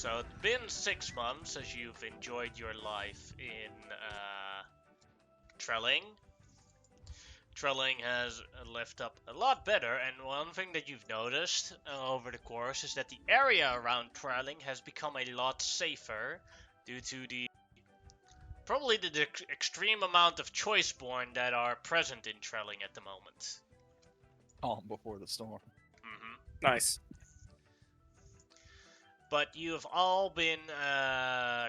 So it's been 6 months as you've enjoyed your life in Trelling. Trelling has lived up a lot better, and one thing that you've noticed over the course is that the area around Trelling has become a lot safer due to probably the extreme amount of Choiceborn that are present in Trelling at the moment. Calm before the storm. Nice. But you've all been,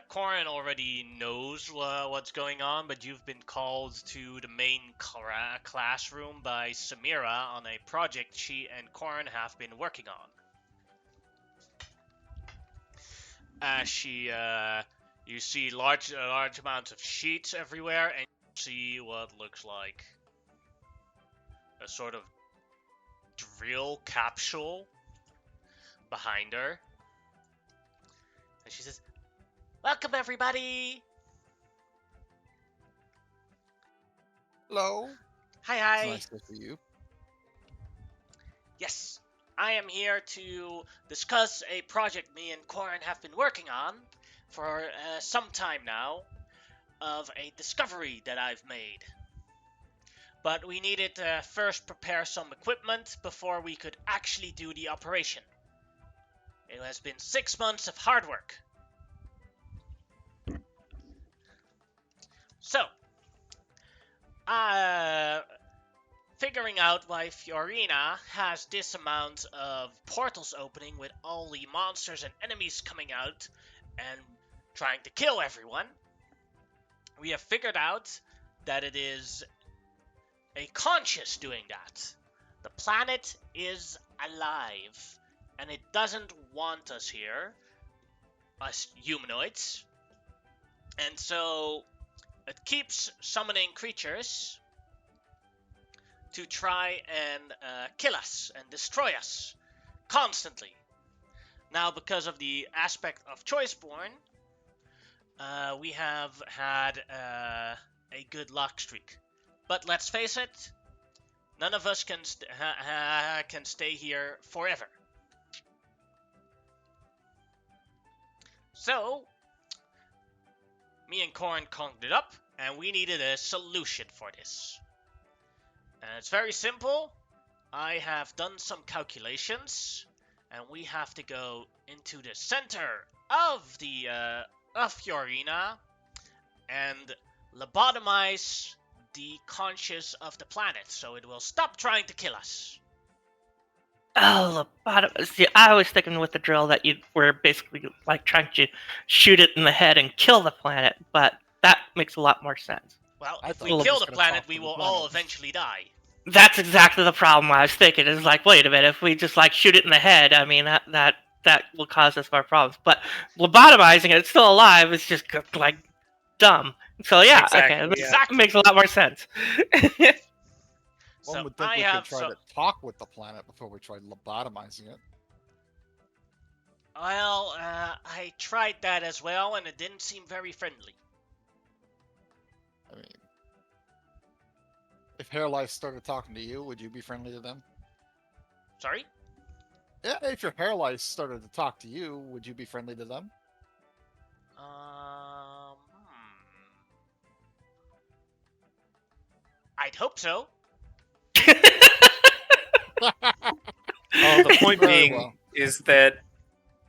Corin already knows what's going on, but you've been called to the main classroom by Samira on a project she and Corin have been working on. As you see large amounts of sheets everywhere, and you see what looks like a sort of drill capsule behind her. And she says, "Welcome, everybody! Hello. Hi. It's nice to see you. Yes, I am here to discuss a project me and Corin have been working on for some time now, of a discovery that I've made. But we needed to first prepare some equipment before we could actually do the operation. It has been 6 months of hard work. So, figuring out why Fiorina has this amount of portals opening with all the monsters and enemies coming out and trying to kill everyone, we have figured out that it is a conscious doing that. The planet is alive, and it doesn't want us here, us humanoids, and so it keeps summoning creatures to try and kill us and destroy us constantly. Now, because of the aspect of Choiceborn, we have had a good luck streak. But let's face it, none of us can stay here forever. So, me and Corin conked it up, and we needed a solution for this. And it's very simple. I have done some calculations, and we have to go into the center of the of Fiorina and lobotomize the conscious of the planet, so it will stop trying to kill us. Oh, lobotomy. See, I was thinking with the drill that you were basically like trying to shoot it in the head and kill the planet, but that makes a lot more sense. Well, I if thought we we were kill just the gonna planet, talk we to the will planet. all eventually die. That's exactly the problem I was thinking. Is like, wait a minute, if we just like shoot it in the head, I mean that will cause us more problems. But lobotomizing it, it's still alive. It's just like dumb. So yeah, Exactly, okay, yeah. Exactly. it makes a lot more sense. One So would think I we have could try to talk with the planet before we tried lobotomizing it. Well, I tried that as well, and it didn't seem very friendly. I mean, if Hair Lice started talking to you, would you be friendly to them? Sorry? Yeah, if your Hair Lice started to talk to you, would you be friendly to them? I'd hope so. Oh, the point Very being well. is that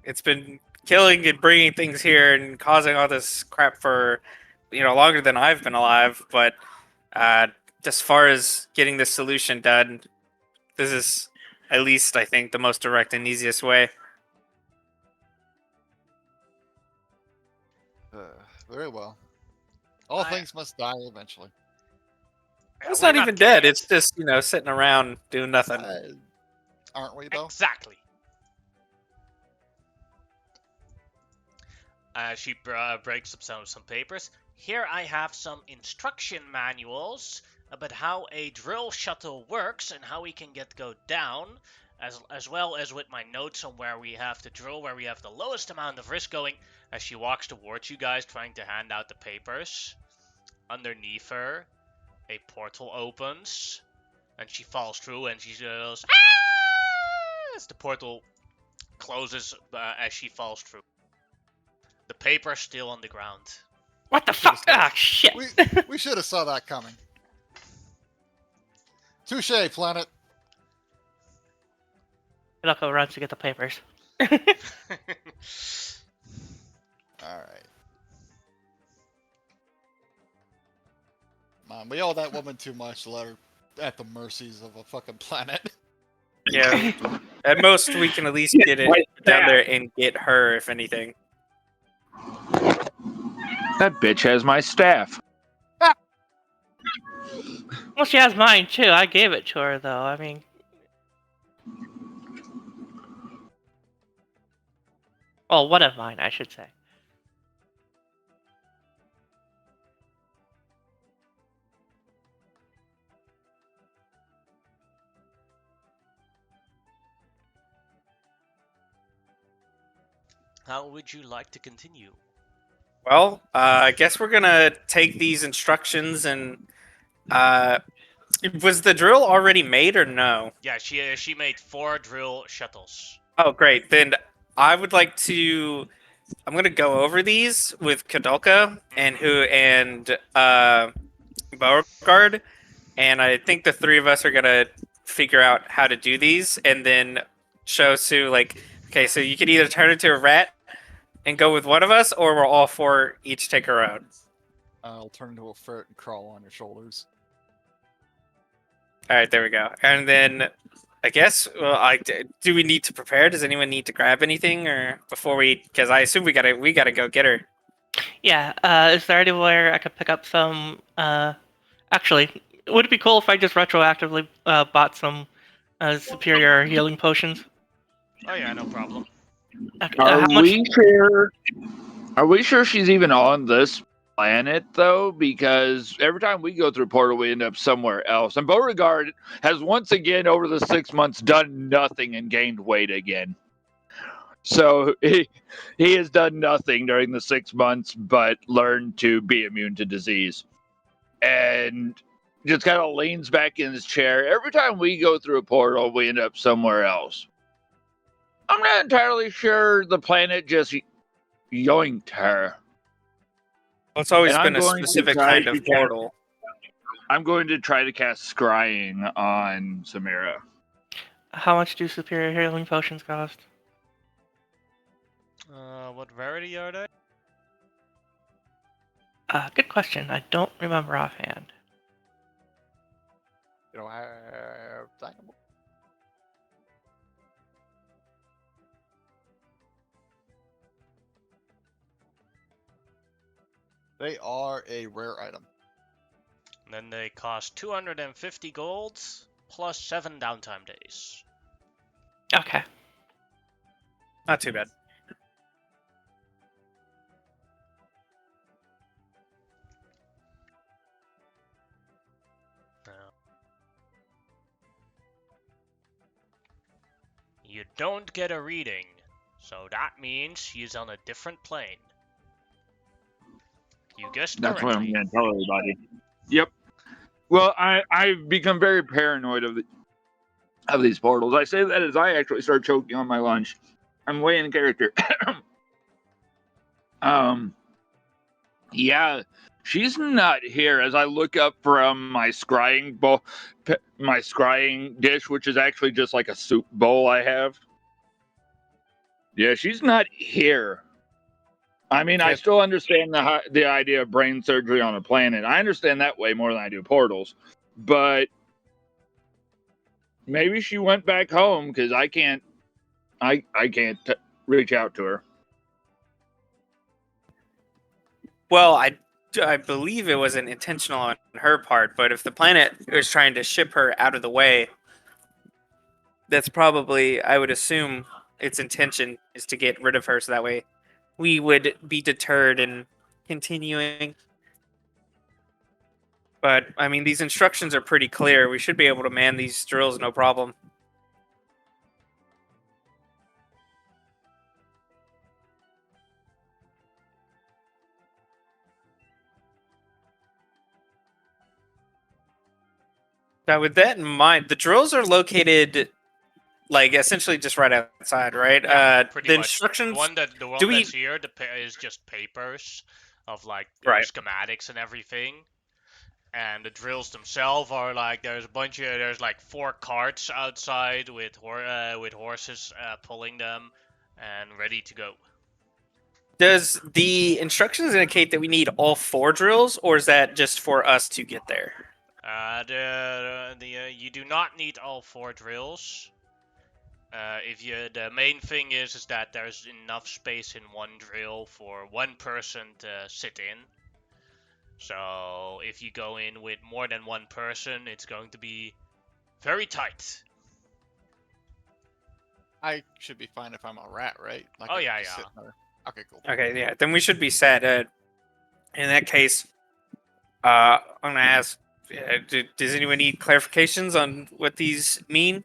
it's been killing and bringing things here and causing all this crap for longer than I've been alive. But as far as getting this solution done, this is at least I think the most direct and easiest way. Very well. All I- things must die eventually. It's We're not even killing dead. it. It's just sitting around doing nothing. Aren't we though? Exactly. She breaks up some papers. Here I have some instruction manuals about how a drill shuttle works and how we can go down, as well as with my notes on where we have to drill, where we have the lowest amount of risk going. As she walks towards you guys, trying to hand out the papers, underneath her, a portal opens, and she falls through, and she goes, "Ah!" as the portal closes as she falls through. The paper's still on the ground. What the fuck? Ah, shit. We should have saw that coming. Touche, planet. Loco runs to get the papers. All right. Man, we owe that woman too much to let her at the mercies of a fucking planet. Yeah. At most, we can at least get it down there and get her, if anything. That bitch has my staff. Well, she has mine too. I gave it to her, though. I mean, well, one of mine, I should say. How would you like to continue? Well, I guess we're gonna take these instructions and. Was the drill already made or no? Yeah, she made 4 drill shuttles. Oh, great. Then I would like to. I'm gonna go over these with Kadolka and Beauregard, and I think the 3 of us are gonna figure out how to do these, and then show Sue like, okay, so you can either turn into a rat and go with one of us, or we'll all 4 each take our own. I'll turn into a ferret and crawl on your shoulders. All right, there we go. And then I guess, well, do we need to prepare? Does anyone need to grab anything, or before we? Because I assume we gotta go get her. Yeah. Is there anywhere I could pick up some? Actually, would it be cool if I just retroactively bought some superior healing potions? Oh yeah, no problem. Okay, Are how much? we sure? Are we sure she's even on this planet though? Because every time we go through a portal, we end up somewhere else. And Beauregard has once again, over the 6 months, done nothing and gained weight again. So he has done nothing during the 6 months, but learned to be immune to disease, and just kind of leans back in his chair. Every time we go through a portal, we end up somewhere else. I'm not entirely sure the planet just yoinked her. Well, it's always And I'm been a going to specific try kind to of cast- portal. I'm going to try to cast Scrying on Samira. How much do superior healing potions cost? What rarity are they? Good question. I don't remember offhand. You don't have dynamo. They are a rare item. And then they cost 250 golds plus 7 downtime days. Okay. Not too bad. Now, you don't get a reading, so that means she's on a different plane. You guessed That's what I'm correctly. going to tell everybody. Yep. Well, I've become very paranoid of these portals. I say that as I actually start choking on my lunch. I'm way in character. Yeah, she's not here. As I look up from my scrying bowl, my scrying dish, which is actually just like a soup bowl I have. Yeah, she's not here. I mean, I Okay. still understand the idea of brain surgery on a planet. I understand that way more than I do portals. But maybe she went back home because I can't reach out to her. Well, I believe it wasn't intentional on her part, but if the planet was trying to ship her out of the way, that's probably, I would assume, its intention is to get rid of her so that way we would be deterred in continuing. But, I mean, these instructions are pretty clear. We should be able to man these drills no problem. Now, with that in mind, the drills are located like essentially just right outside, right? Yeah, pretty The much. instructions. The one do we- that's here is just papers of like Right. schematics and everything. And the drills themselves are like there's like 4 carts outside with horses pulling them and ready to go. Does the instructions indicate that we need all 4 drills, or is that just for us to get there? You do not need all 4 drills. The main thing is that there's enough space in one drill for one person to sit in. So if you go in with more than one person, it's going to be very tight. I should be fine if I'm a rat, right? Like Oh, I yeah, just yeah. sit there. Okay, cool. Okay, yeah, then we should be set. In that case, I'm gonna ask: does anyone need clarifications on what these mean?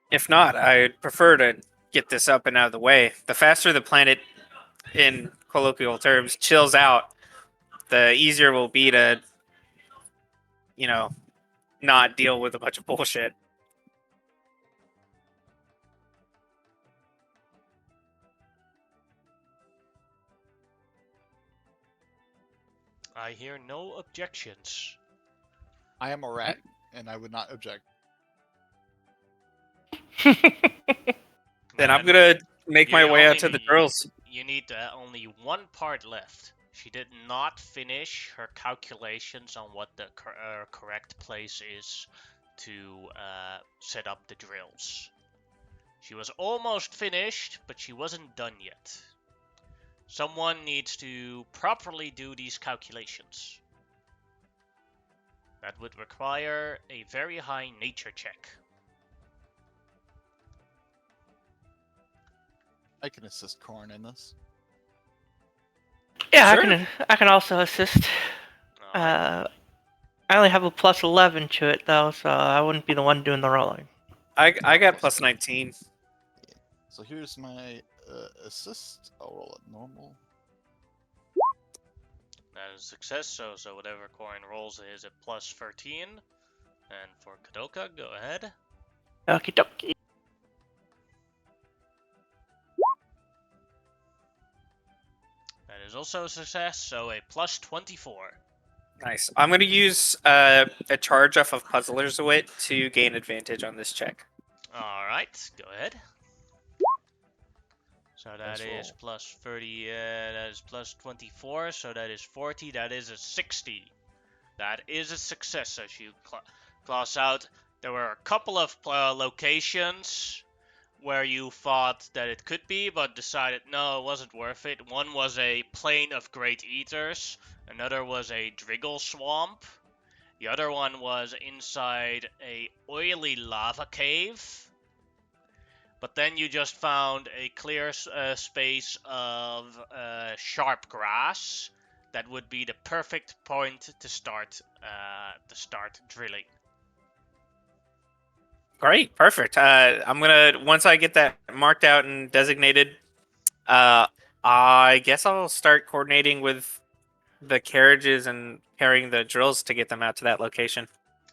If not, I'd prefer to get this up and out of the way. The faster the planet, in colloquial terms, chills out, the easier it will be to, not deal with a bunch of bullshit. I hear no objections. I am a rat, and I would not object. Then I'm And gonna make my you way out only to the need- drills. You need only one part left. She did not finish her calculations on what the correct place is to set up the drills. She was almost finished, but she wasn't done yet. Someone needs to properly do these calculations. That would require a very high nature check. I can assist Corn in this. Yeah, Sure. I can also assist. Alright. I only have a plus 11 to it though, so I wouldn't be the one doing the rolling. I got plus 19. So here's my assist. I'll roll it normal. That is a success, so whatever Corin rolls is a plus 13. And for Kadoka, go ahead. Okie dokie. That is also a success, so a plus 24. Nice. I'm gonna use a charge off of Puzzler's Wit to gain advantage on this check. Alright, go ahead. So that Nice is roll. plus 30, that is plus 24, so that is 40, that is a 60. That is a success as you cross out. There were a couple of locations where you thought that it could be, but decided no, it wasn't worth it. One was a plain of great eaters, another was a Driggle swamp, the other one was inside a oily lava cave. But then you just found a clear space of sharp grass that would be the perfect point to start drilling. Great, perfect. I'm gonna once I get that marked out and designated, I guess I'll start coordinating with the carriages and carrying the drills to get them out to that location.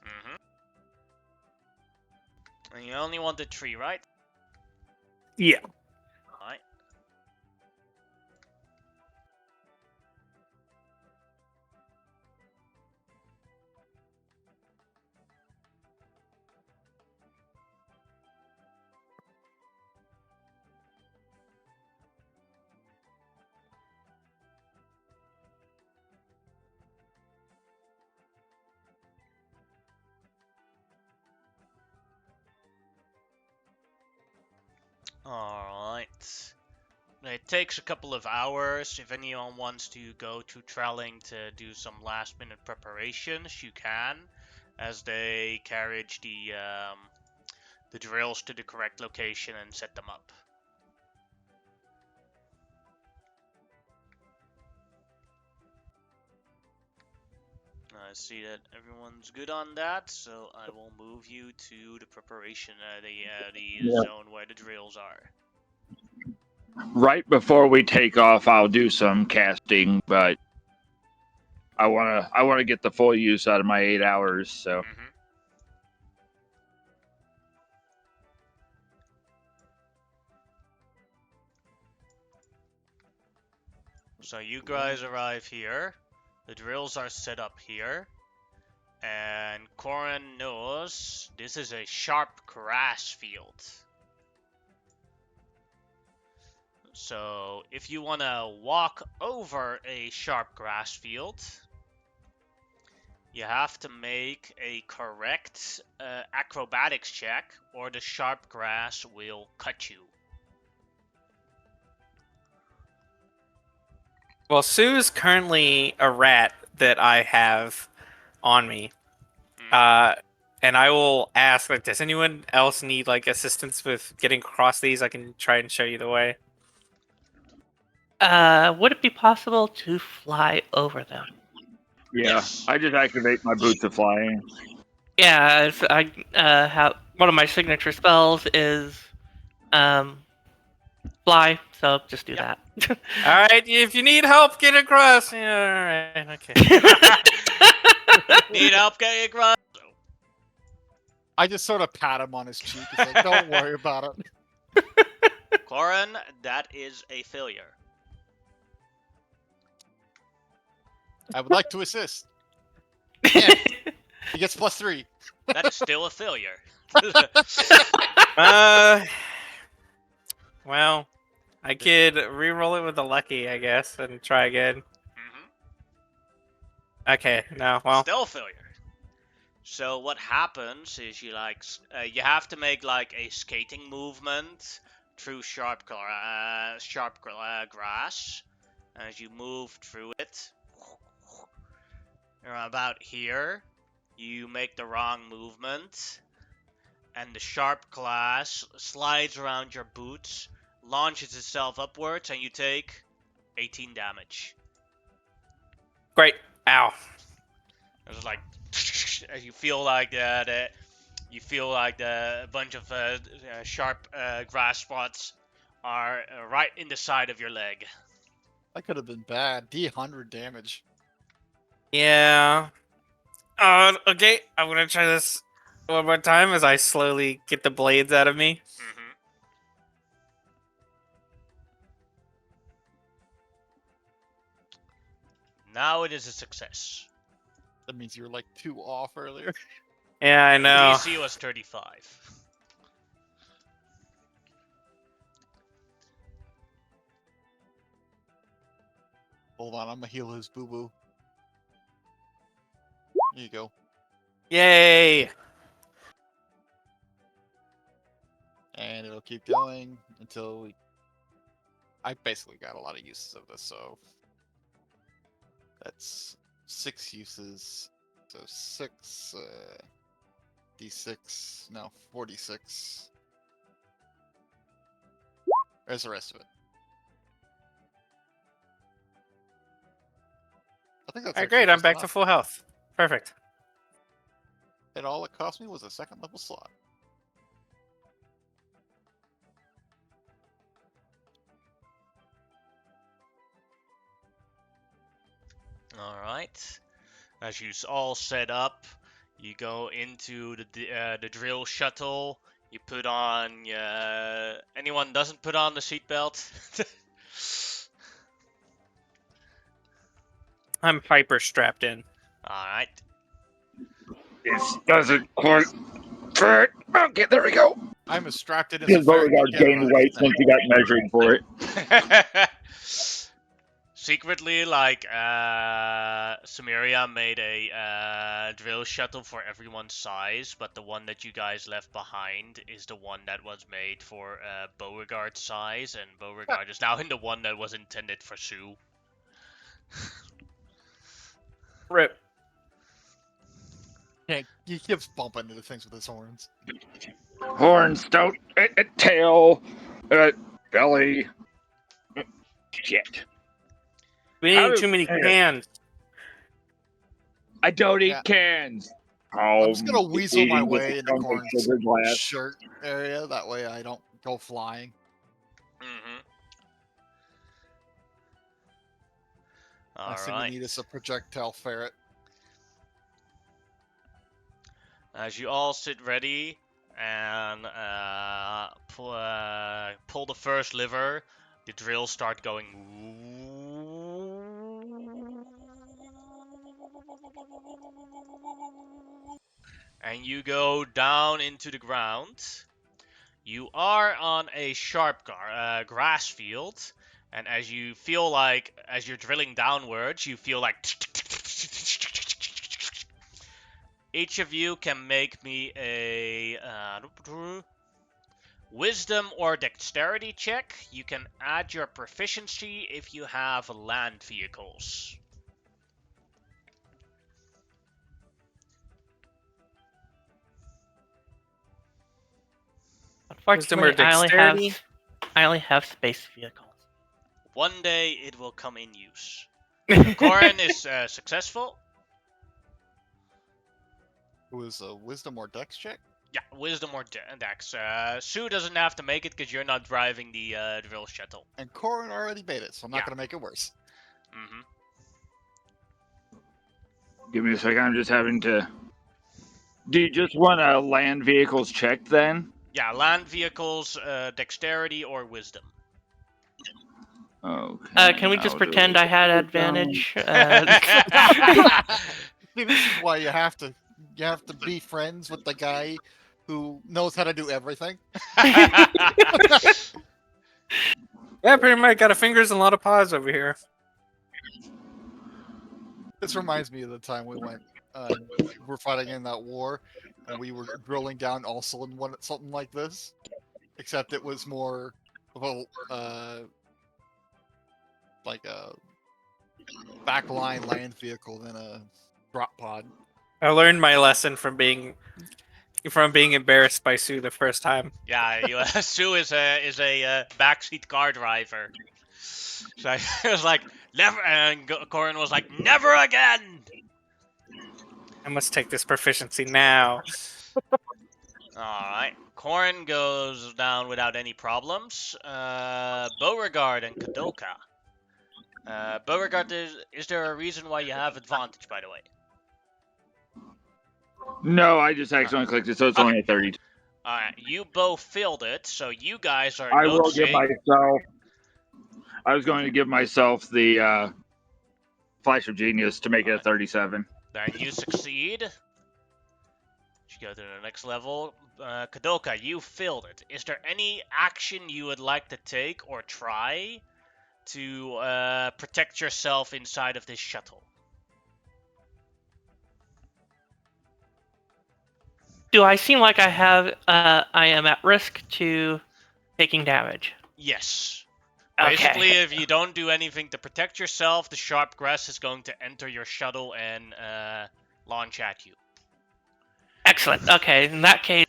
Mm-hmm. And you only wanted 3, right? Yeah. Alright. Alright. It takes a couple of hours. If anyone wants to go to Trelling to do some last minute preparations, you can, as they carriage the drills to the correct location and set them up. I see that everyone's good on that, so I will move you to the preparation, the zone where the drills are. Right before we take off, I'll do some casting, but I wanna get the full use out of my 8 hours. So Mhm. So you guys arrive here. The drills are set up here. And Corin knows this is a sharp grass field. So if you want to walk over a sharp grass field, you have to make a correct acrobatics check, or the sharp grass will cut you. Well, Sue's currently a rat that I have on me. And I will ask, like, does anyone else need like assistance with getting across these? I can try and show you the way. Would it be possible to fly over them? yeah, Yes. I just activate my boots of flying. Yeah, I have one of my signature spells is fly, so just do Yep. that. All right, if you need help, get across. Yeah, all right, okay. Need help getting across? I just sort of pat him on his cheek. It's like, don't worry about it. Corin, that is a failure. I would like to assist. Yeah, he gets +3. That is still a failure. Well, I could re-roll it with the lucky, I guess, and try again. Mhm. Okay, no, well, Still a failure. So what happens is you you have to make like a skating movement through sharp grass. As you move through it, you're about here. You make the wrong movement, and the sharp glass slides around your boots, launches itself upwards, and you take 18 damage. great. Ow. It's like as you feel like a bunch of sharp grass spots are right in the side of your leg. That could have been bad. D100 damage. Yeah. Okay, I'm gonna try this one more time as I slowly get the blades out of me. Mm-hmm. Now it is a success. That means you were like 2 off earlier. Yeah, I know. DC was 35. Hold on, I'm gonna heal his boo boo. There you go. Yay! And it'll keep going until we. I basically got a lot of uses of this, so that's 6 uses. So 6 D6. No, 46. There's the rest of it. I think that's Alright, actually great. I'm just back to enough. full health. Perfect. And all it cost me was a 2nd level slot. All right. As you all set up, you go into the drill shuttle. You put on. Anyone doesn't put on the seatbelt? I'm hyper strapped in. All right. This doesn't quite fit. Okay, there we go. I'm as strapped in as Because a ferret Beauregard can get gained around weight this since thing. he got measured for it. Secretly, Samaria made a drill shuttle for everyone's size, but the one that you guys left behind is the one that was made for Beauregard's size, and Beauregard is now in the one that was intended for Sue. Rip. Yeah, he keeps bumping into things with his horns. Horns, don't, tail, belly. Shit. We How need do- too many yeah. cans. I don't eat Yeah. cans. I'm just gonna weasel my eating with way a into chunk of Corn's sugar glass. shirt area. That way I don't go flying. Mm-hmm. I think we need us a projectile ferret. As you all sit ready and pull the first lever, the drills start going. And you go down into the ground. You are on a sharp grass field, and as you feel like, as you're drilling downwards, you feel like. Each of you can make me a wisdom or dexterity check. You can add your proficiency if you have land vehicles. Wisdom or Unfortunately, I only have space vehicles. One day it will come in use. Corin is successful. It was a wisdom or dex check. Yeah, wisdom or dex. Sue doesn't have to make it because you're not driving the drill shuttle. And Corin already made it, so I'm not Yeah. going to make it worse. Mm-hmm. Give me a second. I'm just having to. Do you just want a land vehicles check then? Yeah, land vehicles, dexterity or wisdom. Okay. Can we just I'll do pretend it. I had advantage? See, this is why you have to be friends with the guy who knows how to do everything. Yeah, pretty much got a fingers and a lot of paws over here. This reminds me of the time we went. We're fighting in that war, and we were drilling down also in something like this, except it was more of a like a backline land vehicle than a drop pod. I learned my lesson from being embarrassed by Sue the first time. Yeah, Sue is a backseat car driver. So it was like never, and Corin was like, never again. I must take this proficiency now. All right, Corin goes down without any problems. Beauregard and Kadoka. Beauregard, is there a reason why you have advantage, by the way? No, I just accidentally clicked it, so it's only a 30. Alright, you both filled it, so you guys are I will give noticing. myself. I was going to give myself the Flash of Genius to make it a 37. Then you succeed. You go to the next level. Kadoka, you filled it. Is there any action you would like to take or try to protect yourself inside of this shuttle? Do I seem like I am at risk to taking damage? Yes. Okay. Basically, if you don't do anything to protect yourself, the sharp grass is going to enter your shuttle and launch at you. Excellent. Okay, in that case,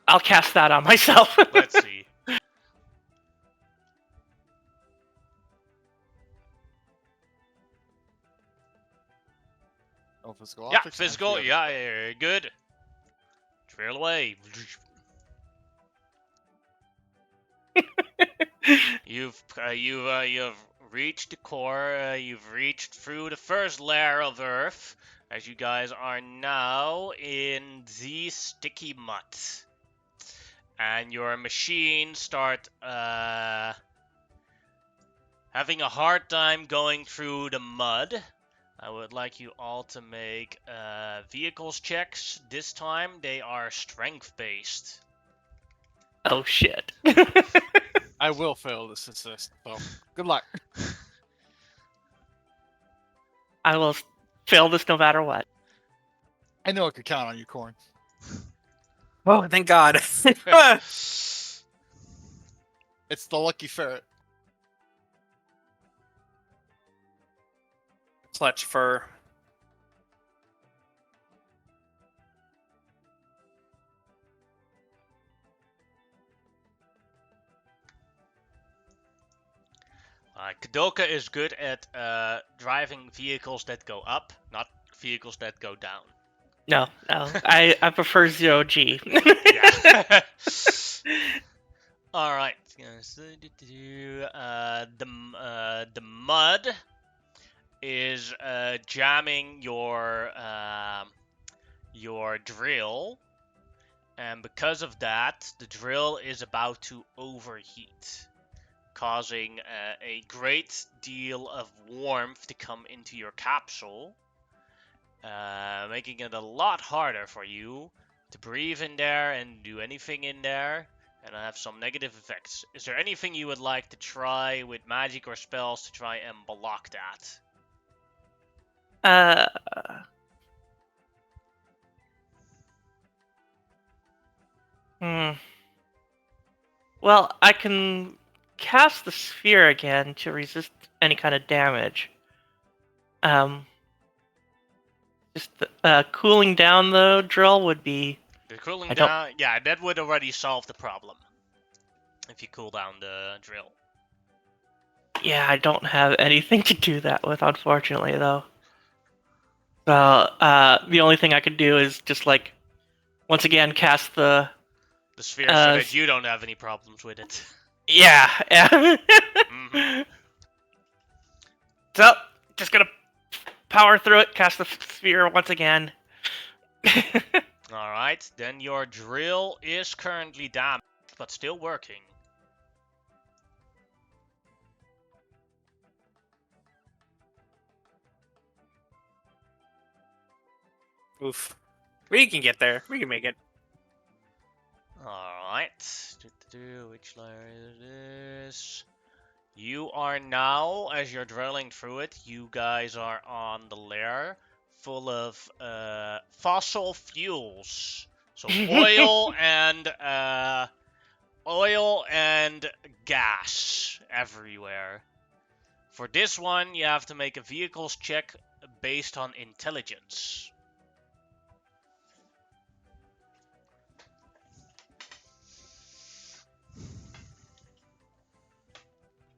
I'll cast that on myself. Let's see. Oh, physical Yeah, optics. physical. Yeah, good. Trail away. You've reached the core. You've reached through the first layer of Earth, as you guys are now in the sticky mud, and your machines start having a hard time going through the mud. I would like you all to make vehicles checks. This time they are strength based. Oh shit. I will fail this assist, so good luck. I will fail this no matter what. I know I could count on you, Corin. Oh, thank God. It's the lucky ferret. Clutch fur. Kadoka is good at driving vehicles that go up, not vehicles that go down. No. I prefer 0G. Yeah. All right. The mud is jamming your drill, and because of that, the drill is about to overheat, causing a great deal of warmth to come into your capsule, making it a lot harder for you to breathe in there and do anything in there, and have some negative effects. Is there anything you would like to try with magic or spells to try and block that? Hmm. Well, I can cast the sphere again to resist any kind of damage. Just cooling down the drill would be. The cooling I don't- down, yeah, that would already solve the problem. If you cool down the drill. Yeah, I don't have anything to do that with, unfortunately, though. So, the only thing I could do is just like, once again, cast the. The sphere, so that you don't have any problems with it. Yeah, yeah. Mhm. So, just gonna power through it, cast the sphere once again. Alright, then your drill is currently damaged, but still working. Oof. We can get there. We can make it. Alright. Which layer is this? You are now, as you're drilling through it, you guys are on the layer full of fossil fuels. So oil and gas everywhere. For this one, you have to make a vehicles check based on intelligence.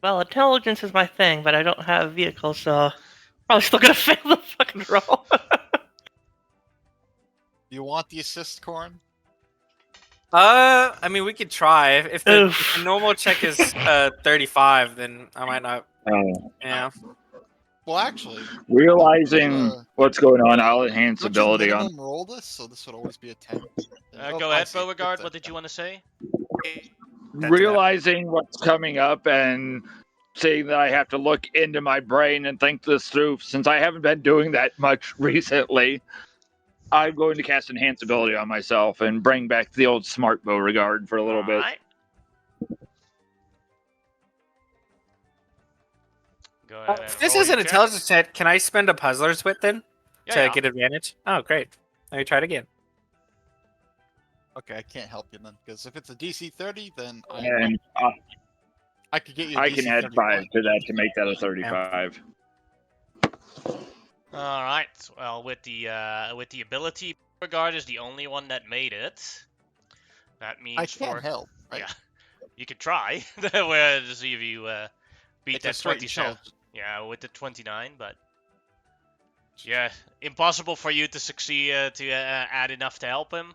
Well, intelligence is my thing, but I don't have vehicles, so probably still gonna fail the fucking roll. You want the assist, Corn? I mean, we could try. If the Oof. normal check is 35, then I might not. Yeah. Well, actually, Realizing what's going on, I'll enhance don't you ability on. minimum roll this, so this would always be a 10. Go I ahead, see. Beauregard. It's a What did you want to say? Realizing what's coming up and seeing that I have to look into my brain and think this through, since I haven't been doing that much recently, I'm going to cast Enhance ability on myself and bring back the old smart Beauregard for a little bit. Alright. Go ahead. If and this roll is your an check. intelligence check, can I spend a puzzler's wit then Yeah, to yeah. get advantage? Oh, great. Let me try it again. Okay, I can't help you then, because if it's a DC 30, then And I could get you. A I DC can add 31. 5 to that to make that a 35. All right. Well, with the ability, Beauregard is the only one that made it. That means I can't help. Right? Yeah, you could try to see if you beat It's a that straight 27. intelligence. Yeah, with the 29, but yeah, impossible for you to succeed to add enough to help him.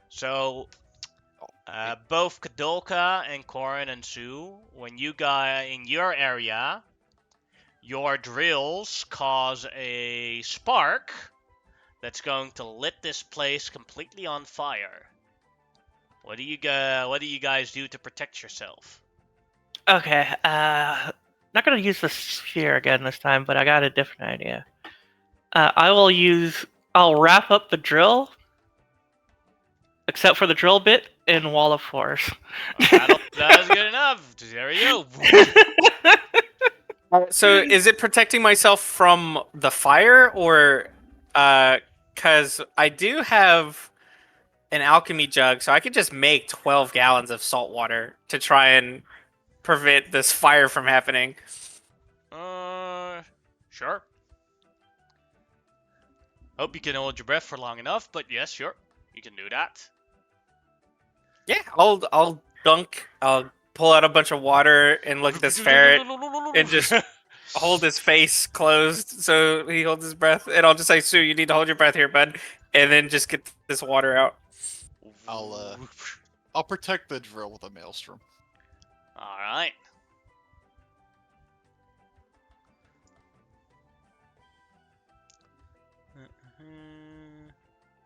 So, both Kadolka and Korin and Sue, when you got in your area, your drills cause a spark that's going to lit this place completely on fire. What do you guys do to protect yourself? Okay, not gonna use the sphere again this time, but I got a different idea. I'll wrap up the drill, except for the drill bit, in Wall of Force. That's good enough. There we go. So is it protecting myself from the fire, or because I do have an alchemy jug, so I could just make 12 gallons of salt water to try and prevent this fire from happening. Sure. Hope you can hold your breath for long enough, but yes, sure, you can do that. Yeah, I'll dunk. I'll pull out a bunch of water and look at this ferret and just hold his face closed so he holds his breath. And I'll just say, Sue, you need to hold your breath here, bud. And then just get this water out. I'll protect the drill with a maelstrom. All right.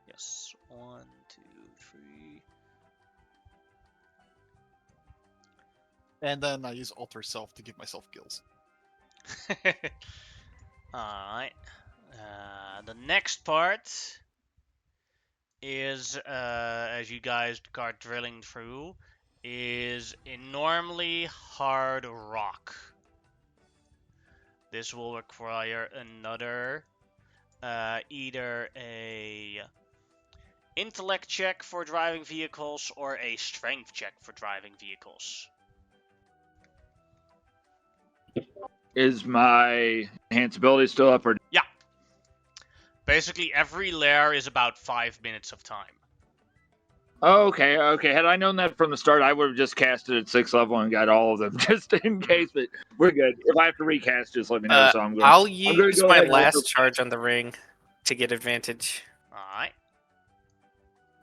Yes, 1, 2, 3. And then I use Alter Self to give myself gills. Alright. The next part is, as you guys are drilling through, is enormously hard rock. This will require another, either a intellect check for driving vehicles or a strength check for driving vehicles. Is my enhanced ability still up or? Yeah. Basically, every layer is about 5 minutes of time. Oh, okay. Had I known that from the start, I would have just cast it at 6th level and got all of them just in case. But we're good. If I have to recast, just let me know. So I'm going. I'll gonna use go my ahead and last also- charge on the ring to get advantage. Alright.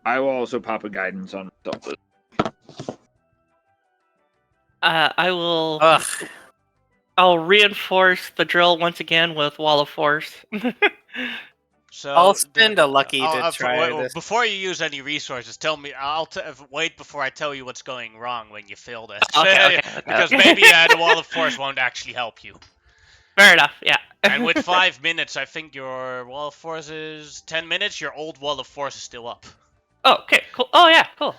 I will also pop a guidance on myself. I will. Ugh. I'll reinforce the drill once again with Wall of Force. So I'll spend a lucky to I'll- try wait, this. Before you use any resources, tell me. Wait before I tell you what's going wrong when you fail this. Okay. Because maybe the Wall of Force won't actually help you. Fair enough. Yeah. And with 5 minutes, I think your Wall of Force is 10 minutes. Your old Wall of Force is still up. Oh, okay. Cool. Oh yeah. Cool.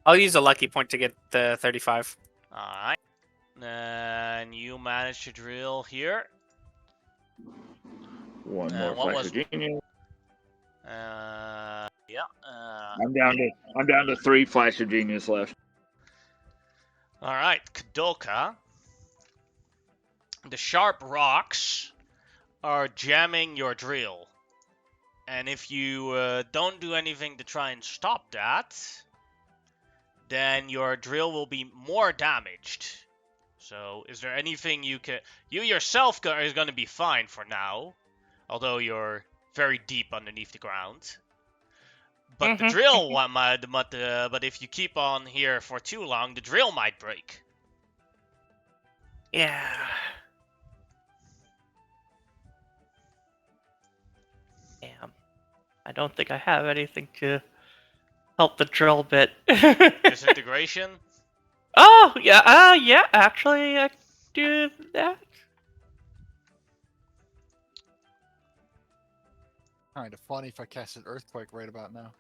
I'll use a lucky point to get the 35. Alright. And you managed to drill here. One more what flash was- of genius. Yeah. I'm down to 3 flash of genius left. Alright, Kadoka. The sharp rocks are jamming your drill. And if you don't do anything to try and stop that, then your drill will be more damaged. So, is there anything you can... You yourself is going to be fine for now, although you're very deep underneath the ground. But the drill might... But if you keep on here for too long, the drill might break. Yeah. Damn. I don't think I have anything to help the drill bit. Disintegration? Oh, yeah, yeah, actually, I do that. Kind of funny if I cast an earthquake right about now.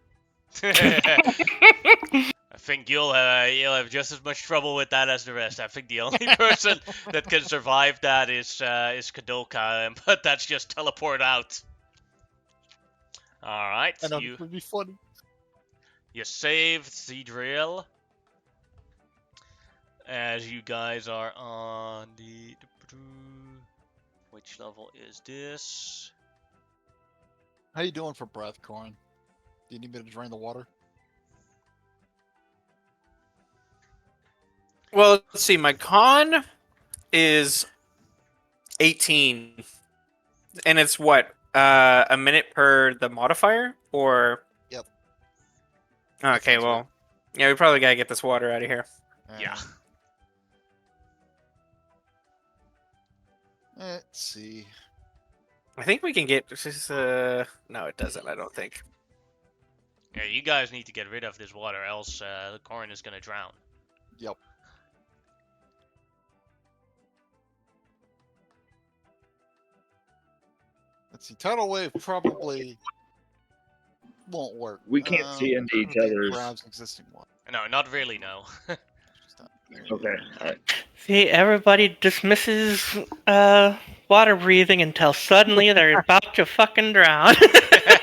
I think you'll have just as much trouble with that as the rest. I think the only person that can survive that is Kadoka, but that's just teleport out. All right, I know you this would be funny. saved the drill. As you guys are on the... Which level is this? How you doing for breath, Corn? Do you need me to drain the water? Well, let's see. My con is 18, and it's what a minute per the modifier, or Yep. Okay, Sounds well, yeah, we probably gotta get this water out of here. Yeah. Let's see. I think we can get this. No, it doesn't. I don't think. Yeah, you guys need to get rid of this water, else the corn is gonna drown. Yep. Let's see. Tidal wave probably won't work. We can't see into each other's. Grabs existing one. No, not really, no. Okay. See, everybody dismisses water breathing until suddenly they're about to fucking drown.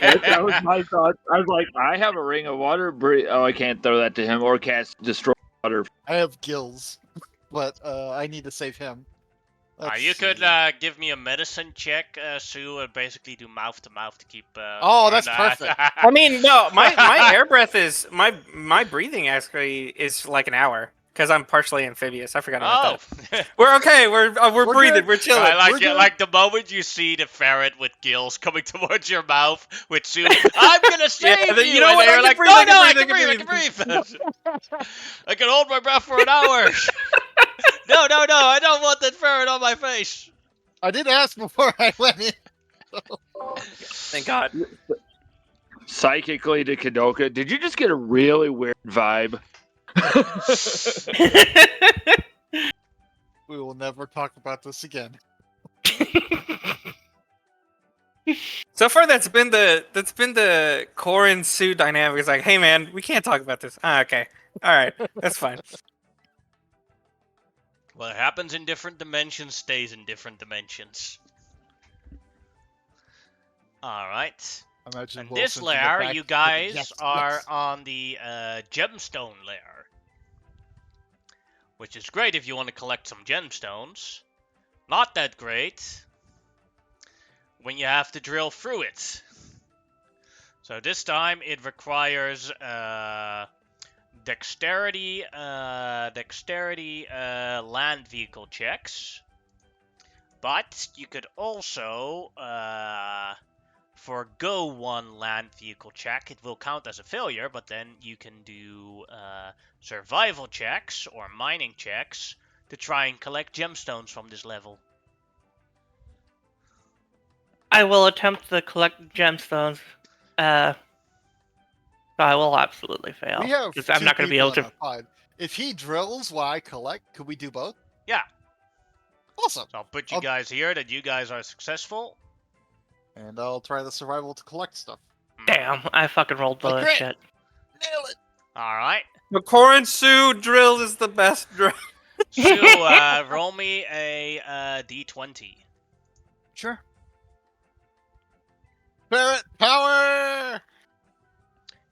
That was my thought. I was like, I have a ring of water. Oh, I can't throw that to him or cast destroy water. I have gills, but I need to save him. Let's You could see. give me a medicine check, Sue, and basically do mouth to mouth to keep. Oh, that's Corn, perfect. I mean, no, my air breath is my breathing actually is like an hour because I'm partially amphibious. I forgot about Oh, that. We're okay. We're breathing. good. We're chilling. I We're good. like the moment you see the ferret with gills coming towards your mouth with Sue. I'm gonna save you know and what, then I you're can like, breathe, no, I can no, I breathe, can I breathe, can I can breathe. I can hold my breath for an hour. No, I don't want that ferret on my face. I did ask before I went in. Thank God. Psychically to Kadoka, did you just get a really weird vibe? We will never talk about this again. So far, that's been the core and Sue dynamic. It's like, hey man, we can't talk about this. Ah, okay, all right, that's fine. What happens in different dimensions stays in different dimensions. Alright. Imagine In Wilson this in the lair, back you with a guys jet are flex. on the gemstone lair. Which is great if you want to collect some gemstones. Not that great when you have to drill through it. So this time it requires dexterity land vehicle checks. But you could also forgo one land vehicle check. It will count as a failure, but then you can do survival checks or mining checks to try and collect gemstones from this level. I will attempt to collect gemstones. I will absolutely fail. We have 'cause I'm two not going to be able people on to. our pod. If he drills while I collect, could we do both? Yeah. Awesome. So I'll put you I'll- guys here that you guys are successful. And I'll try the survival to collect stuff. Damn, I fucking rolled A the crit! shit. Nail it! Alright. The core and Sue drill is the best drill. Sue, roll me a d20. Sure. Barrett power!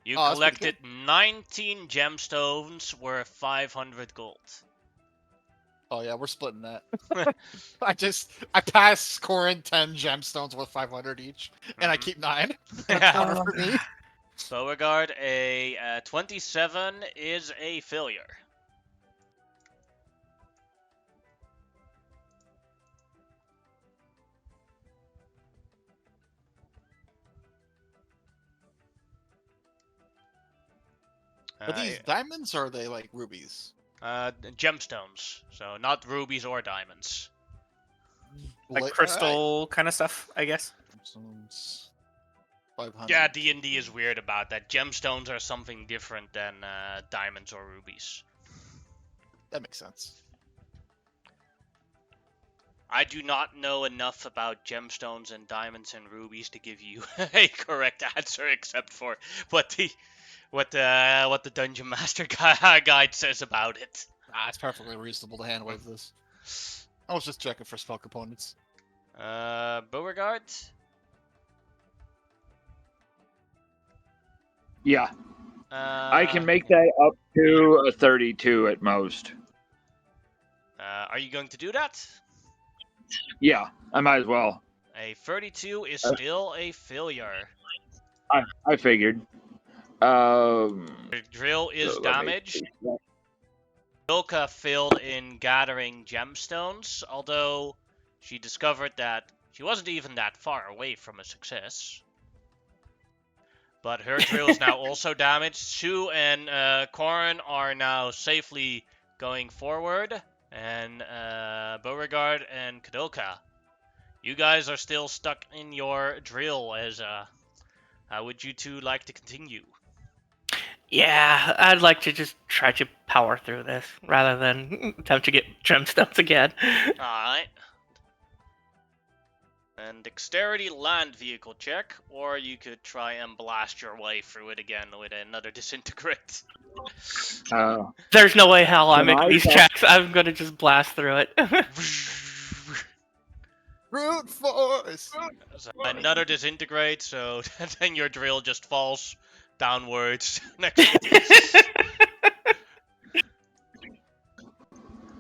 You Oh, that's pretty collected 19 gemstones worth 500 gold. Oh yeah, we're splitting that. I passed scoring 10 gemstones worth 500 each, and I Mhm. keep 9. And a counter for me. Beauregard, a 27 is a failure. Are these diamonds or are they like rubies? Gemstones, so not rubies or diamonds. Like crystal kind of stuff, I guess. Gemstones. 500. Yeah, D&D is weird about that. Gemstones are something different than diamonds or rubies. That makes sense. I do not know enough about gemstones and diamonds and rubies to give you a correct answer, except for what the dungeon master guide says about it. It's perfectly reasonable to handwave this. I was just checking for spell components. Beauregard? Yeah, I can make that up to a 32 at most. Are you going to do that? Yeah, I might as well. A 32 is still a failure. I figured. The drill is so let me damaged. see. Ilka failed in gathering gemstones, although she discovered that she wasn't even that far away from a success. But her drill is now also damaged. Sue and Corin are now safely going forward. And Beauregard and Kadoka, you guys are still stuck in your drill. How would you two like to continue? Yeah, I'd like to just try to power through this rather than attempt to get gemstones again. Alright. And dexterity land vehicle check, or you could try and blast your way through it again with another disintegrate. There's no way hell I'm Can making I these tell- checks. I'm gonna just blast through it. Brute force! So another disintegrate, so then your drill just falls downwards next to this.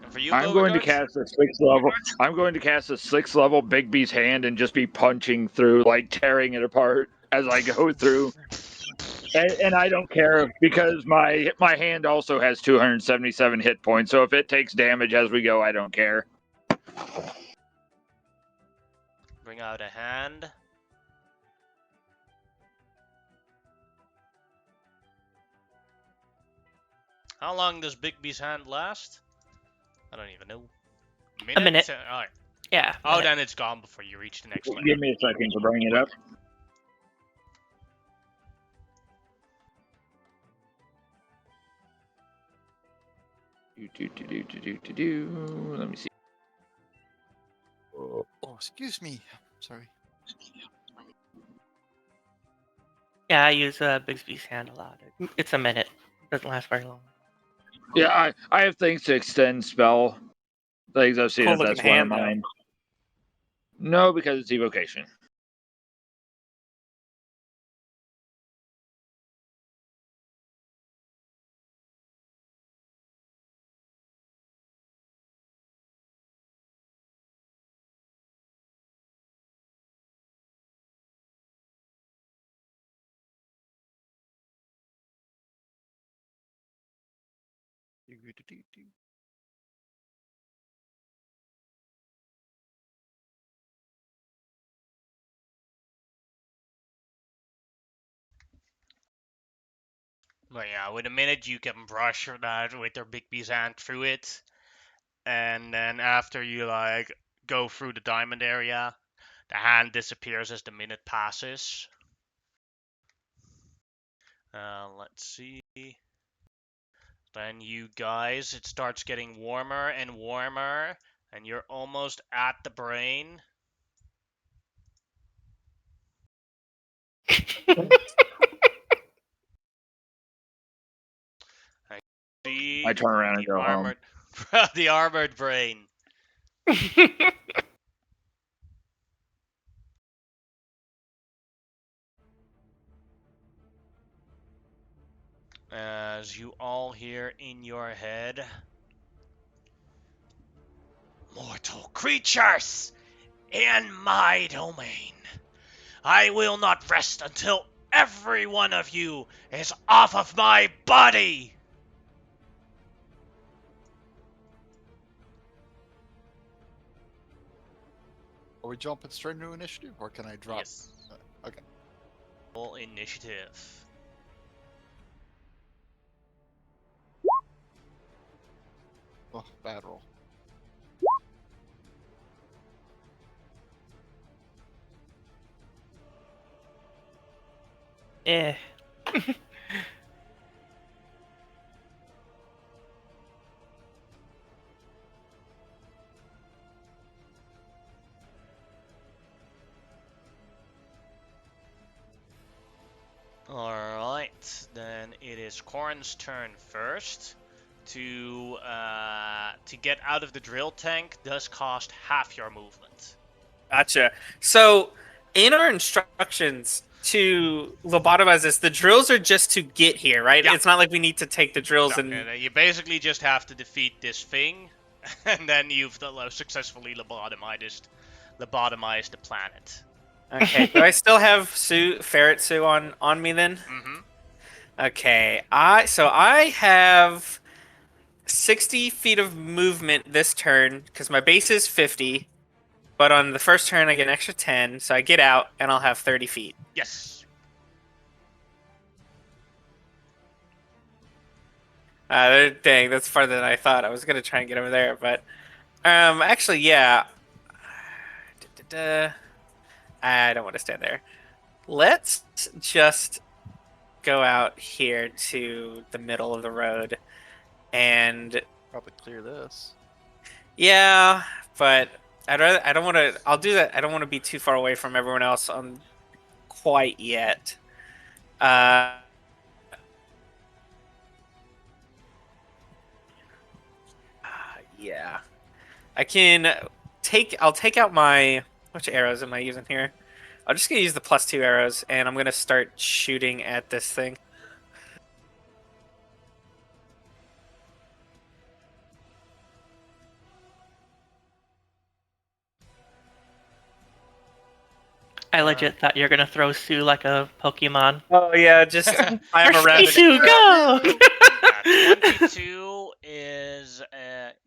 And for you, I'm going to Beauregard? cast a 6th level. I'm going to cast a 6th level Bigby's hand and just be punching through, like tearing it apart as I go through. And I don't care because my hand also has 277 hit points. So if it takes damage as we go, I don't care. Bring out a hand. How long does Bigby's hand last? I don't even know. A minute. Alright. Yeah. Oh, then it's gone before you reach the next layer. Give me a second to bring it up. Let me see. Oh, excuse me. Sorry. Yeah, I use Bigsby's hand a lot. It's a minute. Doesn't last very long. Yeah, I have things to extend spell things. I've seen Cool if that's looking one of hand, though. mine. No, because it's evocation. But yeah, with a minute you can brush that with your Bigby's hand through it, and then after you like go through the diamond area, the hand disappears as the minute passes. Let's see. Then you guys, it starts getting warmer and warmer, and you're almost at the brain. I see I turn around and the go home. armored, the armored brain. As you all hear in your head, mortal creatures in my domain. I will not rest until every one of you is off of my body. Are we jumping straight into initiative, or can I drop? Yes. Okay. Roll initiative. Oh, bad roll. Eh. Alright, then it is Corn's turn first. To get out of the drill tank does cost half your movement. Gotcha. So, in our instructions to lobotomize this, the drills are just to get here, right? Yeah. It's not like we need to take the drills No, and. you basically just have to defeat this thing, and then you've successfully lobotomized the planet. Okay. Do I still have Ferret Sue on me then? Mm-hmm. Okay. I have 60 feet of movement this turn because my base is 50, but on the first turn I get an extra 10, so I get out and I'll have 30 feet. Yes. Dang, that's farther than I thought. I was gonna try and get over there, but actually, yeah. I don't want to stand there. Let's just go out here to the middle of the road, and Probably clear this. yeah, but I don't want to. I'll do that. I don't want to be too far away from everyone else on quite yet. Yeah, I can take. I'll take out my. Which arrows am I using here? I'm just gonna use the +2 arrows, and I'm gonna start shooting at this thing. I legit thought you were gonna throw Sue like a Pokemon. Oh yeah, just I'm a Mercy, rabbit. Sue, go! 22 is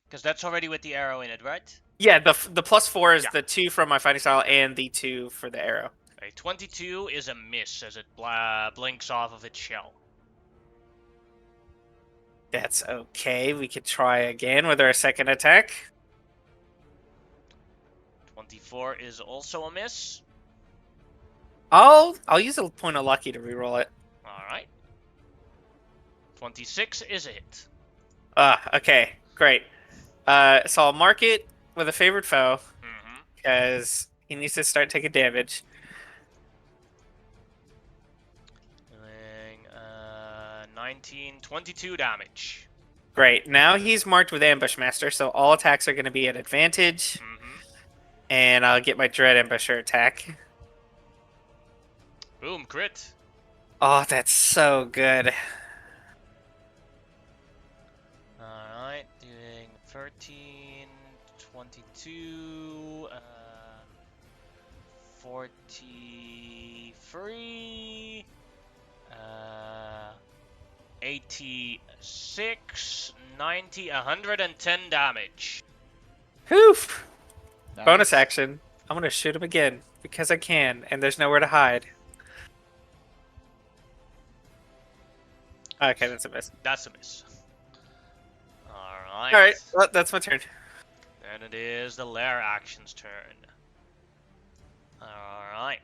because that's already with the arrow in it, right? Yeah, the +4 is Yeah. the 2 from my fighting style and the 2 for the arrow. Okay, 22 is a miss as it blinks off of its shell. That's okay. We could try again with our second attack. 24 is also a miss. I'll use a point of lucky to reroll it. Alright. 26 is a hit. Okay, great. So I'll mark it with a favored foe Mm-hmm. because he needs to start taking damage. Doing 19, 22 damage. Great. Now he's marked with Ambush Master, so all attacks are going to be at advantage, Mm-hmm. and I'll get my Dread Ambusher attack. Boom, crit. Oh, that's so good. Alright, doing 13, 22, 43, 86, 90, 110 damage. Whew. Nice. Bonus action. I'm going to shoot him again because I can, and there's nowhere to hide. Okay, that's a miss. That's a miss. Alright. Alright, well, that's my turn. Then it is the lair action's turn. Alright.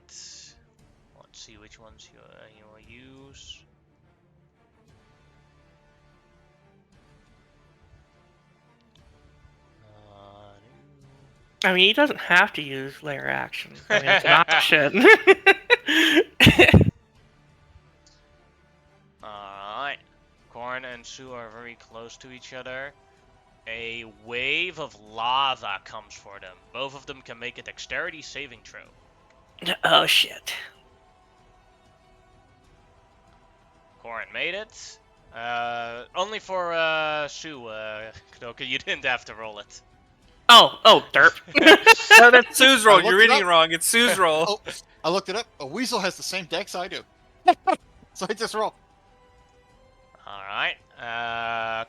Let's see which ones you will use. I mean, he doesn't have to use layer action. I mean, it's an option. Alright. Corn and Sue are very close to each other. A wave of lava comes for them. Both of them can make a dexterity saving throw. Oh shit. Corn made it. Only for Sue, Kadoka, you didn't have to roll it. Oh, derp. No, that's Sue's roll. I You're looked it reading it up. wrong. It's Sue's roll. Oh, I looked it up. A weasel has the same dex I do. So I just roll. Alright.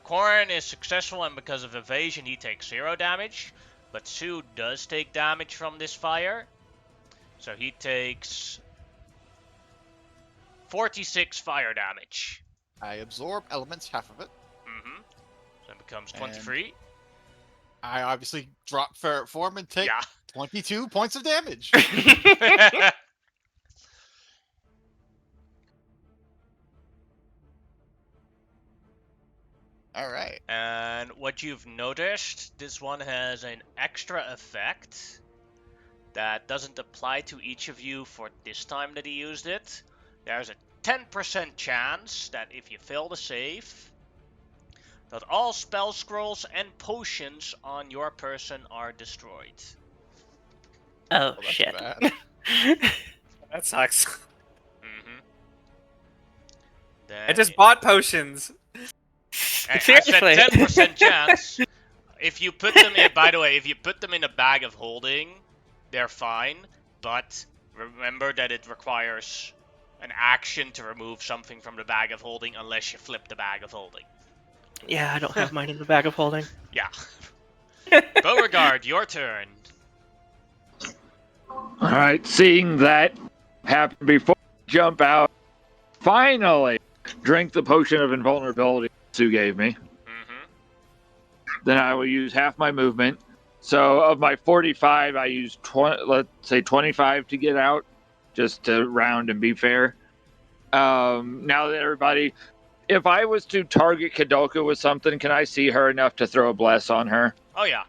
Corn is successful, and because of evasion, he takes 0 damage. But Sue does take damage from this fire. So he takes 46 fire damage. I absorb elements, half of it. Mm-hmm. So it becomes And- 23. I obviously drop ferret form and take Yeah. 22 points of damage. All right. And what you've noticed, this one has an extra effect that doesn't apply to each of you for this time that he used it. There's a 10% chance that if you fail the save, that all spell scrolls and potions on your person are destroyed. Oh Well, that's shit. bad. That sucks. Mm-hmm. I just bought potions. I Seriously. said 10% chance. If you put them in, by the way, if you put them in a bag of holding, they're fine. But remember that it requires an action to remove something from the bag of holding unless you flip the bag of holding. Yeah, I don't have mine in the bag of holding. Yeah. Beauregard, your turn. All right, seeing that happen before I jump out, finally drink the potion of invulnerability Sue gave me. Mm-hmm. Then I will use half my movement. So of my 45, I use 20, let's say 25 to get out, just to round and be fair. Now that everybody, if I was to target Kadoka with something, can I see her enough to throw a bless on her? Oh, yeah.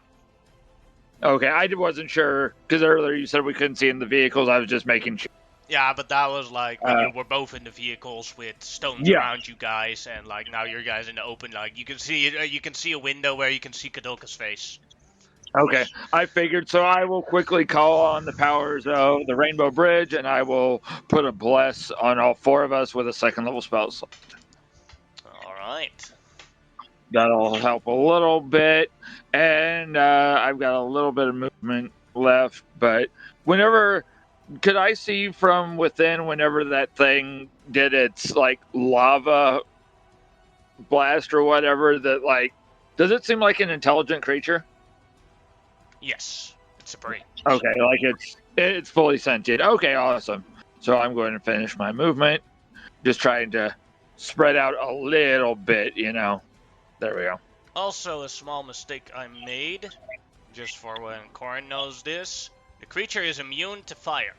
Okay, I wasn't sure because earlier you said we couldn't see in the vehicles. I was just making sure. Yeah, but that was like when you were both in the vehicles with stones Yeah. around you guys, and like now you're guys in the open. Like you can see a window where you can see Kadoka's face. Okay, I figured. So I will quickly call on the powers of the Rainbow Bridge, and I will put a bless on all 4 of us with a 2nd level spell slot. All right. That'll help a little bit. And I've got a little bit of movement left. But whenever, could I see from within whenever that thing did its like lava blast or whatever, that like, does it seem like an intelligent creature? Yes, it's a brain. Okay, like it's fully sentient. Okay, awesome. So I'm going to finish my movement. Just trying to spread out a little bit, you know. There we go. Also, a small mistake I made, just for when Corn knows this. The creature is immune to fire.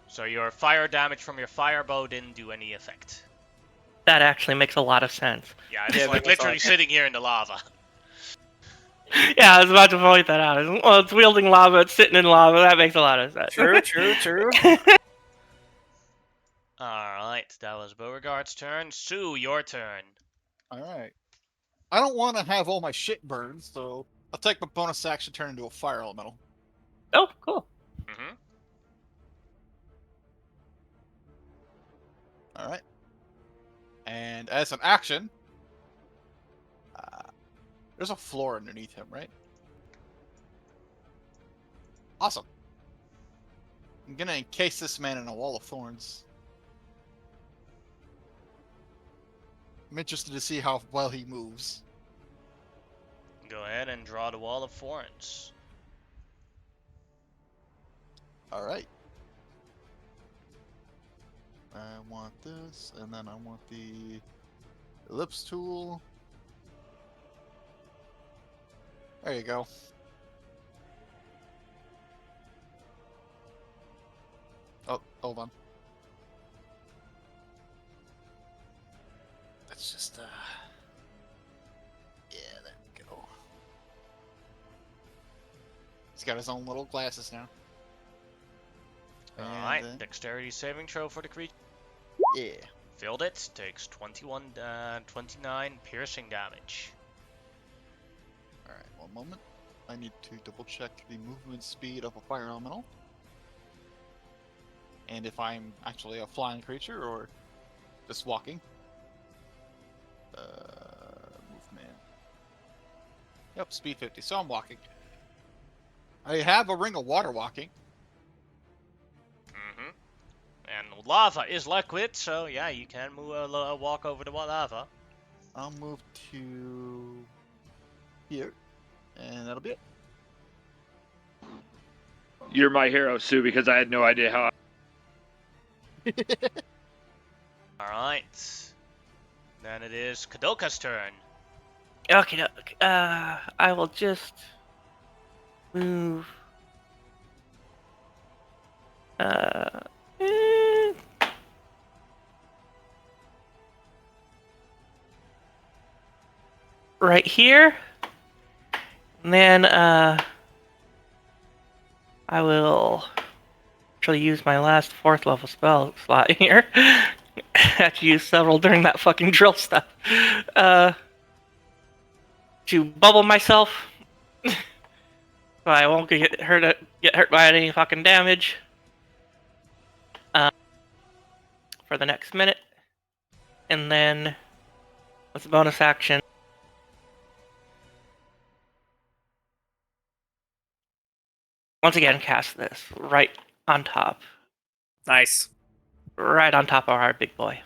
So your fire damage from your firebow didn't do any effect. That actually makes a lot of sense. Yeah, it's Yeah, like that makes a lot literally of sitting here in the lava. Yeah, I was about to point that out. Well, it's wielding lava, it's sitting in lava. That makes a lot of sense. True. Alright, that was Beauregard's turn. Sue, your turn. Alright. I don't want to have all my shit burned, so I'll take my bonus action turn into a fire elemental. Oh, cool. Mm-hmm. Alright. And as an action, there's a floor underneath him, right? Awesome. I'm gonna encase this man in a wall of thorns. I'm interested to see how well he moves. Go ahead and draw the wall of thorns. Alright. I want this, and then I want the ellipse tool. There you go. Oh, hold on. Let's just, yeah, there we go. He's got his own little glasses now. Alright, And, dexterity saving throw for the creature. yeah. Failed it. Takes 29 piercing damage. Alright, one moment. I need to double check the movement speed of a fire elemental. And if I'm actually a flying creature or just walking. Movement. Yep, speed 50, so I'm walking. I have a ring of water walking. Mm-hmm. And lava is liquid, so yeah, you can move walk over the lava. I'll move to here, and that'll be it. You're my hero, Sue, because I had no idea how. Alright. Then it is Kadoka's turn. Okay, I will just move. Eh. Right here. And then, I will actually use my last 4th level spell slot here. I had to use several during that fucking drill stuff. To bubble myself, so I won't get hurt by any fucking damage. For the next minute, and then with the bonus action, once again cast this right on top, Nice. right on top of our big boy.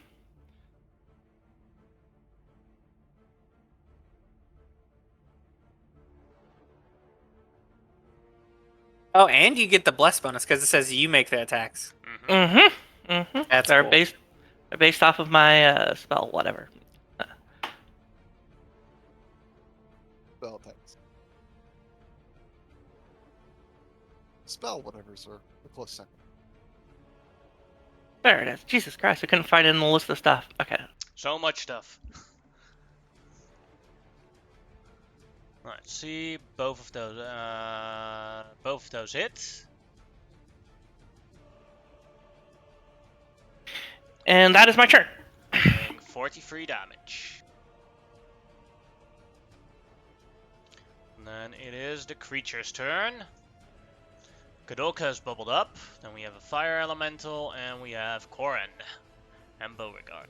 Oh, and you get the bless bonus because it says you make the attacks. Mm-hmm. That's They're cool. based off of my spell, whatever. Spell attacks. Spell whatever's a close second. There it is. Jesus Christ, I couldn't find it in the list of stuff. Okay. So much stuff. Let's see, both of those hit. And that is my turn. Doing 43 damage. And then it is the creature's turn. Kadoka has bubbled up. Then we have a fire elemental, and we have Korin and Beauregard.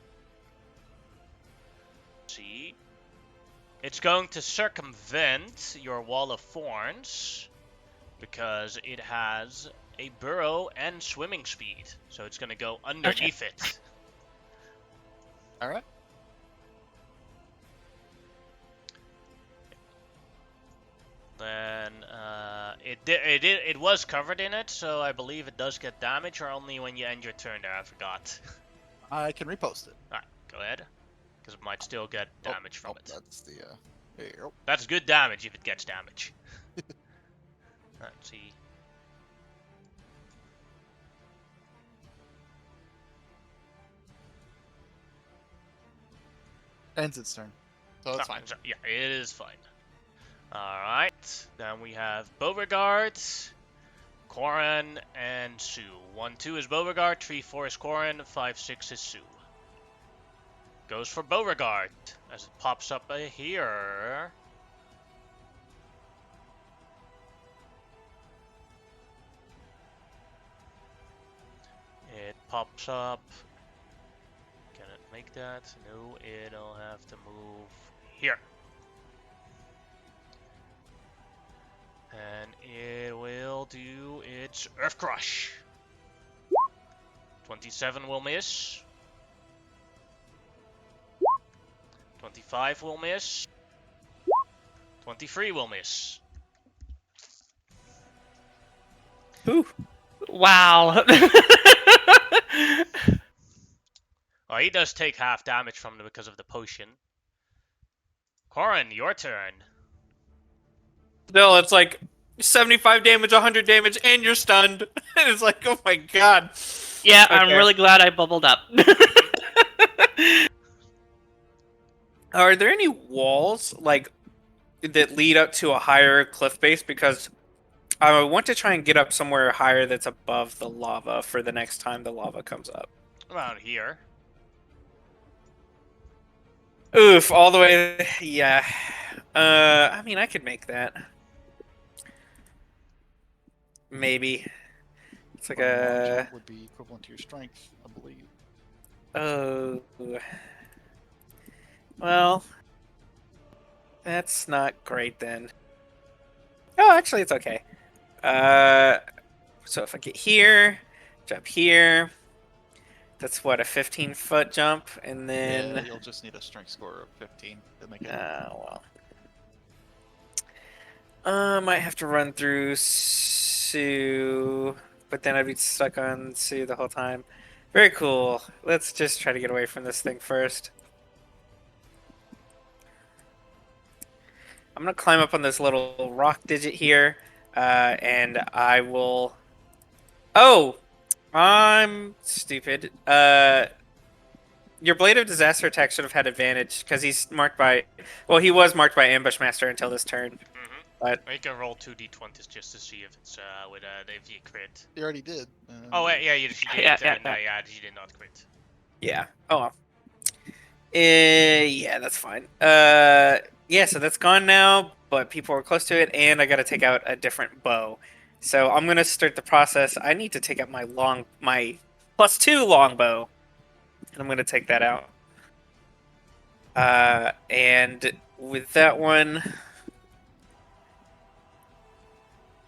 See, it's going to circumvent your wall of thorns because it has a burrow and swimming speed. So it's going to go underneath it. Alright. Then it was covered in it, so I believe it does get damage, or only when you end your turn there. I forgot. I can repost it. Alright, go ahead. Because it might still get damage from it. That's the, there you go. That's good damage if it gets damage. Let's see. Ends its turn. So that's fine. Yeah, it is fine. Alright, then we have Beauregard, Corin, and Sue. 1-2 is Beauregard, 3-4 is Corin, 5-6 is Sue. Goes for Beauregard, as it pops up here. It pops up. Can it make that? No, it'll have to move here. And it will do its Earth Crush. 27 will miss. 25 will miss. 23 will miss. Ooh. Wow. Oh, he does take half damage from it because of the potion. Corin, your turn. Still, it's like 75 damage, 100 damage, and you're stunned. And it's like, oh my god. Yeah, I'm Okay. really glad I bubbled up. Are there any walls like that lead up to a higher cliff base? Because I want to try and get up somewhere higher that's above the lava for the next time the lava comes up. Around here. Oof, all the way. Yeah. I mean, I could make that. Maybe. It's like Long a. jump would be equivalent to your strength, I believe. Oh. Well. That's not great then. Oh, actually, it's okay. So if I get here, jump here. That's what, a 15-foot jump, and then. Yeah, you'll just need a strength score of 15 to make it. Well. Might have to run through Sue, but then I'd be stuck on Sue the whole time. Very cool. Let's just try to get away from this thing first. I'm gonna climb up on this little rock digit here, and I will. Oh, I'm stupid. Your Blade of Disaster attack should have had advantage because he's marked by. Well, he was marked by Ambush Master until this turn. But Or you can roll 2d20s just to see if it's if you crit. You already did. Oh wait, yeah, you did. Yeah, You did not crit. yeah. Oh well. Yeah, that's fine. Yeah, so that's gone now, but people are close to it, and I got to take out a different bow. So I'm gonna start the process. I need to take out my +2 longbow, and I'm gonna take that out. And with that one,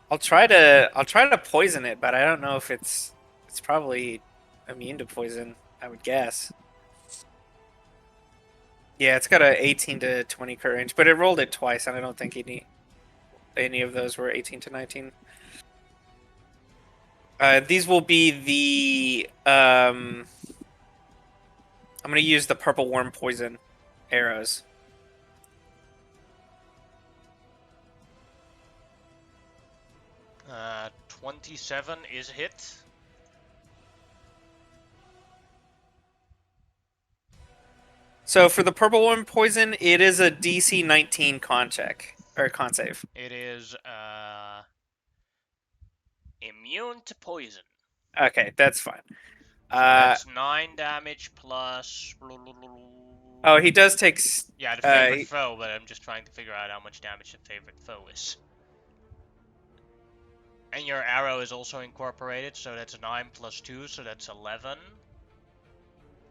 I'll try to poison it, but I don't know if it's probably immune to poison, I would guess. Yeah, it's got a 18 to 20 crit range, but it rolled it twice, and I don't think any of those were 18 to 19. These will be the I'm gonna use the purple worm poison arrows. Uh, 27 is a hit. So for the purple worm poison, it is a DC 19 con check or con save. It is immune to poison. Okay, that's fine. That's 9 damage plus. Oh, he does take. Yeah, the favorite foe, but I'm just trying to figure out how much damage the favorite foe is. And your arrow is also incorporated, so that's 9 plus 2, so that's 11.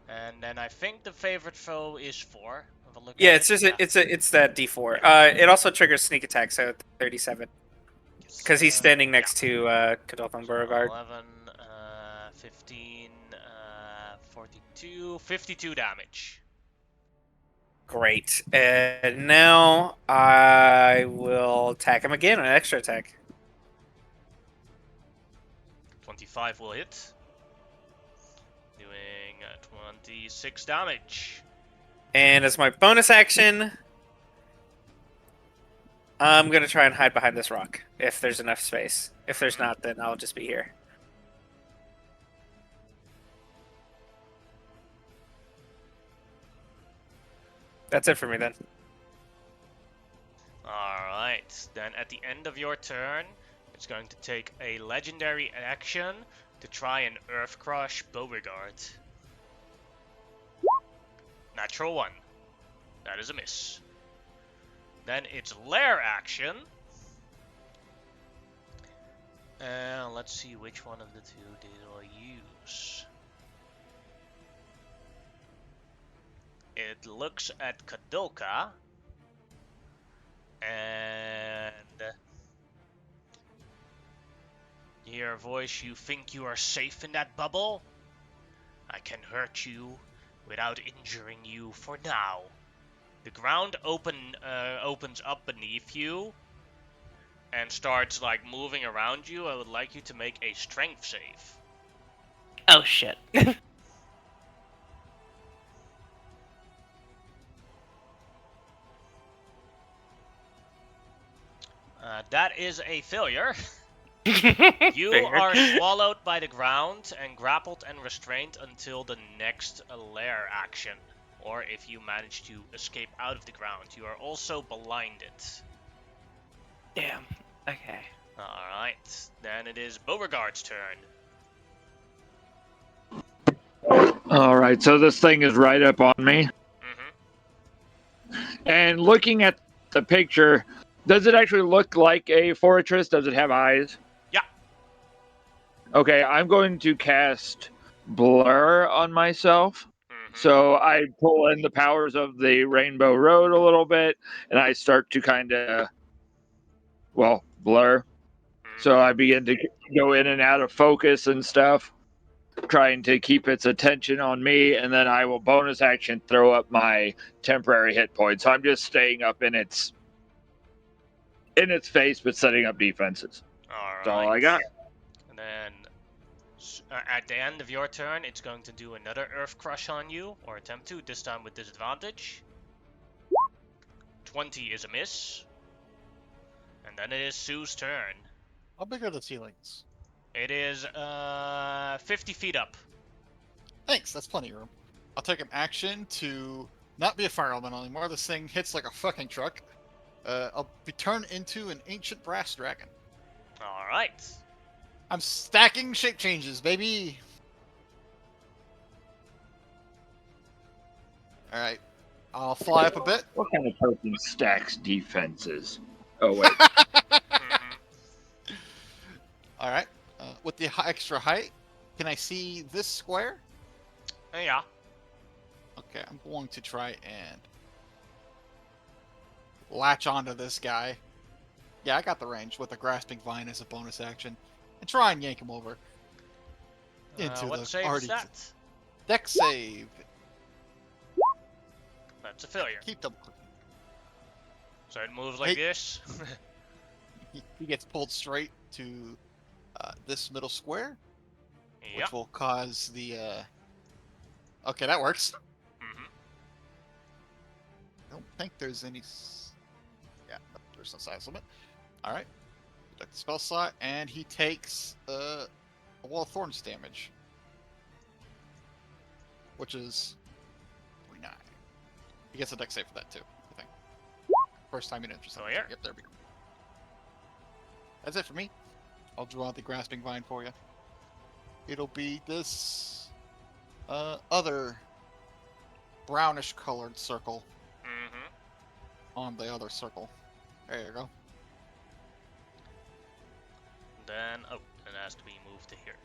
And then I think the favorite foe is 4. Have a look Yeah, at it's just it. it's that D4. It also triggers sneak attack, so 37. Because he's standing next to Cadolthon Beauregard. 11, 15, 42, 52 damage. Great. And now I will attack him again, an extra attack. 25 will hit. Doing 26 damage. And as my bonus action, I'm gonna try and hide behind this rock if there's enough space. If there's not, then I'll just be here. That's it for me then. Alright, then at the end of your turn, it's going to take a legendary action to try and Earth Crush Beauregard. Natural 1. That is a miss. Then it's Lair action. Let's see which one of the two did I use. It looks at Kadoka. And you hear a voice, you think you are safe in that bubble? I can hurt you without injuring you for now. The ground opens up beneath you and starts like moving around you. I would like you to make a strength save. Oh shit. That is a failure. You Figured. are swallowed by the ground and grappled and restrained until the next lair action. Or if you manage to escape out of the ground. You are also blinded. Damn. Okay. Alright, then it is Beauregard's turn. All right, so this thing is right up on me. And looking at the picture, does it actually look like a fortress? Does it have eyes? Yeah. Okay, I'm going to cast Blur on myself. So I pull in the powers of the Rainbow Road a little bit, and I start to kind of, well, blur. So I begin to go in and out of focus and stuff, trying to keep its attention on me, and then I will bonus action throw up my temporary hit points. So I'm just staying up in its face, but setting up defenses. Alright. That's all I got. And then at the end of your turn, it's going to do another Earth Crush on you, or attempt to, this time with disadvantage. 20 is a miss. And then it is Sue's turn. How big are the ceilings? It is 50 feet up. Thanks, that's plenty of room. I'll take an action to not be a fire element anymore. This thing hits like a fucking truck. I'll be turned into an ancient brass dragon. Alright. I'm stacking shape changes, baby. Alright. I'll fly up a bit. What kind of person stacks defenses? Oh, wait. Alright. With the extra height, can I see this square? Yeah. Okay, I'm going to try and latch onto this guy. Yeah, I got the range with the grasping vine as a bonus action. And try and yank him over. Into what the save is already that? deck save. That's a failure. Keep double clicking. So it moves like Hey. this. He gets pulled straight to this middle square, which Yep. will cause the. Okay, that works. Mhm. I don't think there's any. Yeah, no, there's no size limit. All right. Deck the spell slot, and he takes a Wall of Thorns damage, which is 29. He gets a deck save for that too, I think. First time in interest. Oh, yeah? Yep, there we go. That's it for me. I'll draw the grasping vine for you. It'll be this other brownish colored circle on the other circle. There you go. Then, oh, it has to be moved to here.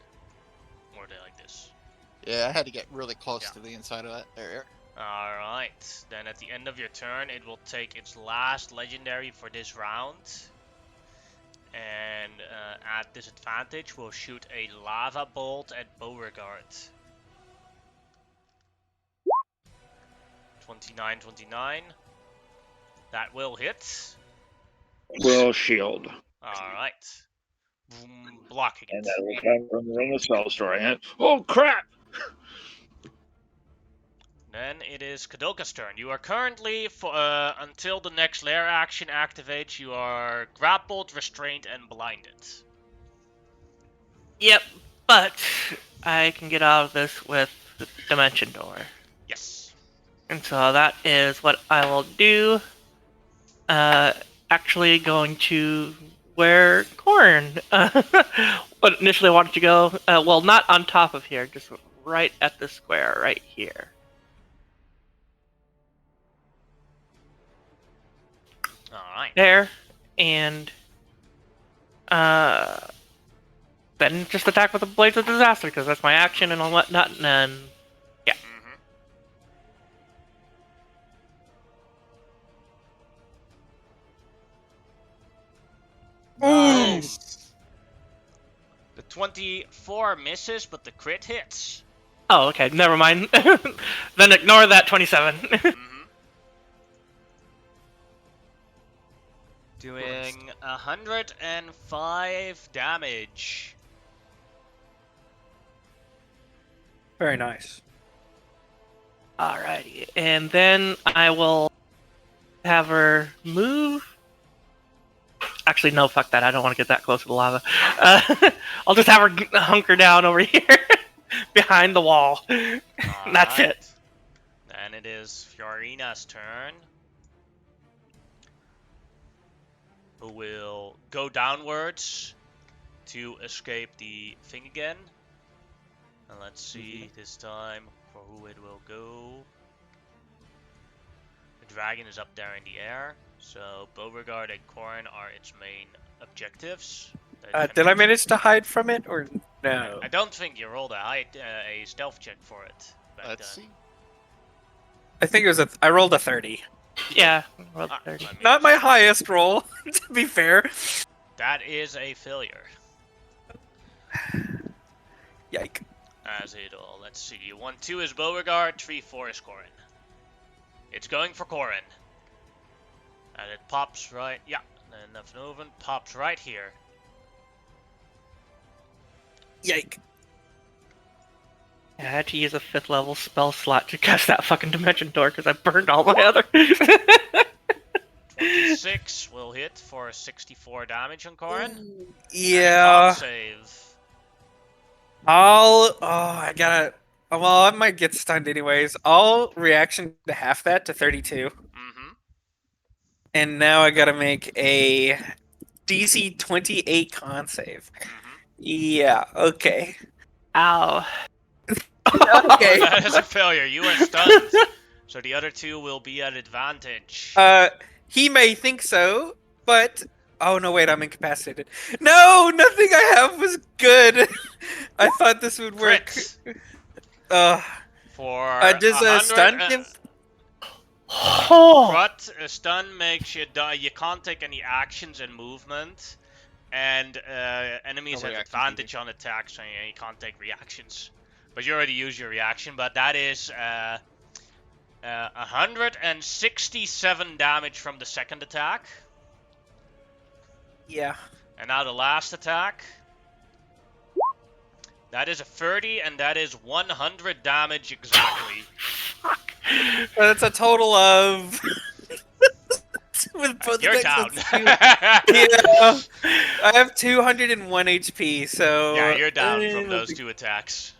Or to like this. Yeah, I had to get really close Yeah. to the inside of that. There. Alright, then at the end of your turn, it will take its last legendary for this round. And at disadvantage, we'll shoot a lava bolt at Beauregard. 29. That will hit. Will shield. Alright. Blocking And it. that will come from the Ring of Spell Story. Oh, crap! Then it is Kadoka's turn. You are currently, until the next lair action activates, you are grappled, restrained, and blinded. Yep, but I can get out of this with the Dimension Door. Yes. And so that is what I will do. Actually going to where Corn what initially wanted to go. Well, not on top of here, just right at the square, right here. Alright. There, and then just attack with the Blades of Disaster, because that's my action and all whatnot, and then Mm-hmm. Nice. The 24 misses, but the crit hits. oh, okay, never mind. Then ignore that 27. Mm-hmm. Doing 105 damage. Very nice. Alrighty, and then I will have her move. Actually, no, fuck that. I don't want to get that close to the lava. I'll just have her hunker down over here behind the wall. That's it. Alright. Then it is Fiorina's turn. Who will go downwards to escape the thing again. And let's see this time for who it will go. The dragon is up there in the air, so Beauregard and Corrin are its main objectives. Did I manage to hide from it or no? I don't think you rolled a stealth check for it. back Let's then. see. I think it was I rolled a 30. Yeah, roll Ah, 30. let me Not my just- highest roll, to be fair. That is a failure. Yike. As it all. Let's see. 1-2 is Beauregard, 3-4 is Corrin. It's going for Corrin. And it pops right. Yeah. And Nafnoven pops right here. Yike. I had to use a 5th level spell slot to cast that fucking Dimension Door because I burned all my other. 26 will hit for 64 damage on Corrin. And Yeah. con save. I gotta. Well, I might get stunned anyways. I'll reaction to half that to 32. Mm-hmm. And now I gotta make a DC 28 con save. Mm-hmm. Yeah, okay. Ow. Okay. That is a failure. You are stunned. So the other two will be at advantage. He may think so, but oh no, wait, I'm incapacitated. No, nothing I have was good. I thought this would work. Crit For for does a 100 stun give? Oh. But a stun makes you die. You can't take any actions and movement, and enemies No have reactions advantage on attacks, so you can't take reactions. But you already used your reaction. But that is 167 damage from the second attack, Yeah. and now the last attack. That is a 30, and that is 100 damage exactly. That's a total of. With both You're attacks, down. that's two. Yeah. I have 201 HP, so. Yeah, you're down from those two attacks.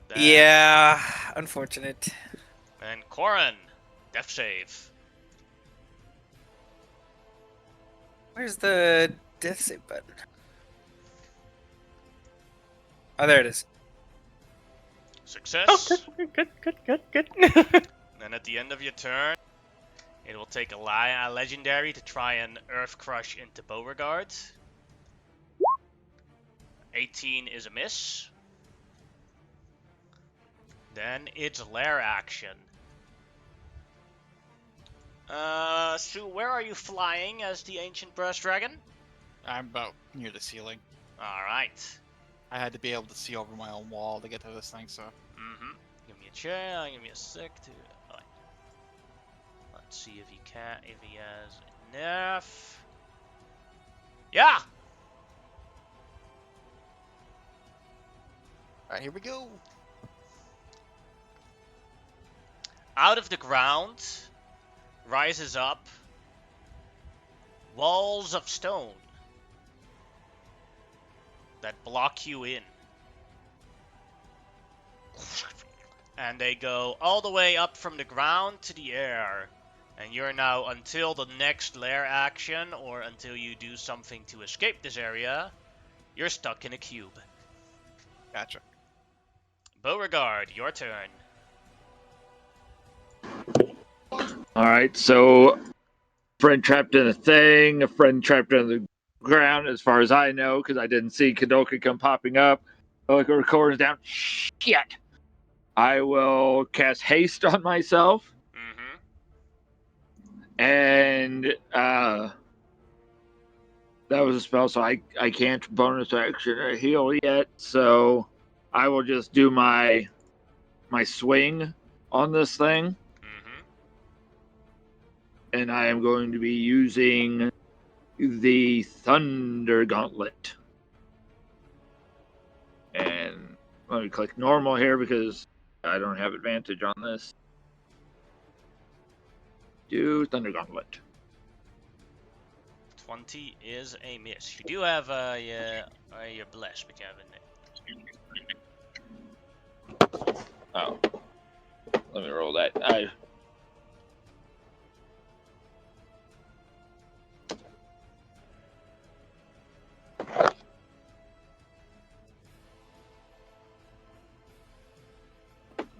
Then- Yeah, unfortunate. And Corrin, death save. Where's the death save button? Oh, there it is. Success. Oh, good. Then at the end of your turn, it will take a legendary to try and Earth Crush into Beauregard. 18 is a miss. Then it's lair action. Sue, where are you flying as the Ancient Brass Dragon? I'm about near the ceiling. Alright. I had to be able to see over my own wall to get to this thing, so. Mm-hmm. Give me a chair, give me a sec to... Alright. Let's see if he can, if he has enough. Yeah! Alright, here we go. Out of the ground rises up walls of stone that block you in. And they go all the way up from the ground to the air. And you're now, until the next lair action, or until you do something to escape this area, you're stuck in a cube. Gotcha. Beauregard, your turn. All right, so friend trapped in a thing, a friend trapped on the ground, as far as I know, because I didn't see Kadoka come popping up. Kadoka records down. Shit. I will cast haste on myself, and that was a spell, so I can't bonus action or heal yet. So I will just do my swing on this thing. And I am going to be using the Thunder Gauntlet. And let me click normal here because I don't have advantage on this. Do Thunder Gauntlet. 20 is a miss. You do have your bless, but you haven't. Oh. Let me roll that.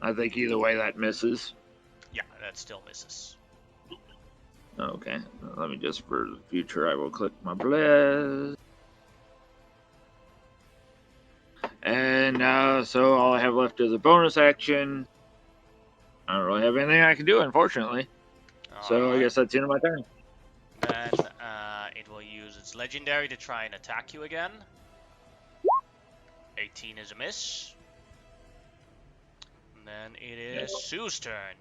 I think either way that misses. Yeah, that still misses. Okay, let me just, for the future, I will click my bless. And so all I have left is a bonus action. I don't really have anything I can do, unfortunately. So I guess that's the end of my turn. Then it will use its legendary to try and attack you again. 18 is a miss. And then it is Sue's turn.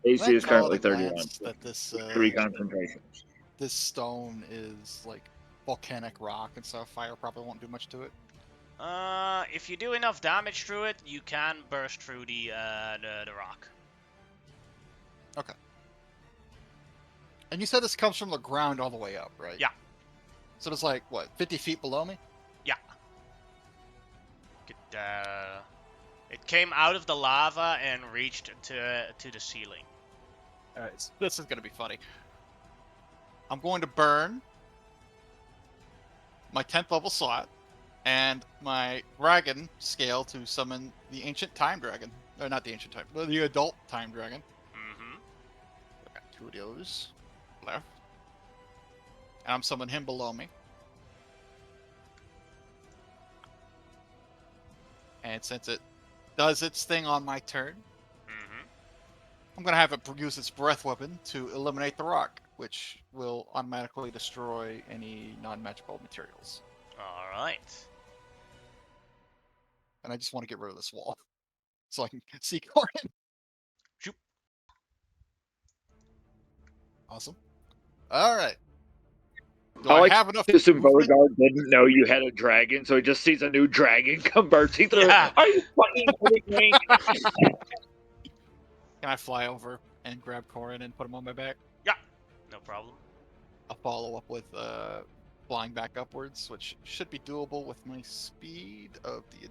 AC is currently 31. That this 3 concentrations. this stone is like volcanic rock and stuff. Fire probably won't do much to it. If you do enough damage through it, you can burst through the rock. Okay. And you said this comes from the ground all the way up, right? Yeah. So it's like, what, 50 feet below me? Yeah. It came out of the lava and reached to the ceiling. Alright, so this is going to be funny. I'm going to burn my 10th level slot and my dragon scale to summon the ancient time dragon. Or not the ancient time, but the adult time dragon. I got 2 of those left. And I'm summoning him below me. And since it does its thing on my turn, I'm going to have it use its breath weapon to eliminate the rock, which will automatically destroy any non-magical materials. Alright. And I just want to get rid of this wall so I can see Corin. Shoop. Awesome. Alright. Do I I like have enough this movement? Beauregard didn't know you had a dragon, so he just sees a new dragon come bursting through. Yeah. Are you fucking kidding me? Can I fly over and grab Corin and put him on my back? No problem. I'll follow up with flying back upwards, which should be doable with my speed of the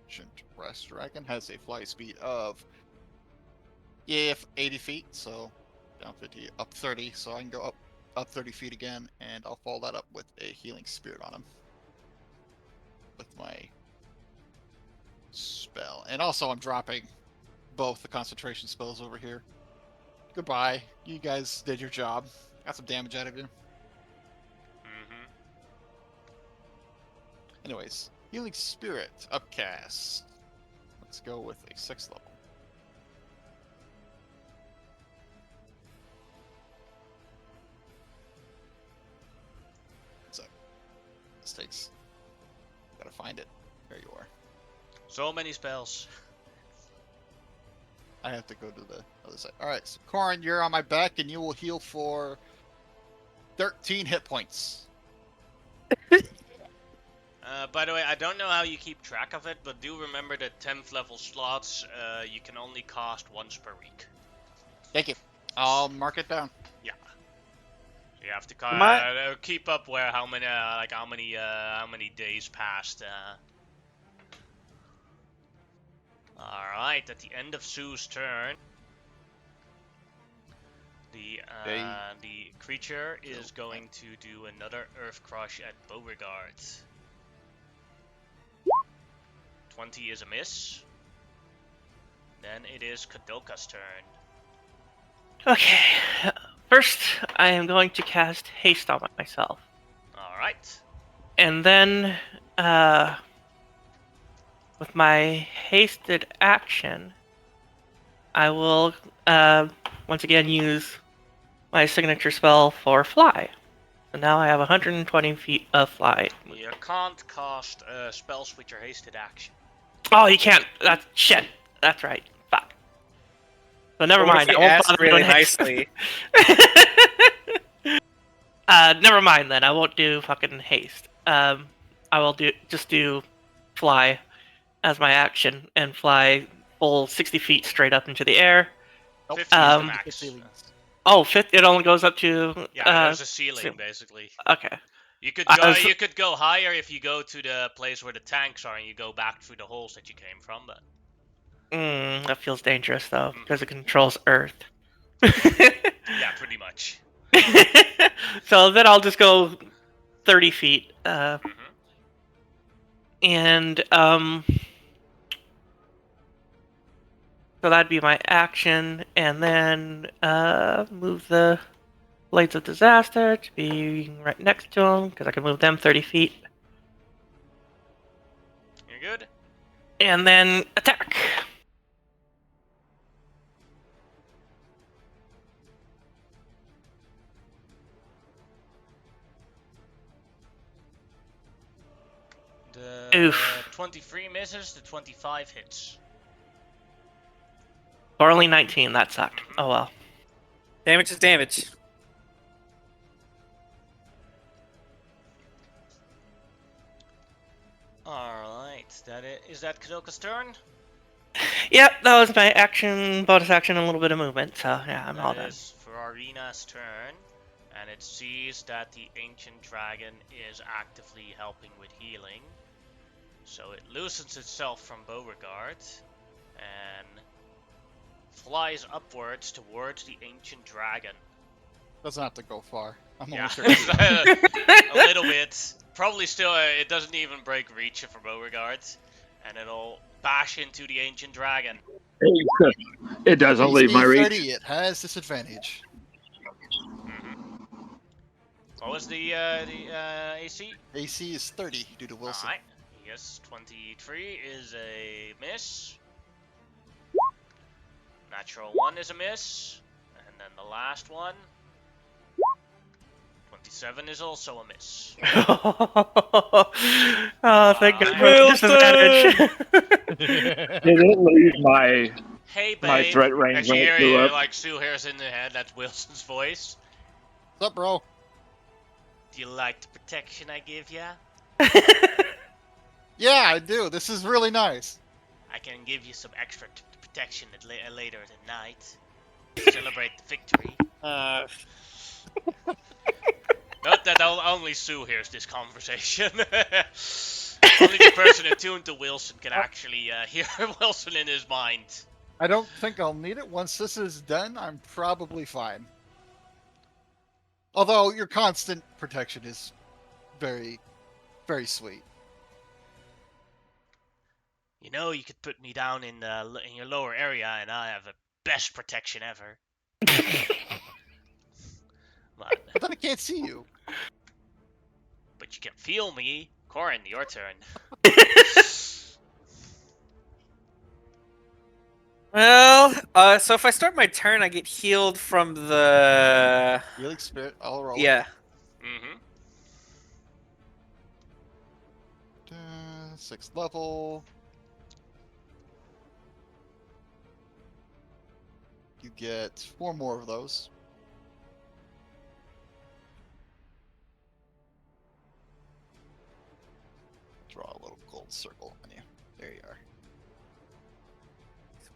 ancient rest dragon. Has a fly speed of 80 feet, so down 50, up 30, so I can go up 30 feet again, and I'll follow that up with a healing spirit on him with my spell. And also I'm dropping both the concentration spells over here. Goodbye. You guys did your job. Got some damage out of you. Anyways, healing spirit upcast. Let's go with a 6th level. So this takes. Gotta find it. There you are. So many spells. I have to go to the other side. Alright, so Corin, you're on my back and you will heal for 13 hit points. By the way, I don't know how you keep track of it, but do remember that 10th level slots you can only cast once per week. Thank you. I'll mark it down. Yeah. You have to keep up where how many days passed. All right, at the end of Sue's turn, the creature is going to do another Earth Crush at Beauregard. 20 is a miss. Then it is Kadoka's turn. Okay. First, I am going to cast haste on myself, All right. and then, with my hasted action, I will once again use my signature spell for fly. So now I have 120 feet of fly. You can't cast spells with your hasted action. Oh, you can't. That's shit. That's right. Fuck. So never What mind. if you I won't ask bother really doing haste. nicely? Never mind then. I won't do fucking haste. I will just do fly as my action and fly full 60 feet straight up into the air. 50 is the Um, max. Oh, it only goes up to. Yeah, there's a ceiling basically. Okay. You could I go. was- You could go higher if you go to the place where the tanks are and you go back through the holes that you came from. But That feels dangerous though because it controls Earth. yeah, pretty much. So then I'll just go 30 feet. Mhm. And so that'd be my action, and then move the Blades of Disaster to be right next to them because I can move them 30 feet, You're good. and then attack. The Oof. 23 misses. The 25 hits. Or only 19. That sucked. Oh well. Damage is damage. Alright, is that Kadoka's turn? Yep, that was my action, bonus action, and a little bit of movement. So yeah, I'm all That done. is for Arena's turn, and it sees that the Ancient Dragon is actively helping with healing. So it loosens itself from Beauregard and flies upwards towards the Ancient Dragon. Doesn't have to go far. I'm Yeah, only 30 feet. a little bit. Probably still, it doesn't even break reach for Beauregard, and it'll bash into the Ancient Dragon. It doesn't leave my AC reach. 30, it has disadvantage. What was the AC? AC is 30 due to Wilson. Alright, yes, 23 is a miss. Natural 1 is a miss. And then the last one, 27 is also a miss. Oh, thank God for disadvantage. Did it leave my Hey, babe. my threat range As you when it hear, flew up? like, Sue hears in the head, that's Wilson's voice. What's up, bro? Do you like the protection I give ya? Yeah, I do. This is really nice. I can give you some extra protection later tonight. Celebrate the victory. Note that only Sue hears this conversation. Only the person attuned to Wilson can actually hear Wilson in his mind. I don't think I'll need it. Once this is done, I'm probably fine. Although your constant protection is very, very sweet. You know, you could put me down in your lower area, and I have the best protection ever. But then I can't see you. But you can feel me. Corin, your turn. Well, so if I start my turn, I get healed from the... Healing spirit, I'll roll. Yeah. Mm-hmm. 6th level. You get 4 more of those. circle on you. There you are.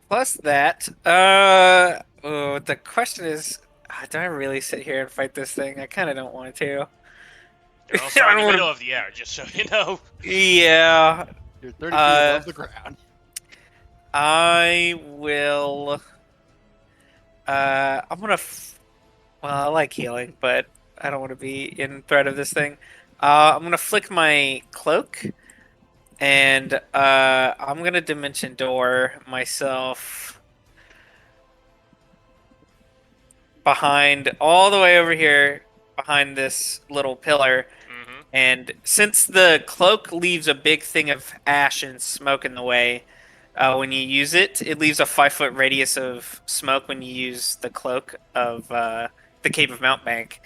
Plus that, the question is, do I really sit here and fight this thing? I kind of don't want to. You're I also in don't the wanna- middle of the air, just so you know. Yeah, You're 30 feet above the ground. I will. I'm gonna. Well, I like healing, but I don't want to be in threat of this thing. I'm gonna flick my cloak, and I'm gonna dimension door myself behind, all the way over here, behind this little pillar. Mm-hmm. And since the cloak leaves a big thing of ash and smoke in the way, when you use it, it leaves a 5-foot radius of smoke when you use the cloak of the Cape of Mountbank.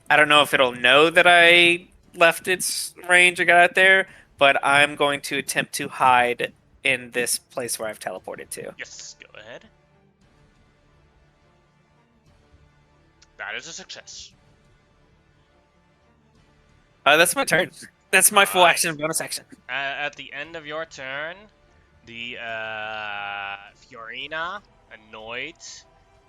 I don't know if it'll know that I left its range or got out there, but I'm going to attempt to hide in this place where I've teleported to. Yes, go ahead. That is a success. That's my turn. That's my full Alright. action bonus action. At the end of your turn, the Fiorina, annoyed,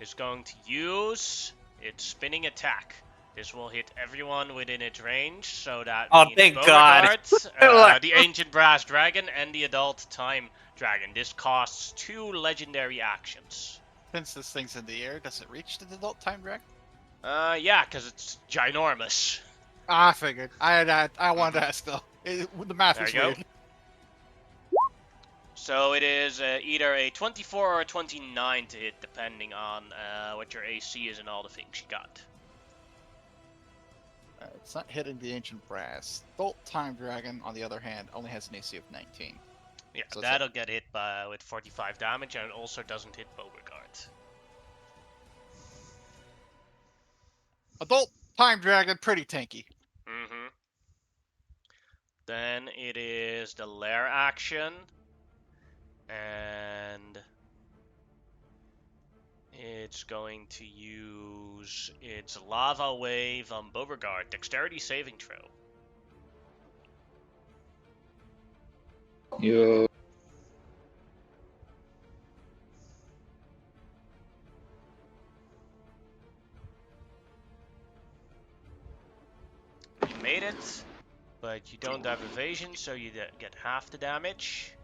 is going to use its spinning attack. This will hit everyone within its range, so that Oh, means thank God. Beauregard, the Ancient Brass Dragon, and the Adult Time Dragon. This costs 2 legendary actions. Since this thing's in the air, does it reach the adult time dragon? Yeah, because it's ginormous. I figured. I wanted to ask though. The math There is you go. weird. So it is either a 24 or a 29 to hit, depending on what your AC is and all the things you got. It's not hitting the ancient brass. Adult time dragon, on the other hand, only has an AC of 19. Yeah, So it's that'll get hit with 45 damage, and it also doesn't hit Beauregard. Adult time dragon, pretty tanky. Mm-hmm. Then it is the lair action, and it's going to use its lava wave on Beauregard. Dexterity saving throw. Yo. You made it, but you don't have evasion, so you get half the damage.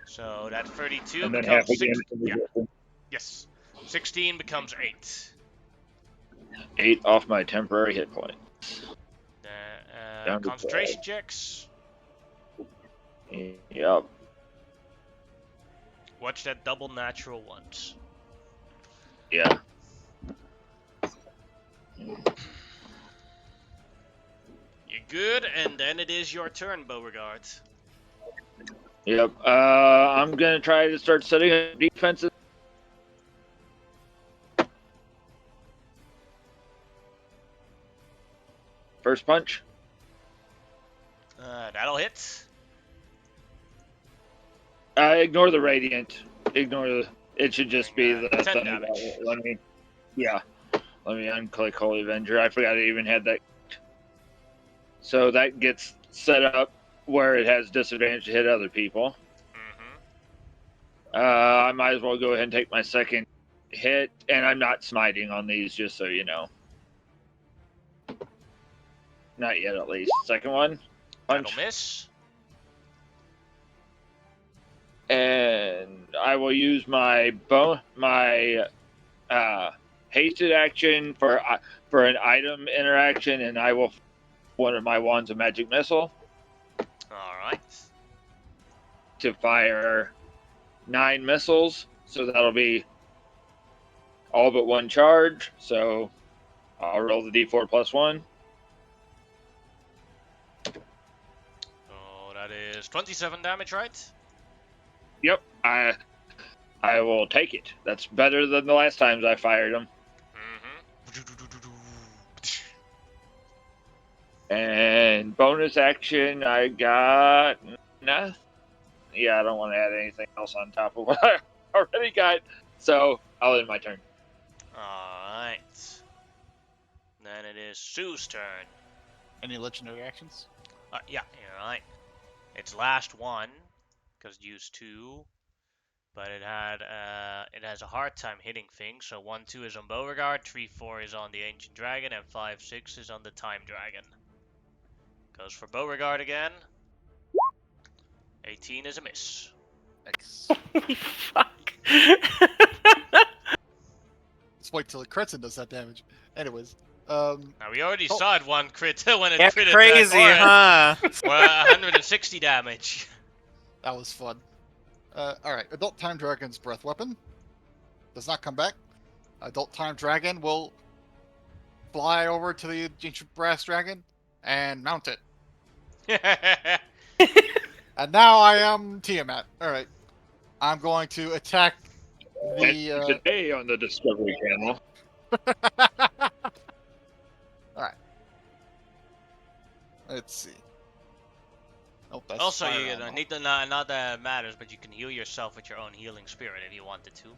So that 32 And then half becomes again. 6. Yeah, yes. 16 becomes 8. 8 off my temporary hit point. Down to Concentration checks. Yep. Watch that double natural ones. Yeah. You're good, and then it is your turn, Beauregard. Yep. I'm gonna try to start setting up defenses. First punch. That'll hit. Ignore the radiant. Ignore the. It should just be the 10 thunder. damage. Let me. Yeah. Let me unclick Holy Avenger. I forgot I even had that. So that gets set up where it has disadvantage to hit other people. Mm-hmm. I might as well go ahead and take my second hit, and I'm not smiting on these, just so you know. Not yet, at least. Second one. Punch. That'll miss. And I will use my hasted action for an item interaction, and I will one of my wands of magic missile All right. to fire 9 missiles. So that'll be all but 1 charge. So I'll roll the d4 plus 1. Oh, that is 27 damage, right? Yep, I will take it. That's better than the last times I fired them. Mm-hmm. And bonus action, I got nothing. Yeah, I don't want to add anything else on top of what I already got. So I'll end my turn. Alright. Then it is Sue's turn. Any legendary actions? Yeah, alright. its last one, because it used 2, but it has a hard time hitting things. So 1-2 is on Beauregard, 3-4 is on the Ancient Dragon, and 5-6 is on the Time Dragon. Goes for Beauregard again. 18 is a miss. Nice. Holy fuck. Let's wait till the Cretson does that damage. Anyways, Now we already Oh. saw it one crit when it Get critted crazy, huh? Well, 160 damage. that was fun. Alright, Adult Time Dragon's Breath Weapon. Does not come back. Adult Time Dragon will fly over to the Ancient Brass Dragon and mount it. And now I am Tiamat. Alright. I'm going to attack the... Today on the Discovery Channel. Alright. Let's see. Nope, that's Also, fire you ammo. need to not that it matters, but you can heal yourself with your own healing spirit if you wanted to.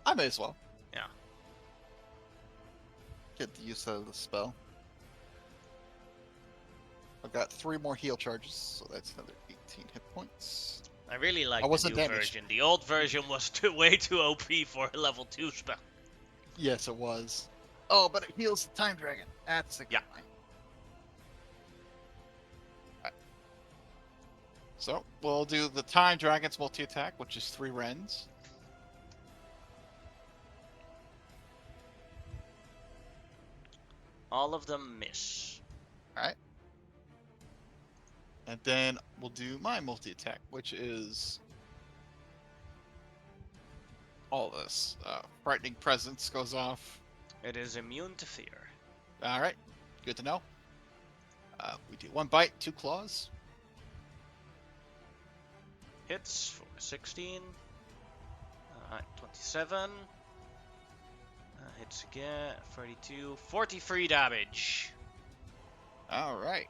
I may as well. Yeah. Get the use of the spell. I've got 3 more heal charges, so that's another 18 hit points. I really like I the wasn't new damaged. version. The old version was way too OP for a level 2 spell. Yes, it was. Oh, but it heals the Time Dragon. That's a good line. Alright. So, we'll do the Time Dragon's multi-attack, which is 3 rends. All of them miss. Alright. And then we'll do my multi-attack, which is all this. Frightening Presence goes off. It is immune to fear. Alright, good to know. We do 1 bite, 2 claws. Hits for 16. 27. Hits again. 32. 43 damage. Alright.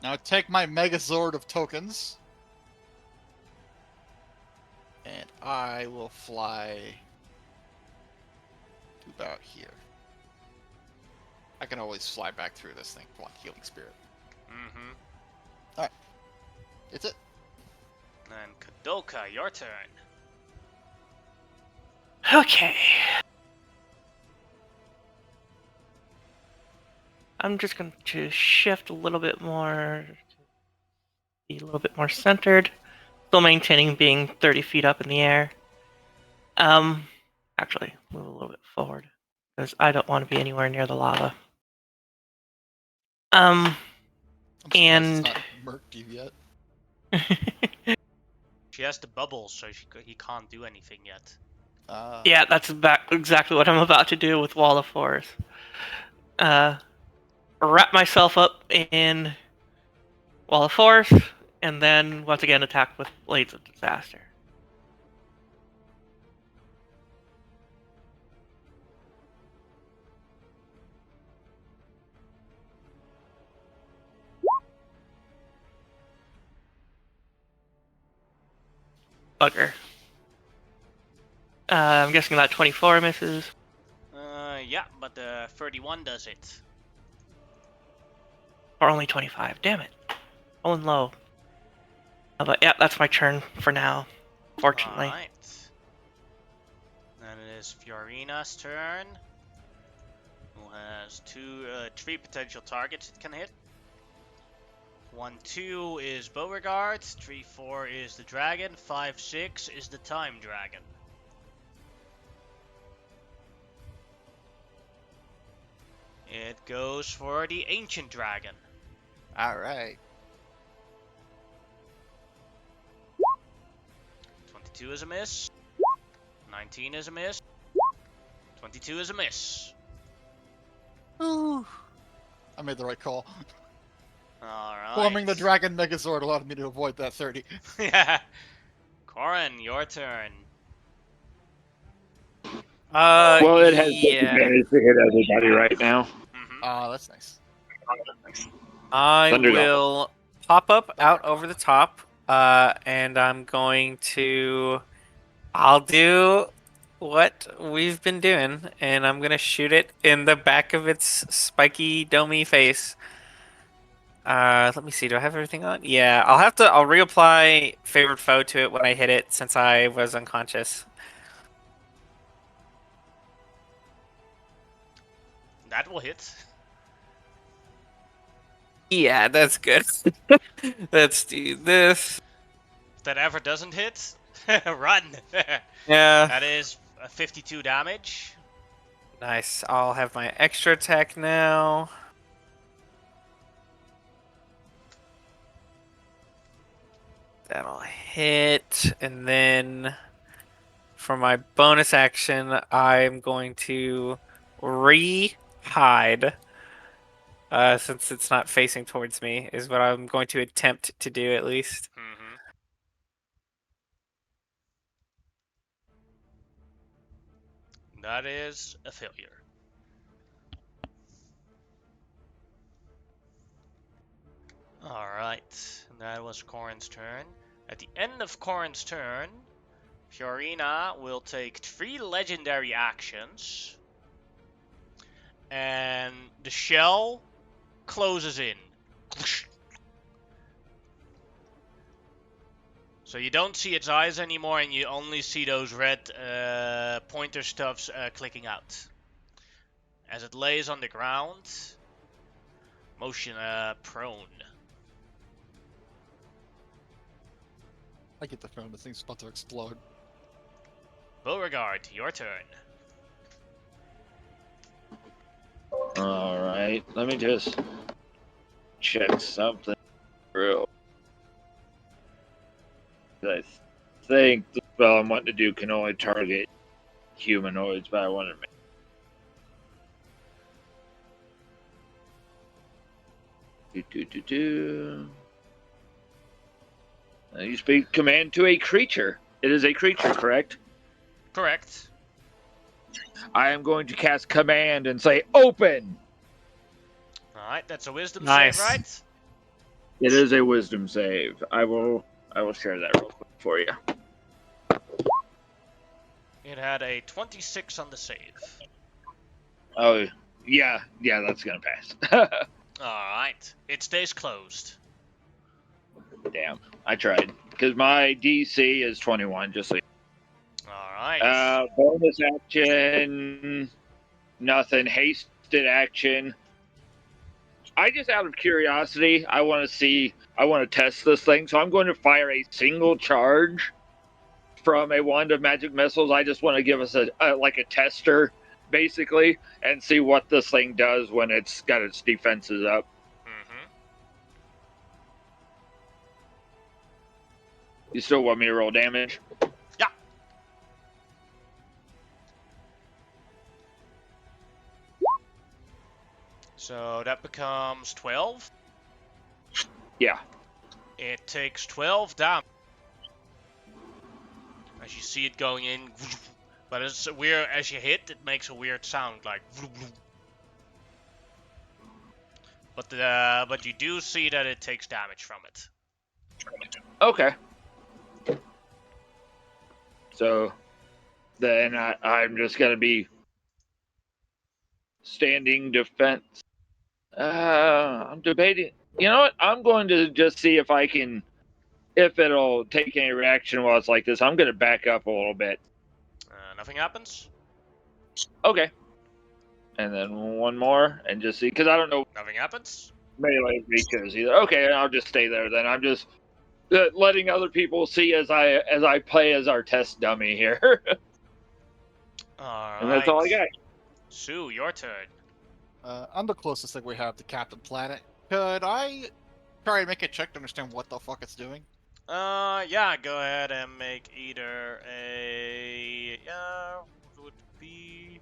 Now take my Megazord of tokens. And I will fly to about here. I can always fly back through this thing. Come on, Healing Spirit. Mm-hmm. It's it. And Kadoka, your turn. Okay. I'm just going to shift a little bit more, be a little bit more centered, still maintaining being 30 feet up in the air. Actually, move a little bit forward, because I don't want to be anywhere near the lava. I'm surprised And- it's not murked you yet. She has the bubbles, so he can't do anything yet. Yeah, that's exactly what I'm about to do with Wall of Force. Wrap myself up in Wall of Force, and then once again attack with Blades of Disaster. Bugger. I'm guessing that 24 misses. Yeah, but the 31 does it. Or only 25. Damn it. Rolling low. But yeah, that's my turn for now. Fortunately. Alright. Then it is Fiorina's turn. Who has 3 potential targets it can hit. 1-2 is Beauregard. 3-4 is the dragon. 5-6 is the time dragon. It goes for the ancient dragon. Alright. 22 is a miss. 19 is a miss. 22 is a miss. Ooh. I made the right call. Alright. Forming the Dragon Megazord allowed me to avoid that 30. Yeah. Corin, your turn. Well, it has yeah. disadvantage to hit everybody right now. Mm-hmm. That's nice. I Thunderdome. will pop up out over the top, and I'm going to. I'll do what we've been doing, and I'm gonna shoot it in the back of its spiky, domey face. Let me see. Do I have everything on? Yeah, I'll reapply favorite foe to it when I hit it since I was unconscious. That will hit. Yeah, that's good. Let's do this. If that ever doesn't hit, run. Yeah. That is 52 damage. Nice. I'll have my extra attack now. That'll hit, and then for my bonus action, I'm going to re-hide. Since it's not facing towards me, is what I'm going to attempt to do at least. Mm-hmm. That is a failure. Alright, that was Corin's turn. At the end of Corin's turn, Fiorina will take 3 legendary actions, and the shell closes in. So you don't see its eyes anymore, and you only see those red pointer stuffs clicking out. As it lays on the ground, motion prone. I get the feeling this thing's about to explode. Beauregard, your turn. All right, let me just check something real. I think the spell I'm wanting to do can only target humanoids, but I want to make. You speak command to a creature. It is a creature, correct? Correct. I am going to cast command and say open. Alright, that's a wisdom Nice. save, right? It is a wisdom save. I will share that real quick for you. It had a 26 on the save. Oh, yeah, that's gonna pass. Alright, it stays closed. Damn, I tried because my DC is 21. Just so. Alright. Bonus action, nothing. Hasted action. I just, out of curiosity, I want to test this thing, so I'm going to fire a single charge from a wand of magic missiles. I just want to give us a tester, basically, and see what this thing does when it's got its defenses up. Mm-hmm. You still want me to roll damage? Yeah. So that becomes 12. Yeah. It takes 12 damage. As you see it going in, but it's weird. As you hit, it makes a weird sound, like. But you do see that it takes damage from it. Okay. So then I'm just gonna be standing defense. I'm debating. You know what? I'm going to just see if it'll take any reaction while it's like this. I'm gonna back up a little bit. Nothing happens. Okay. And then one more, and just see, because I don't know Nothing happens. melee features either. Okay, I'll just stay there then. I'm just letting other people see as I play as our test dummy here. Alright. And that's all I got. Sue, your turn. I'm the closest thing we have to Captain Planet. Could I try and make a check to understand what the fuck it's doing? Yeah, go ahead and make either a, would be,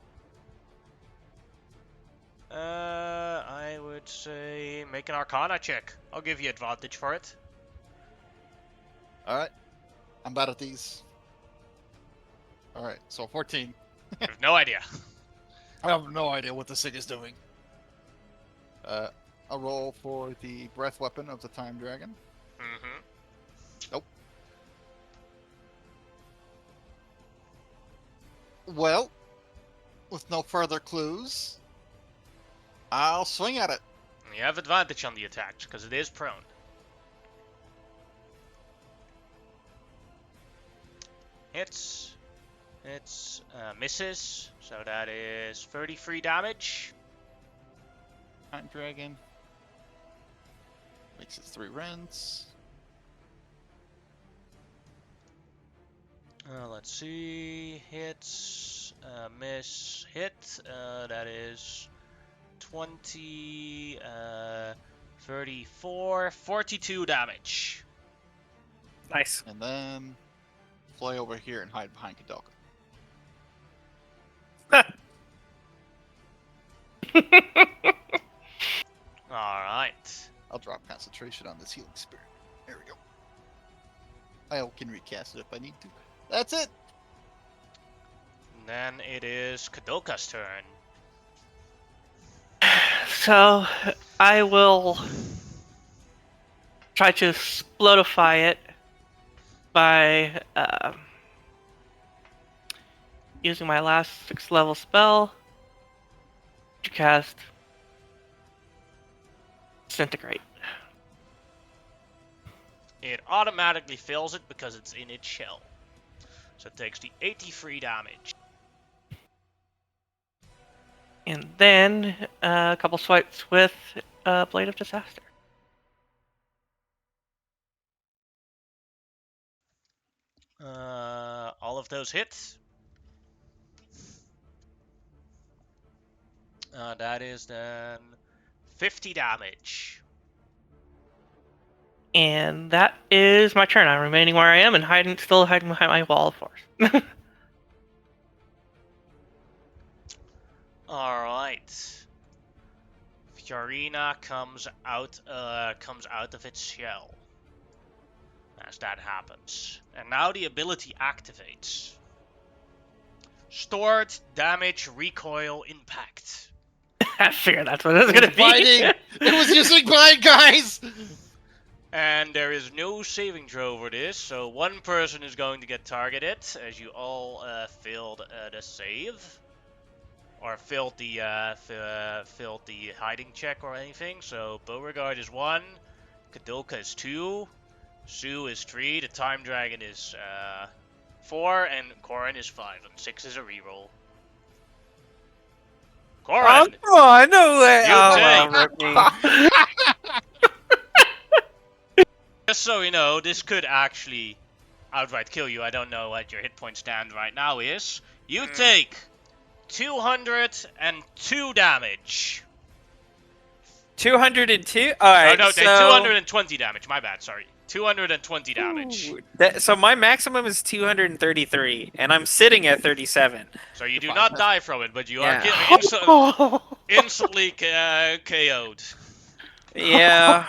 I would say make an Arcana check. I'll give you advantage for it. Alright. I'm bad at these. Alright, so 14. I have no idea. I have no idea what this thing is doing. I'll roll for the breath weapon of the Time Dragon. Mm-hmm. Nope. Well, with no further clues, I'll swing at it. You have advantage on the attacks, because it is prone. Hits. Hits. Misses. So that is 33 damage. Time Dragon. Makes it 3 rends. Let's see. Hits. Miss. Hit. That is 20. 34. 42 damage. Nice. And then fly over here and hide behind Kadoka. Alright. I'll drop concentration on this healing spirit. There we go. I can recast it if I need to. That's it! Then it is Kadoka's turn. So I will try to splodify it by using my last 6th level spell to cast Disintegrate. It automatically fills it because it's in its shell. So it takes the 83 damage. And then a couple swipes with Blade of Disaster. All of those hits. That is then 50 damage. And that is my turn. I'm remaining where I am and still hiding behind my wall of force. All right. Fiorina comes out of its shell as that happens, and now the ability activates. Stored damage, recoil, impact. I figured that's what it was gonna be. Biting! It was using Bind, guys! And there is no saving throw over this, so one person is going to get targeted, as you all failed the save. Or failed the hiding check or anything. So Beauregard is 1, Kadoka is 2, Sue is 3, the Time Dragon is 4, and Korin is 5, and 6 is a reroll. Korin! Come on, no way! You Oh, take- rip me. Just so you know, this could actually outright kill you. I don't know what your hit point stand right now is. You take 202 damage. 202? Alright, no, so... 220 damage. My bad, sorry. 220 damage. Ooh, so my maximum is 233, and I'm sitting at 37. So you do not die from it, but you are Yeah. instantly KO'd. Yeah.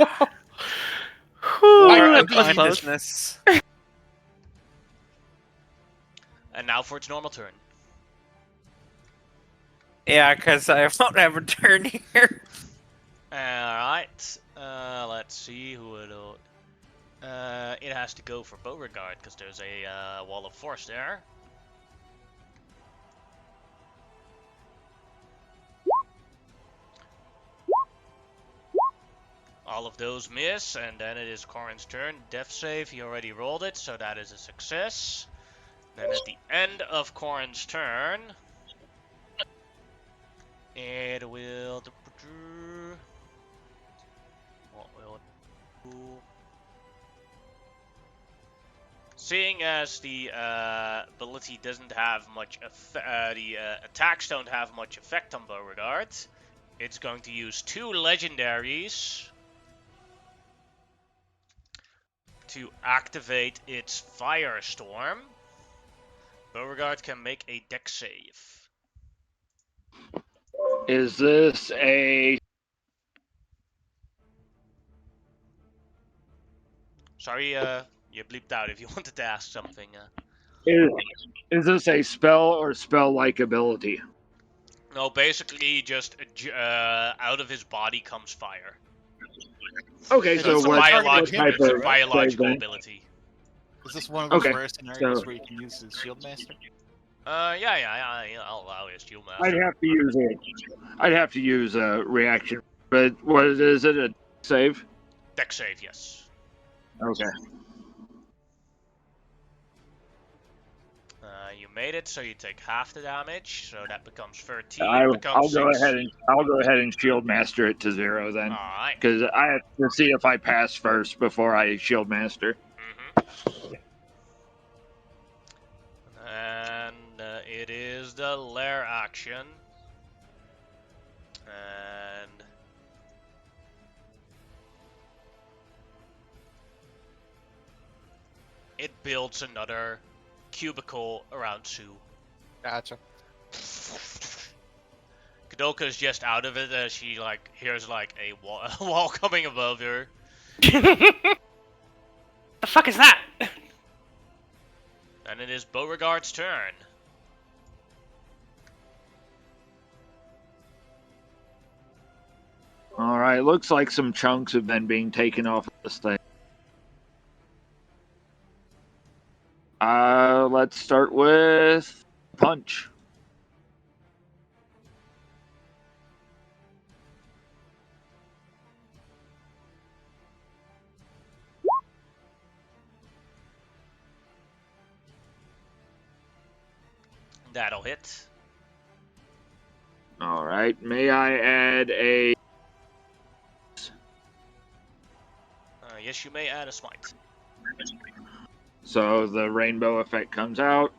Whew, More that was close. unconsciousness. And now for its normal turn. Yeah, because I won't have a turn here. Alright. Let's see who it'll... it has to go for Beauregard, because there's a wall of force there. All of those miss, and then it is Korin's turn. Death save, he already rolled it, so that is a success. Then at the end of Korin's turn, it will... What will it do? Seeing as the ability doesn't have much the attacks don't have much effect on Beauregard, it's going to use 2 legendaries to activate its Firestorm. Beauregard can make a dex save. Is this a... Sorry, you bleeped out if you wanted to ask something. Is this a spell or spell-like ability? No, basically just out of his body comes fire. Okay, So so it's a what biological, type of biological then? ability. Is this one of those Okay, rare scenarios so- where you can use his Shield Master? Yeah, I'll allow you, Steel Master. I'd have to use a reaction. But what is it? A save? Deck save, yes. Okay. You made it, so you take half the damage, so that becomes 13. I'll becomes go 6. ahead and shield master it to 0 then, Alright. because I have to see if I pass first before I shield master. And it is the lair action. And it builds another cubicle around Sue. Gotcha. Kadoka's just out of it as she hears a wall, a wall coming above her. The fuck is that? And it is Beauregard's turn. All right, looks like some chunks have been being taken off of this thing. Let's start with punch. That'll hit. All right, may I add a? Yes, you may add a smite. So the rainbow effect comes out.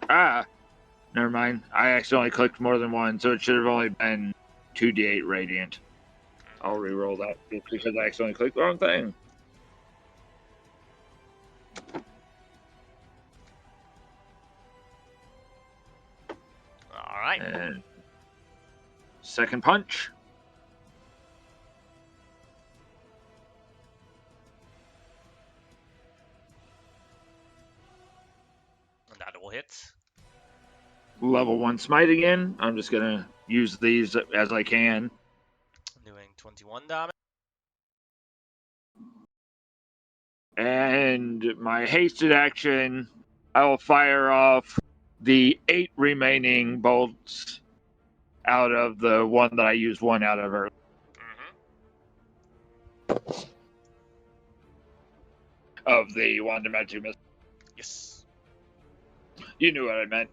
Never mind. I accidentally clicked more than one, so it should have only been 2d8 radiant. I'll re-roll that because I accidentally clicked the wrong thing. Alright. And second punch. And that will hit. Level 1 smite again. I'm just gonna use these as I can. Doing 21 damage. And my hasted action, I will fire off the 8 remaining bolts out of the one that I used 1 out of earlier. Of the Wanda Magic Missile. Yes. You knew what I meant.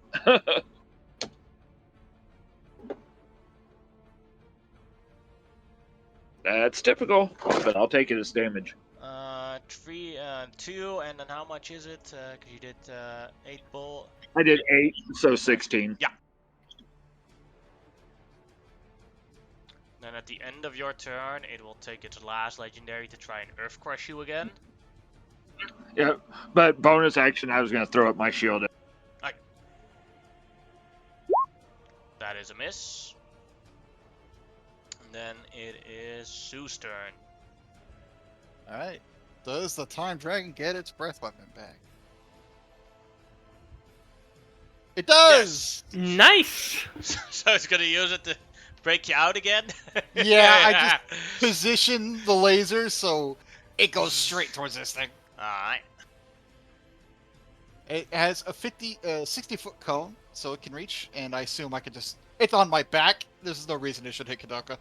That's typical, but I'll take it as damage. 2, and then how much is it? Because you did 8 bolt. I did 8, so 16. Yeah. Then at the end of your turn, it will take its last legendary to try and Earth Crush you again. Yeah, but bonus action, I was going to throw up my shield. That is a miss. And then it is Sue's turn. Alright. Does the Time Dragon get its breath weapon back? It does! Nice. So it's gonna use it to break you out again? Yeah, I just position the laser so it goes straight towards this thing. Alright. It has a 60-foot cone, so it can reach, and I assume I can just... It's on my back. There's no reason it should hit Kadoka.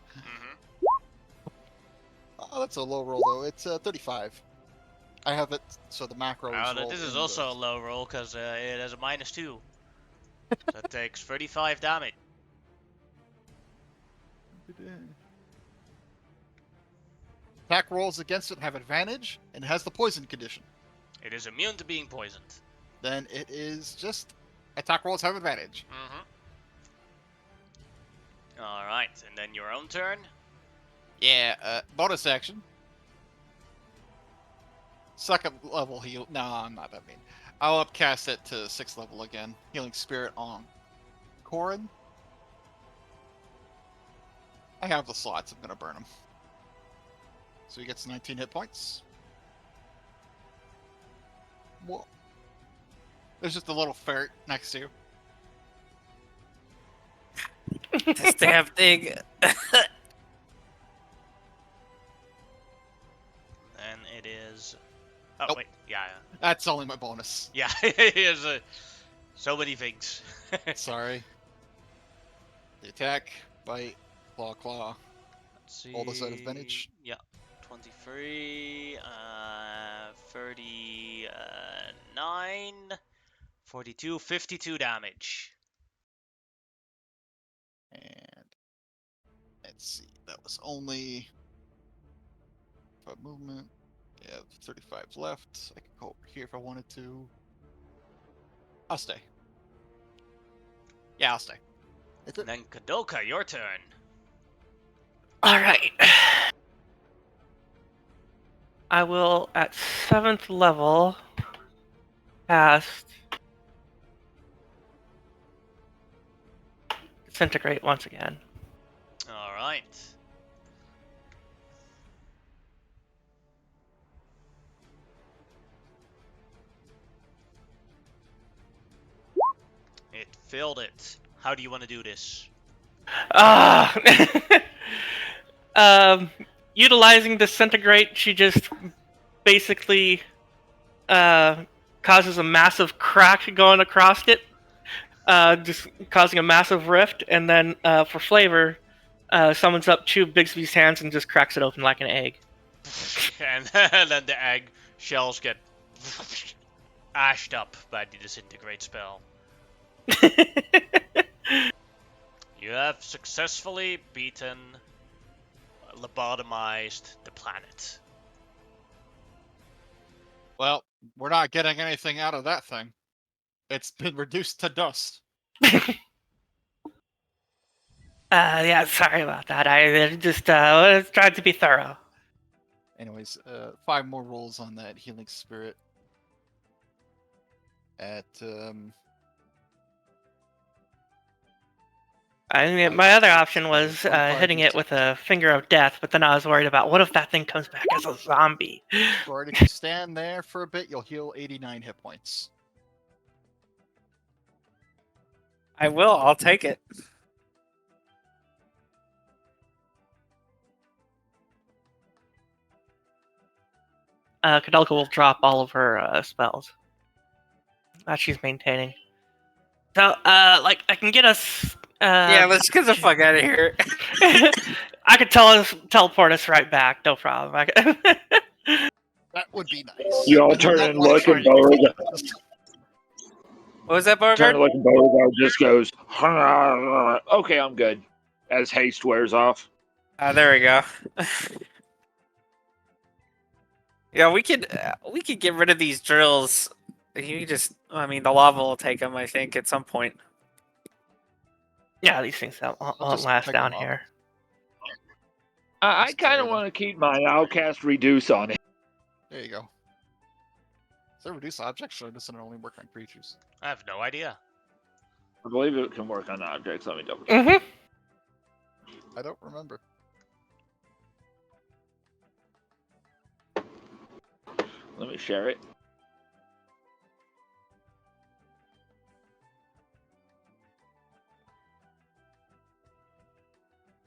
Oh, that's a low roll, though. It's 35. I have it, so the macro is rolled This is in also a the- low roll, because it has a -2. That takes 35 damage. Attack rolls against it have advantage, and it has the poison condition. It is immune to being poisoned. Then it is just... Attack rolls have advantage. Alright, and then your own turn. Yeah, bonus action. Second level heal. No, I'm not that mean. I'll upcast it to 6th level again. Healing Spirit on Corin. I have the slots. I'm going to burn them. So he gets 19 hit points. Whoa. There's just a little ferret next to you. This damn thing. And it is... Oh, Nope. wait. Yeah. That's only my bonus. Yeah, it is so many things. Sorry. The attack, bite, claw. Let's see. All this at advantage? Yeah. 23, 39, 42, 52 damage. And let's see, that was only 5 movement. Yeah, 35 left. I can go over here if I wanted to. I'll stay. Yeah, I'll stay. That's it. And then Kadoka, your turn. All right. I will, at 7th level, cast Disintegrate once again. All right. It failed it. How do you want to do this? Ah! Utilizing Disintegrate, she just basically causes a massive crack going across it, just causing a massive rift, and then for flavor, summons up 2 Bigsby's hands and just cracks it open like an egg. And then the egg shells get ashed up by the disintegrate spell. You have successfully beaten, lobotomized the planet. Well, we're not getting anything out of that thing. It's been reduced to dust. Yeah, sorry about that. I just tried to be thorough. Anyways, 5 more rolls on that healing spirit. At I mean, my other option was 25 hitting it with a Finger of Death, but then I was worried about what if that thing comes back as a zombie? Gord, if you stand there for a bit, you'll heal 89 hit points. I will. I'll take it. Kadelka will drop all of her spells that she's maintaining. So, I can get us. Yeah, let's get the fuck out of here. I could teleport us right back, no problem. That would be nice. You all But turn that and might look, try and to Beauregard, What was that, turn Beauregard? and look, and Beauregard just goes, okay, I'm good. As haste wears off. There we go. Yeah, we could get rid of these drills. You just, I mean, the lava will take them. I think at some point. Yeah, these things won't just last pick down them up. here. I Just kind carry of them. want to keep my outcast reduce on it. There you go. Is that reduce objects, or does it only work on creatures? I have no idea. I believe it can work on objects. Let me double check. Mm-hmm. I don't remember. Let me share it.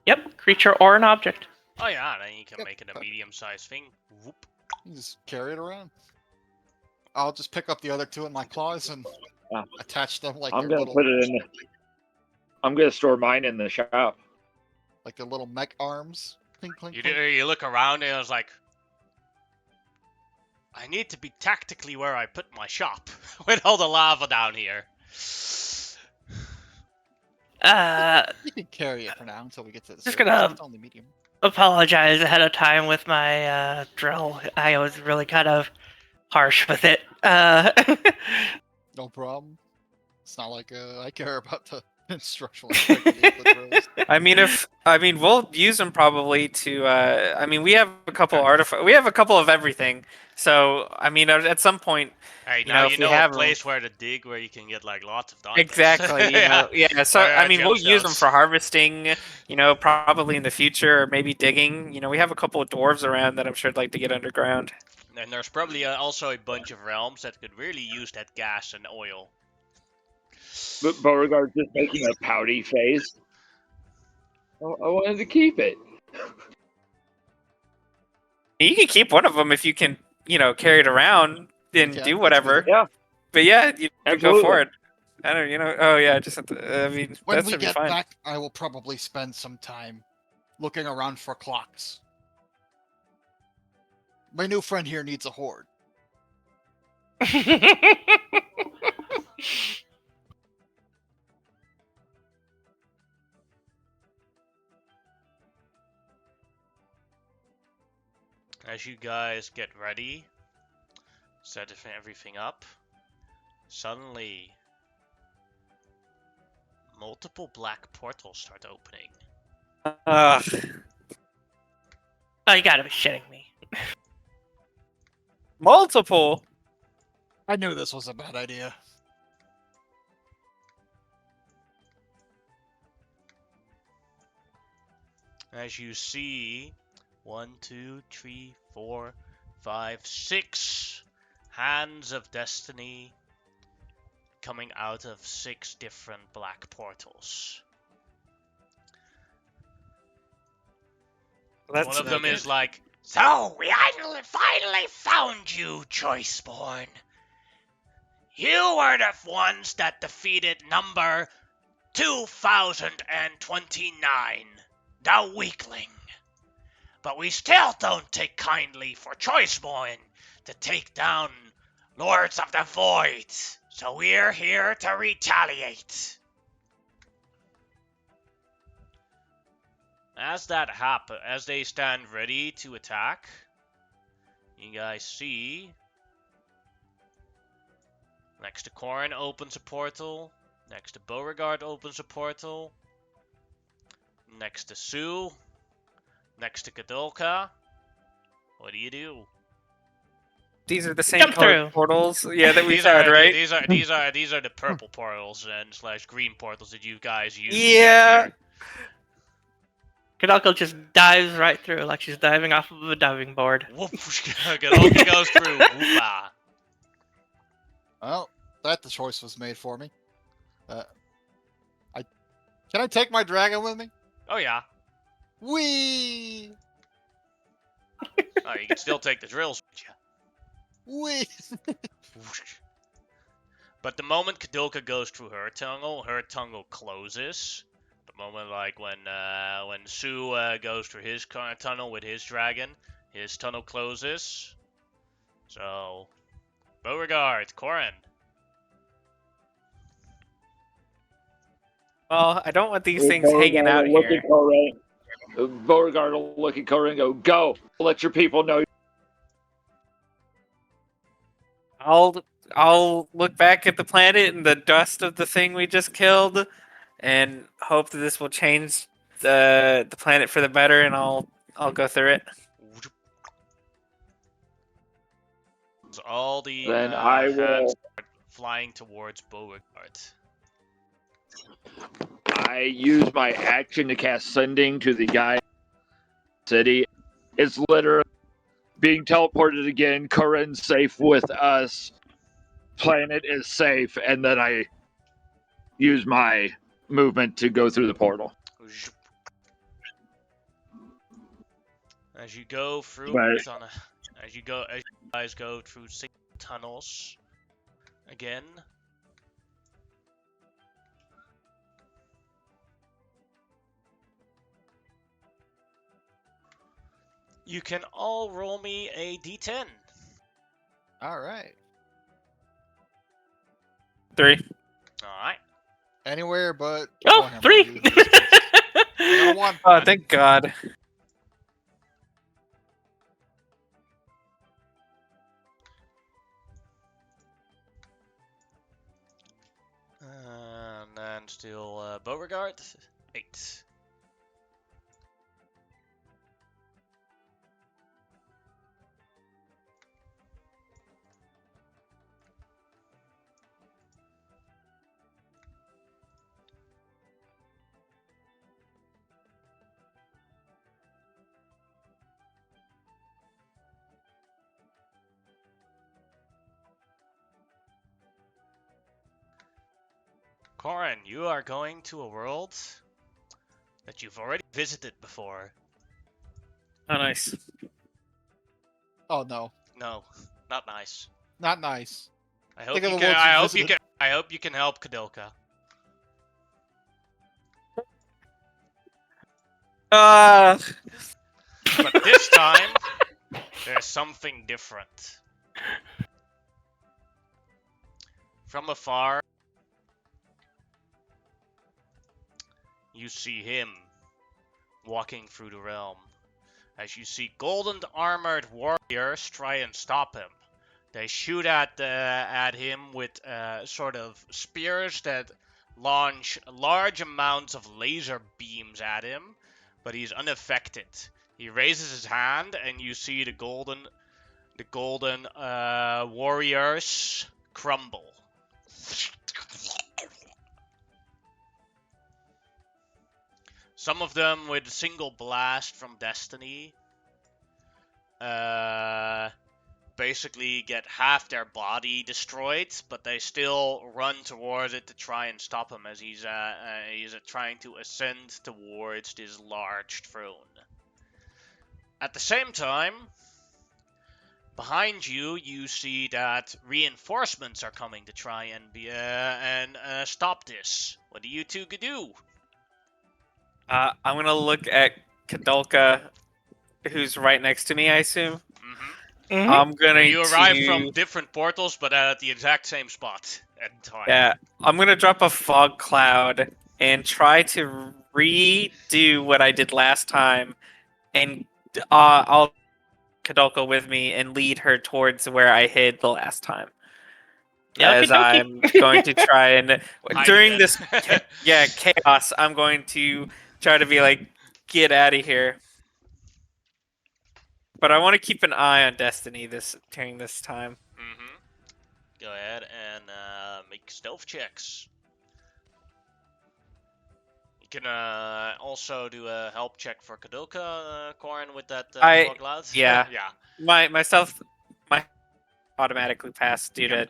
Yep, creature or an object. Oh yeah, then you can Yep. make it a medium-sized thing. Whoop. You just carry it around. I'll just pick up the other 2 in my claws and Ah. attach them like I'm their gonna little, put it in. I'm gonna store mine in the shop. like the little mech arms. Clink, clink, You clink. you look around and it's like, I need to be tactically where I put my shop with all the lava down here. You can carry it for now until we get to the Just surface. gonna- It's only medium. Apologize ahead of time with my drill. I was really kind of harsh with it. No problem. It's not like I care about the instructional integrity of the drills. I mean, we'll use them probably to. I mean, we have a couple we have a couple of everything. So I mean, at some point, Hey, You now know, you if we know a have 'em- place where to dig where you can get like lots of diamonds. exactly. You know, yeah. So Where I mean, we'll gemstones. use them for harvesting. You know, probably in the future, or maybe digging. You know, we have a couple of dwarves around that I'm sure would like to get underground. And there's probably also a bunch of realms that could really use that gas and oil. But Beauregard's just making a pouty face. I wanted to keep it. You can keep one of them if you can, carry it around and can, do that's whatever. good. Yeah. But yeah, you can go for Absolutely. it. I don't, oh yeah, just have to, I mean, When that we should be get fine. back, I will probably spend some time looking around for clocks. My new friend here needs a horde. As you guys get ready, set everything up, suddenly multiple black portals start opening. Ugh. Oh, you gotta be shitting me. Multiple. I knew this was a bad idea. As you see, 1, 2, 3, 4, 5, 6 hands of destiny coming out of 6 different black portals. That's One of no them good. is like, "So, we finally found you, Choiceborn. You were the ones that defeated number 2029, the Weakling. But we still don't take kindly for Choiceborn to take down Lords of the Void, so we're here to retaliate." As that happens, as they stand ready to attack, you guys see next to Corrin opens a portal, next to Beauregard opens a portal, next to Sue, next to Kadolka. What do you do? These are the same Jump colored through. portals, yeah, that we've These had, are right? these are the purple portals and / green portals that you guys use. Yeah. To get Kadalko just dives right through like she's diving off of a diving board. here. Whoop! Kadolka goes through. Whoopa. Well, that the choice was made for me. Can I take my dragon with me? Oh yeah. Wee! Oh, you can still take the drills with you. Wee! But the moment Kadilka goes through her tunnel closes. The moment when Sue goes through his tunnel with his dragon, his tunnel closes. So, Beauregard, Corrin. Well, I don't want these things hanging out here. Beauregard will look at Corrin and go, "Go! Let your people know." I'll look back at the planet and the dust of the thing we just killed, and hope that this will change the planet for the better, and I'll go through it. So all the Then I will. hands start flying towards Beauregard. I use my action to cast Sending to the guy in the city. It's literally being teleported again. Corrin's safe with us. Planet is safe, and then I use my movement to go through the portal. As you go through, Right. as you guys go through 6 tunnels again. You can all roll me a d10. All right. 3. Alright. Anywhere but. Oh, Warhammer 3! in this case. I got a 1. Oh, thank God. And then still Beauregard. 8. Corrin, you are going to a world that you've already visited before. Oh, nice. Oh no, No, not nice. not nice. I hope Think of you the can. worlds you I hope you visited. can I hope you can help Kadilka. Uh, But this time, there's something different. From afar, you see him walking through the realm. As you see golden armored warriors try and stop him. They shoot at him with sort of spears that launch large amounts of laser beams at him, but he's unaffected. He raises his hand, and you see the golden warriors crumble. Some of them with a single blast from Destiny. Basically get half their body destroyed, but they still run towards it to try and stop him as he's trying to ascend towards this large throne. At the same time, behind you, you see that reinforcements are coming to try and stop this. What do you two do? I'm gonna look at Kadulka, who's right next to me, I assume. Mm-hmm. I'm gonna You arrive from different portals, but at the exact same spot at time. Yeah, I'm gonna drop a fog cloud and try to redo what I did last time, and I'll Kadulka with me and lead her towards where I hid the last time. As I'm going to try and during this chaos, I'm going to try to be like, get out of here. But I want to keep an eye on Destiny during this time. Mm-hmm. Go ahead and make stealth checks. You can also do a help check for Kadilka, Corin, with that fog cloud. Yeah. Yeah. Myself automatically pass due to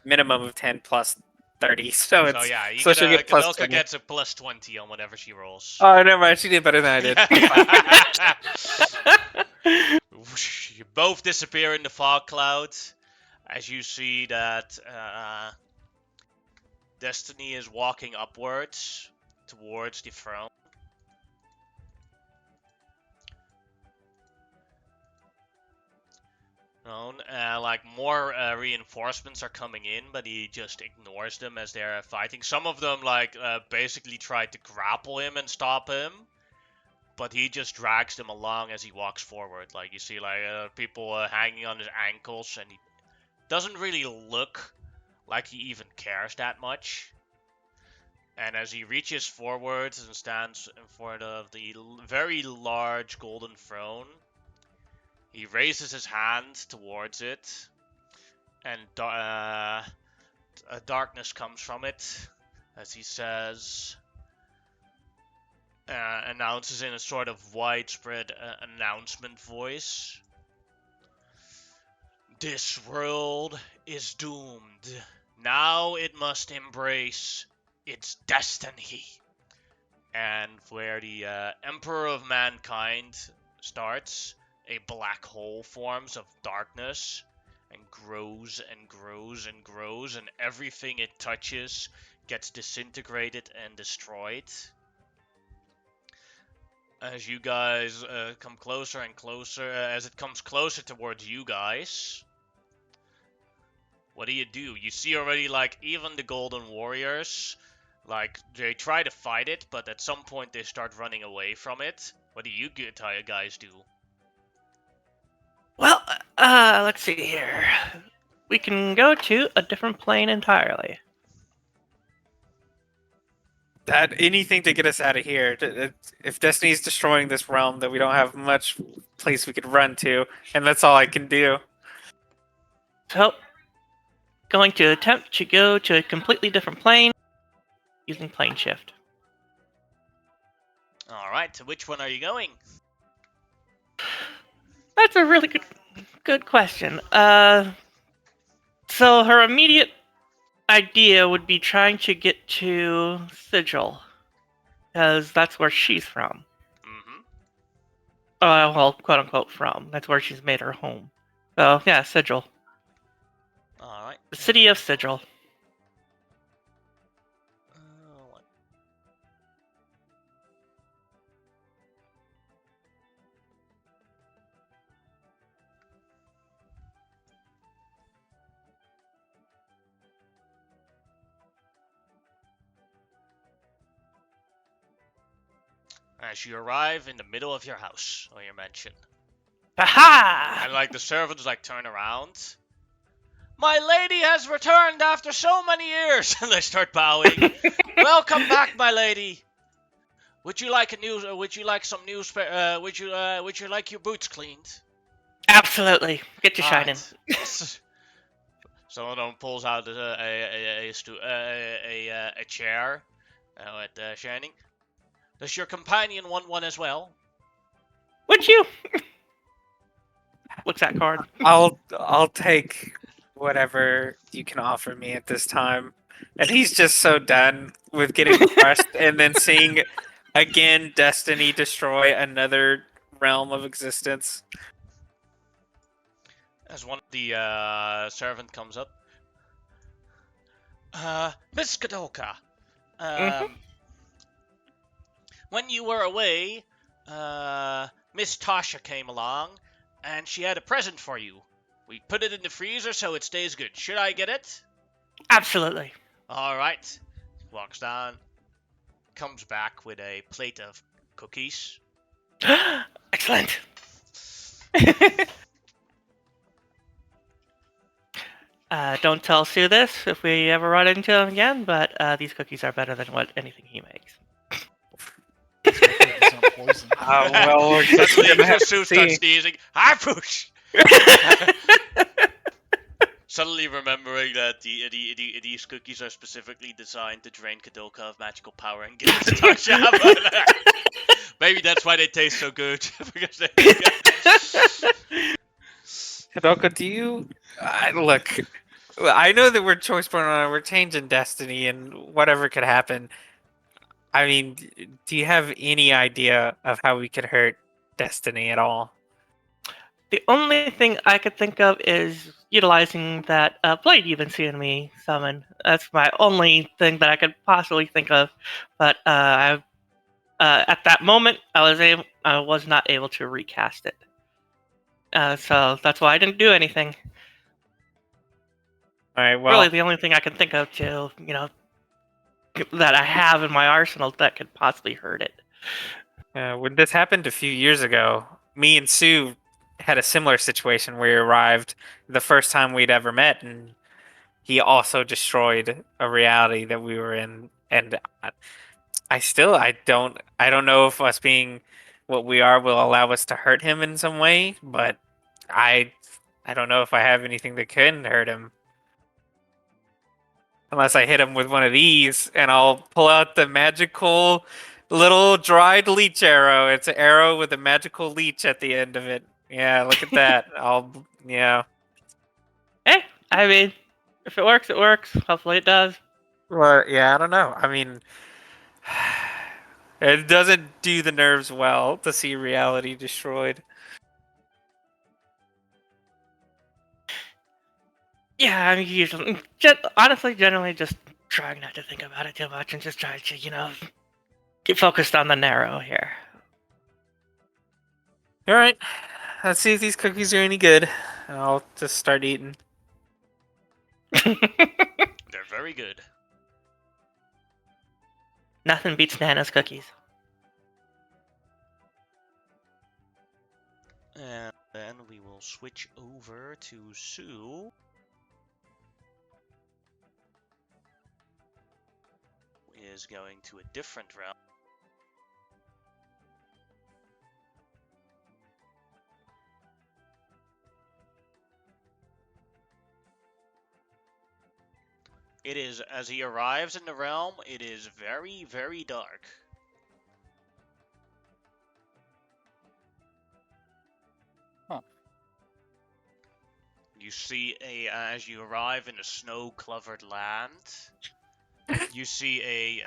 minimum of 10 plus 30. So it's yeah, so she'll get plus Kadilka 20. gets a plus 20 on whatever she rolls. Oh, never mind. She did better than I did. You both disappear in the fog cloud as you see that Destiny is walking upwards towards the throne. Like more reinforcements are coming in, but he just ignores them as they're fighting. Some of them basically tried to grapple him and stop him, but he just drags them along as he walks forward. Like you see people hanging on his ankles, and he doesn't really look like he even cares that much. And as he reaches forwards and stands in front of the very large golden throne, he raises his hand towards it, and darkness comes from it as he says, announces in a sort of widespread announcement voice, "This world is doomed. Now it must embrace its destiny." And where the Emperor of Mankind starts, a black hole forms of darkness and grows and grows and grows, and everything it touches gets disintegrated and destroyed. As you guys come closer and closer, as it comes closer towards you guys, what do? You see already, even the Golden Warriors, they try to fight it, but at some point they start running away from it. What do you guys do? Well, let's see here. We can go to a different plane entirely. Anything to get us out of here. If Destiny's destroying this realm, then we don't have much place we could run to, and that's all I can do. So, going to attempt to go to a completely different plane using plane shift. Alright, to which one are you going? That's a really good question. So her immediate idea would be trying to get to Sigil, because that's where she's from. Mm-hmm. Well, quote unquote from. That's where she's made her home. So yeah, Sigil. Alright. The city of Sigil. as you arrive in the middle of your house or your mansion. Aha! And like the servants like turn around. My lady has returned after so many years, and they start bowing. Welcome back, my lady. Would you like would you like some news? Would you like your boots cleaned? Absolutely. Get to shining. Alright. Yes. Some of them pulls out a chair at Shining. Does your companion want one as well? Would you? Looks at card. I'll take whatever you can offer me at this time. And he's just so done with getting crushed and then seeing again destiny destroy another realm of existence. As one of the servant comes up. Miss Kadoka. When you were away, Miss Tasha came along, and she had a present for you. We put it in the freezer so it stays good. Should I get it? Absolutely. Alright. Walks down. Comes back with a plate of cookies. Excellent. Don't tell Sue this if we ever run into him again, but these cookies are better than what anything he makes. It's not poison. Well, we're just Suddenly, gonna have to Sue starts see. sneezing. Hi, push! Suddenly remembering that these cookies are specifically designed to drain Kadoka of magical power and give it to Tasha. Maybe that's why they taste so good. Because they Kadoka, do you look? I know that we're choice point on. We're changing destiny and whatever could happen. I mean, do you have any idea of how we could hurt destiny at all? The only thing I could think of is utilizing that blade you've been seeing me summon. That's my only thing that I could possibly think of. But at that moment, I was not able to recast it. So that's why I didn't do anything. All right. Well, Really, the only thing I can think of to, that I have in my arsenal that could possibly hurt it. when this happened a few years ago, me and Sue had a similar situation where he arrived the first time we'd ever met, and he also destroyed a reality that we were in. And I don't know if us being what we are will allow us to hurt him in some way, but I don't know if I have anything that can hurt him. Unless I hit him with one of these, and I'll pull out the magical little dried leech arrow. It's an arrow with a magical leech at the end of it. Yeah, look at that. Yeah. Hey, I mean, if it works, it works. Hopefully it does. Well, yeah, I don't know. I mean, it doesn't do the nerves well to see reality destroyed. Yeah, I mean, usually, generally just trying not to think about it too much and just trying to, get focused on the narrow here. All right, let's see if these cookies are any good. I'll just start eating. They're very good. Nothing beats Nana's cookies. And then we will switch over to Sue. Is going to a different realm. It is, as he arrives in the realm, it is very, very dark. Huh. You see as you arrive in a snow-covered land, you see a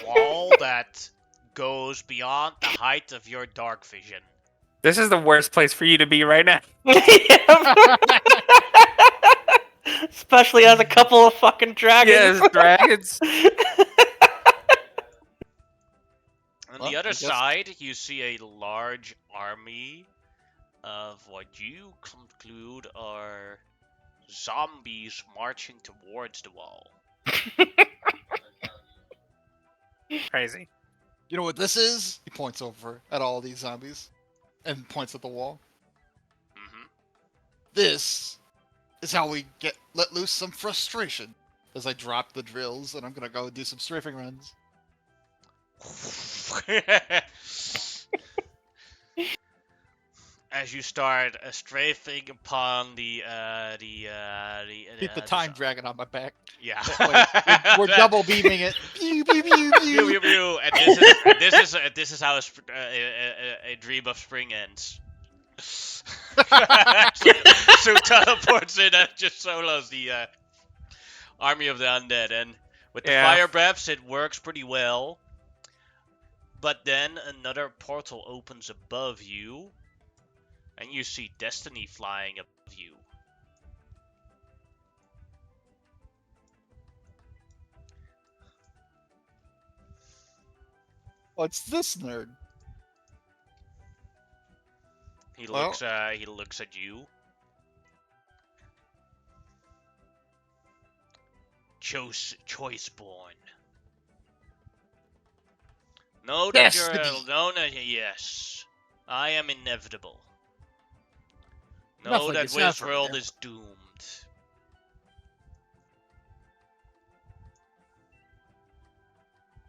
wall that goes beyond the height of your dark vision. This is the worst place for you to be right now. Especially as a couple of fucking dragons. Yes, dragons. On Well, the other I guess- side, you see a large army of what you conclude are zombies marching towards the wall. Crazy. You know what this is? He points over at all these zombies and points at the wall. Mm-hmm. This is how we let loose some frustration. As I drop the drills, and I'm gonna go do some strafing runs. As you start strafing upon Keep the time dragon on my back. Yeah. That way, we're double beaming it. Pew, pew, pew, Pew, pew, pew. pew. And this is how a dream of spring ends. So teleports in and just solos the army of the undead, and with the fire breaths, it works pretty well. But then another portal opens above you, and you see Destiny flying above you. What's this nerd? He looks at you. Choiceborn. No, Destiny. no, yes. I am inevitable. Know Nothing that is ever Wizworld is doomed.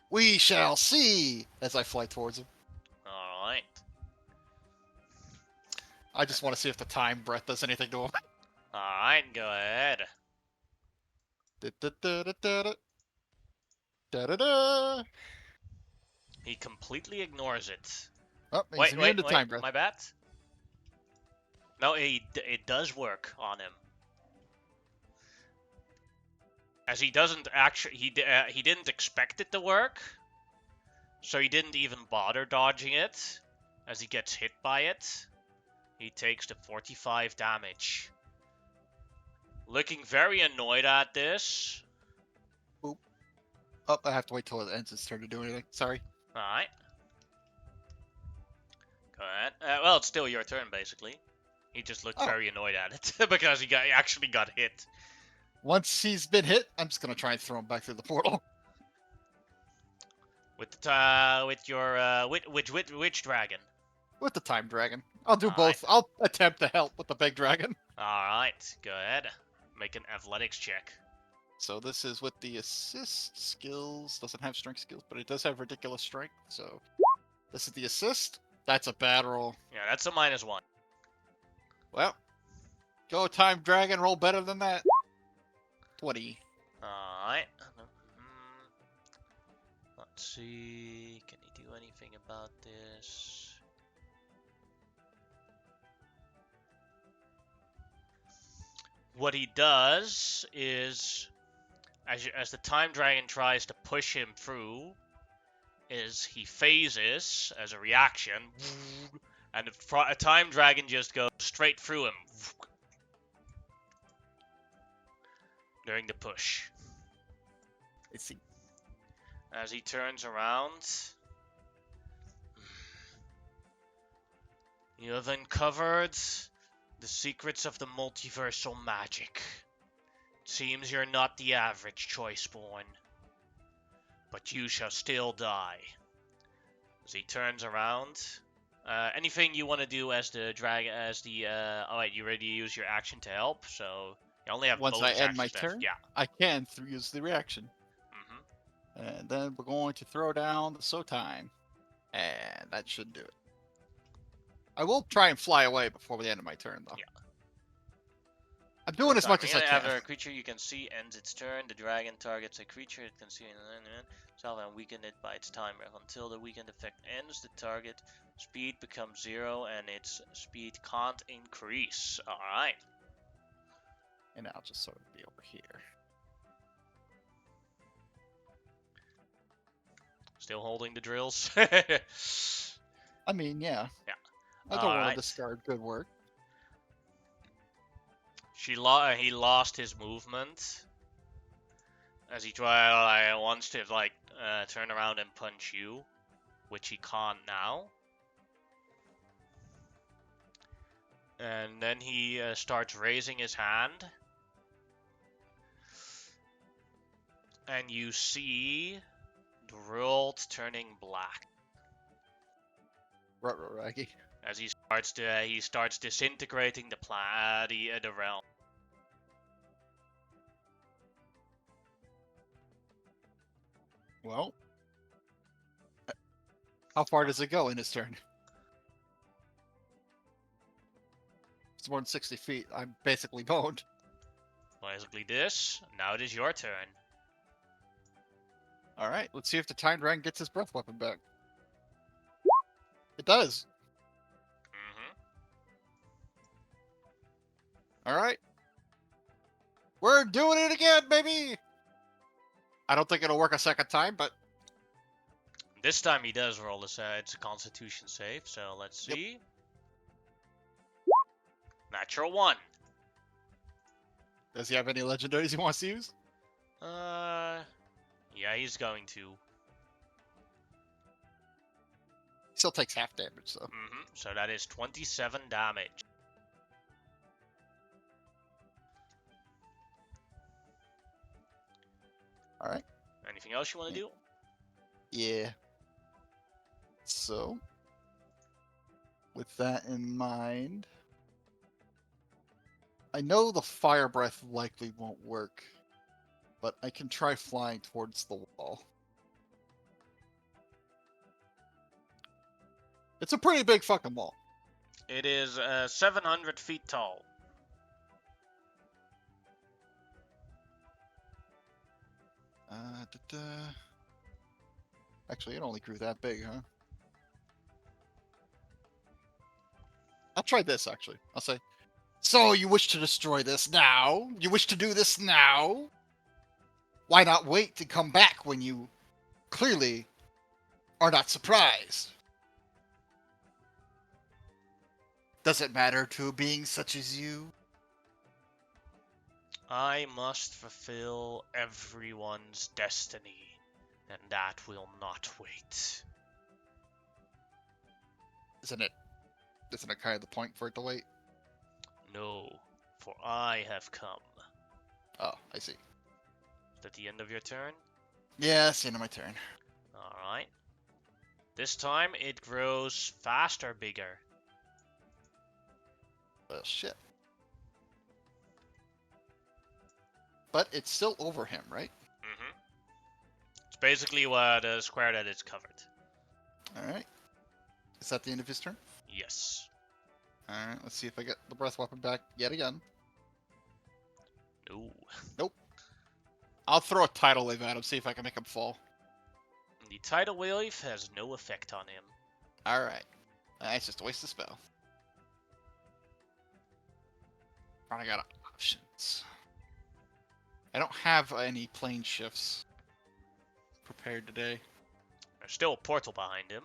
We shall see. As I fly towards him, Alright. I just want to see if the time breath does anything to him. Alright, go ahead. Da-da-da. He completely ignores it. Oh, he's Wait, immune to time breath. my bad? No, it does work on him. As he doesn't actually, he didn't expect it to work, so he didn't even bother dodging it. As he gets hit by it, he takes the 45 damage. Looking very annoyed at this. Boop. Oh, I have to wait till it ends its turn to do anything. Sorry. Alright. Go ahead. Well, it's still your turn, basically. He just looked very annoyed at it because he actually got hit. Once he's been hit, I'm just gonna try and throw him back through the portal. With which dragon? With the time dragon. I'll do both. I'll attempt to help with the big dragon. Alright, go ahead. Make an athletics check. So this is with the assist skills. Doesn't have strength skills, but it does have ridiculous strength. So this is the assist. That's a bad roll. Yeah, that's a -1. Well, go time dragon. Roll better than that. 20. Alright. Let's see. Can he do anything about this? What he does is, as the time dragon tries to push him through, is he phases as a reaction, and a time dragon just goes straight through him during the push. Let's see. As he turns around, you have uncovered the secrets of the multiversal magic. It seems you're not the average Choiceborn, but you shall still die. As he turns around, anything you want to do as the dragon, oh wait, you already used your action to help, so you only have Once I bonus end my actions left. turn, Yeah. I can use the reaction. Mm-hmm. And then we're going to throw down the so time. And that should do it. I will try and fly away before the end of my turn, though. Yeah. I'm doing as much as I can. After a creature you can see ends its turn, the dragon targets a creature it can see itself and weaken it by its timer. Until the weakened effect ends, the target speed becomes 0 and its speed can't increase. Alright. And I'll just sort of be over here. Still holding the drills. I mean, yeah. Yeah. I don't want to discard good work. He lost his movement as he wants to turn around and punch you, which he can't now. And then he starts raising his hand, and you see Drill world turning black Raggy. as he starts disintegrating the realm. Well, how far does it go in his turn? It's more than 60 feet. I'm basically boned. Basically this. Now it is your turn. All right, let's see if the Time Dragon gets his breath weapon back. It does. All right. We're doing it again, baby! I don't think it'll work a second time, but This time he does roll it's a Constitution save, so let's Yep. see. Natural 1. does he have any legendaries he wants to use? Yeah, he's going to. Still takes half damage, though. So that is 27 damage. All right. Anything else you want to do? Yeah. So, with that in mind, I know the fire breath likely won't work, but I can try flying towards the wall. It's a pretty big fucking wall. It is 700 feet tall. Actually, it only grew that big, huh? I'll try this, actually. I'll say, so you wish to destroy this now? You wish to do this now? Why not wait to come back when you clearly are not surprised? Does it matter to a being such as you? I must fulfill everyone's destiny, and that will not wait. Isn't it kind of the point for it to wait? No, for I have come. Oh, I see. Is that the end of your turn? Yeah, that's the end of my turn. Alright. This time it grows faster, bigger. Well, shit. But it's still over him, right? It's basically what a square that it's covered. Alright. Is that the end of his turn? Yes. Alright, let's see if I get the breath weapon back yet again. No. I'll throw a tidal wave at him, see if I can make him fall. The tidal wave has no effect on him. Alright. It's just a waste of spell. I got options. I don't have any plane shifts prepared today. There's still a portal behind him.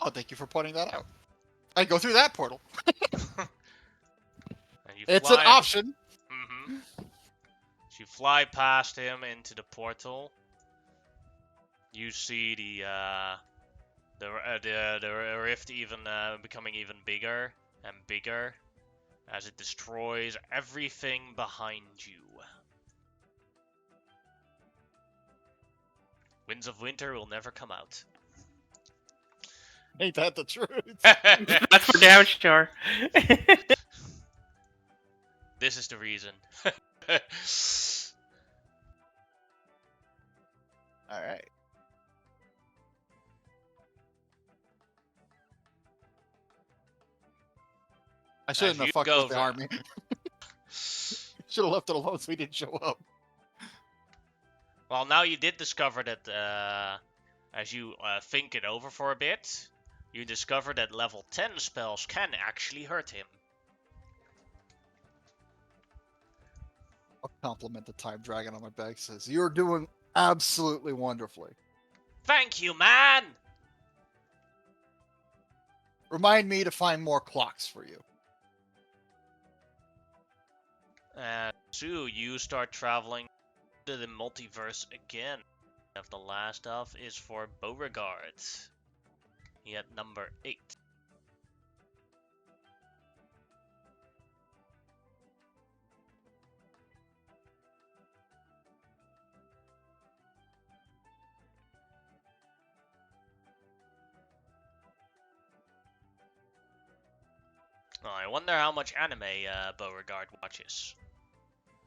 Oh, thank you for pointing that out. I go through that portal. And you It's an fly- option. As you fly past him into the portal, you see the rift even becoming even bigger and bigger as it destroys everything behind you. Winds of Winter will never come out. Ain't that the truth? That's for damn sure. This is the reason. Alright. I shouldn't you have fucked go with the for- army. Should have left it alone so he didn't show up. Well, now you did discover that, as you think it over for a bit, you discover that level 10 spells can actually hurt him. I'll compliment the Time Dragon on my back. Says, you're doing absolutely wonderfully. Thank you, man! Remind me to find more clocks for you. Sue, you start traveling to the multiverse again. Of the last of is for Beauregard. He at number 8. Oh, I wonder how much anime Beauregard watches.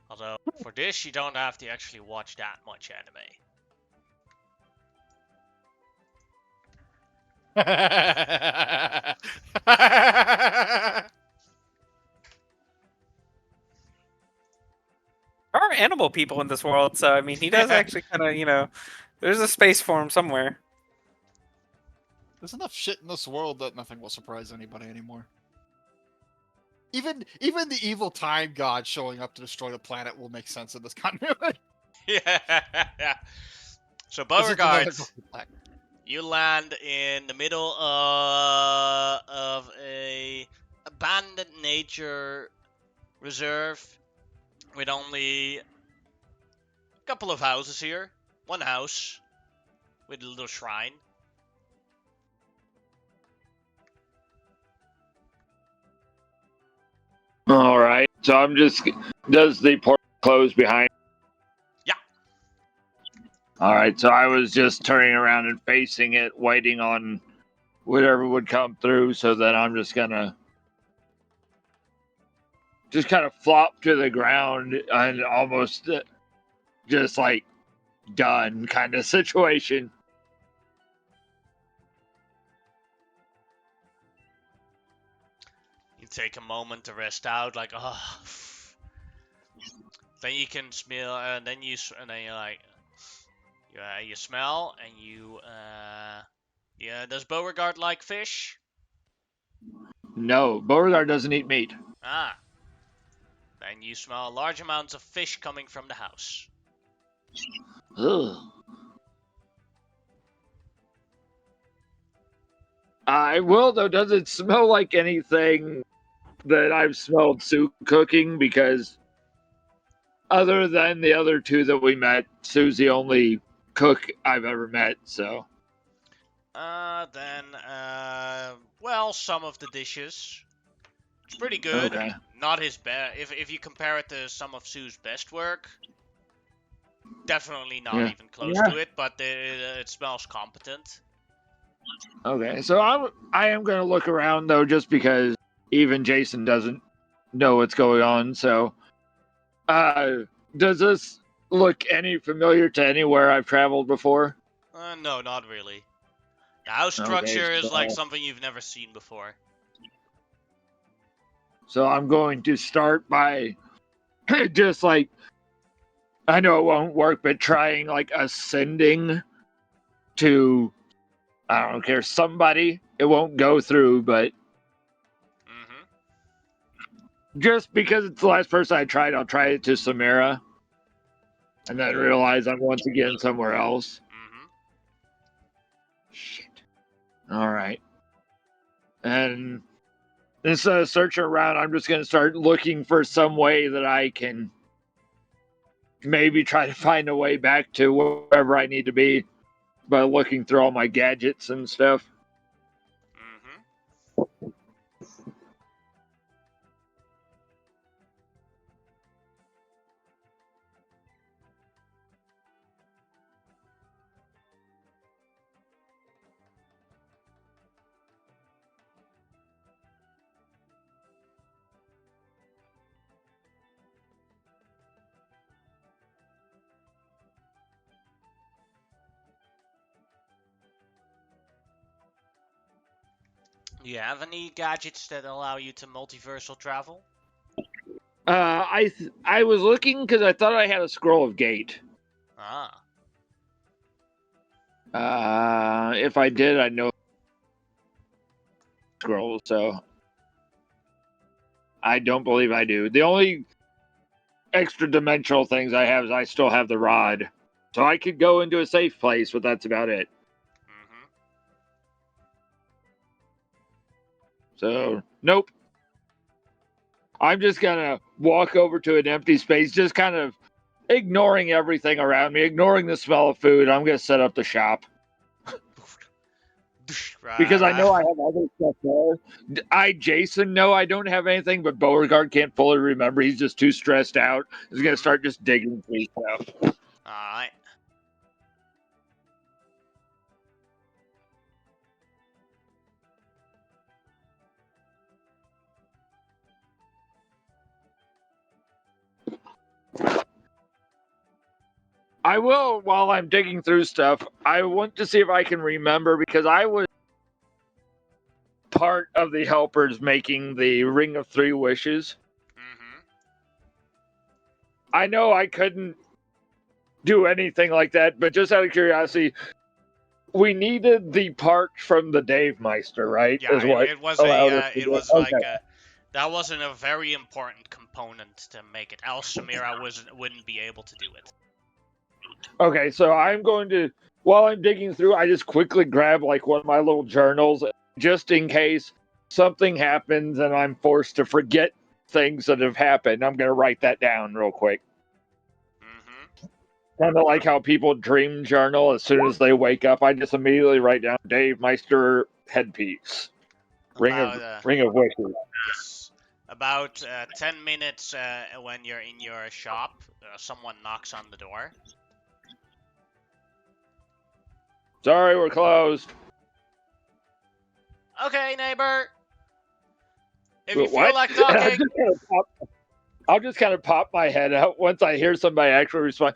Although, for this, you don't have to actually watch that much anime. There are animal people in this world, so I mean, he does actually kind of, there's a space for him somewhere. There's enough shit in this world that nothing will surprise anybody anymore. Even the evil time god showing up to destroy the planet will make sense in this continuity. Yeah. So This is another Beauregard, black. you land in the middle of a abandoned nature reserve with only a couple of houses here. One house with a little shrine. All right. So I'm just. Does the portal close behind? Yeah. All right. So I was just turning around and facing it, waiting on whatever would come through. So then I'm just gonna just kind of flop to the ground and almost just like done kind of situation. You take a moment to rest out, like, oh. Then you can smell, and then you're like, you smell, and yeah. Does Beauregard like fish? No, Beauregard doesn't eat meat. Ah. Then you smell large amounts of fish coming from the house. Ugh. I will though. Does it smell like anything that I've smelled Sue cooking? Because other than the other two that we met, Sue's the only cook I've ever met. So Well, some of the dishes. It's pretty good. okay, Not his best. If you compare it to some of Sue's best work, definitely not Yeah. even close Yeah. to it. But it smells competent. okay. So I am gonna look around though, just because even Jason doesn't know what's going on. So, does this look any familiar to anywhere I've traveled before? No, not really. The house Okay, structure is like so- something you've never seen before. So I'm going to start by just like, I know it won't work, but trying like ascending to, I don't care, somebody. It won't go through, but Mm-hmm. just because it's the last person I tried, I'll try it to Samara. And then realize I'm once again somewhere else. Mm-hmm. Shit. Alright. And instead of searching around, I'm just going to start looking for some way that I can maybe try to find a way back to wherever I need to be by looking through all my gadgets and stuff. Mm-hmm. Do you have any gadgets that allow you to multiversal travel? I was looking because I thought I had a scroll of gate. Ah. If I did, I know scroll, so I don't believe I do. The only extra dimensional things I have is I still have the rod, so I could go into a safe place, but that's about it. Mm-hmm. So nope. I'm just gonna walk over to an empty space, just kind of ignoring everything around me, ignoring the smell of food. I'm gonna set up the shop because I know I have other stuff there. Jason, know I don't have anything, but Beauregard can't fully remember. He's just too stressed out. He's gonna start just digging through stuff. Alright. I will, while I'm digging through stuff, I want to see if I can remember, because I was part of the helpers making the Ring of Three Wishes. Mm-hmm. I know I couldn't do anything like that, but just out of curiosity, we needed the parts from the Dave Meister, right? Yeah, Is what it was allowed us to it do was it. like Okay. that wasn't a very important component to make it. Else Samira wouldn't be able to do it. Okay, so I'm going to, while I'm digging through, I just quickly grab like one of my little journals, just in case something happens and I'm forced to forget things that have happened. I'm going to write that down real quick. Mm-hmm. Kind of like how people dream journal as soon as they wake up. I just immediately write down Dave Meister headpiece, Ring of Wishes. Yes. About 10 minutes when you're in your shop, someone knocks on the door. Sorry, we're closed. Okay, neighbor. If you What? feel like talking, I'll just kind of pop my head out once I hear somebody actually respond.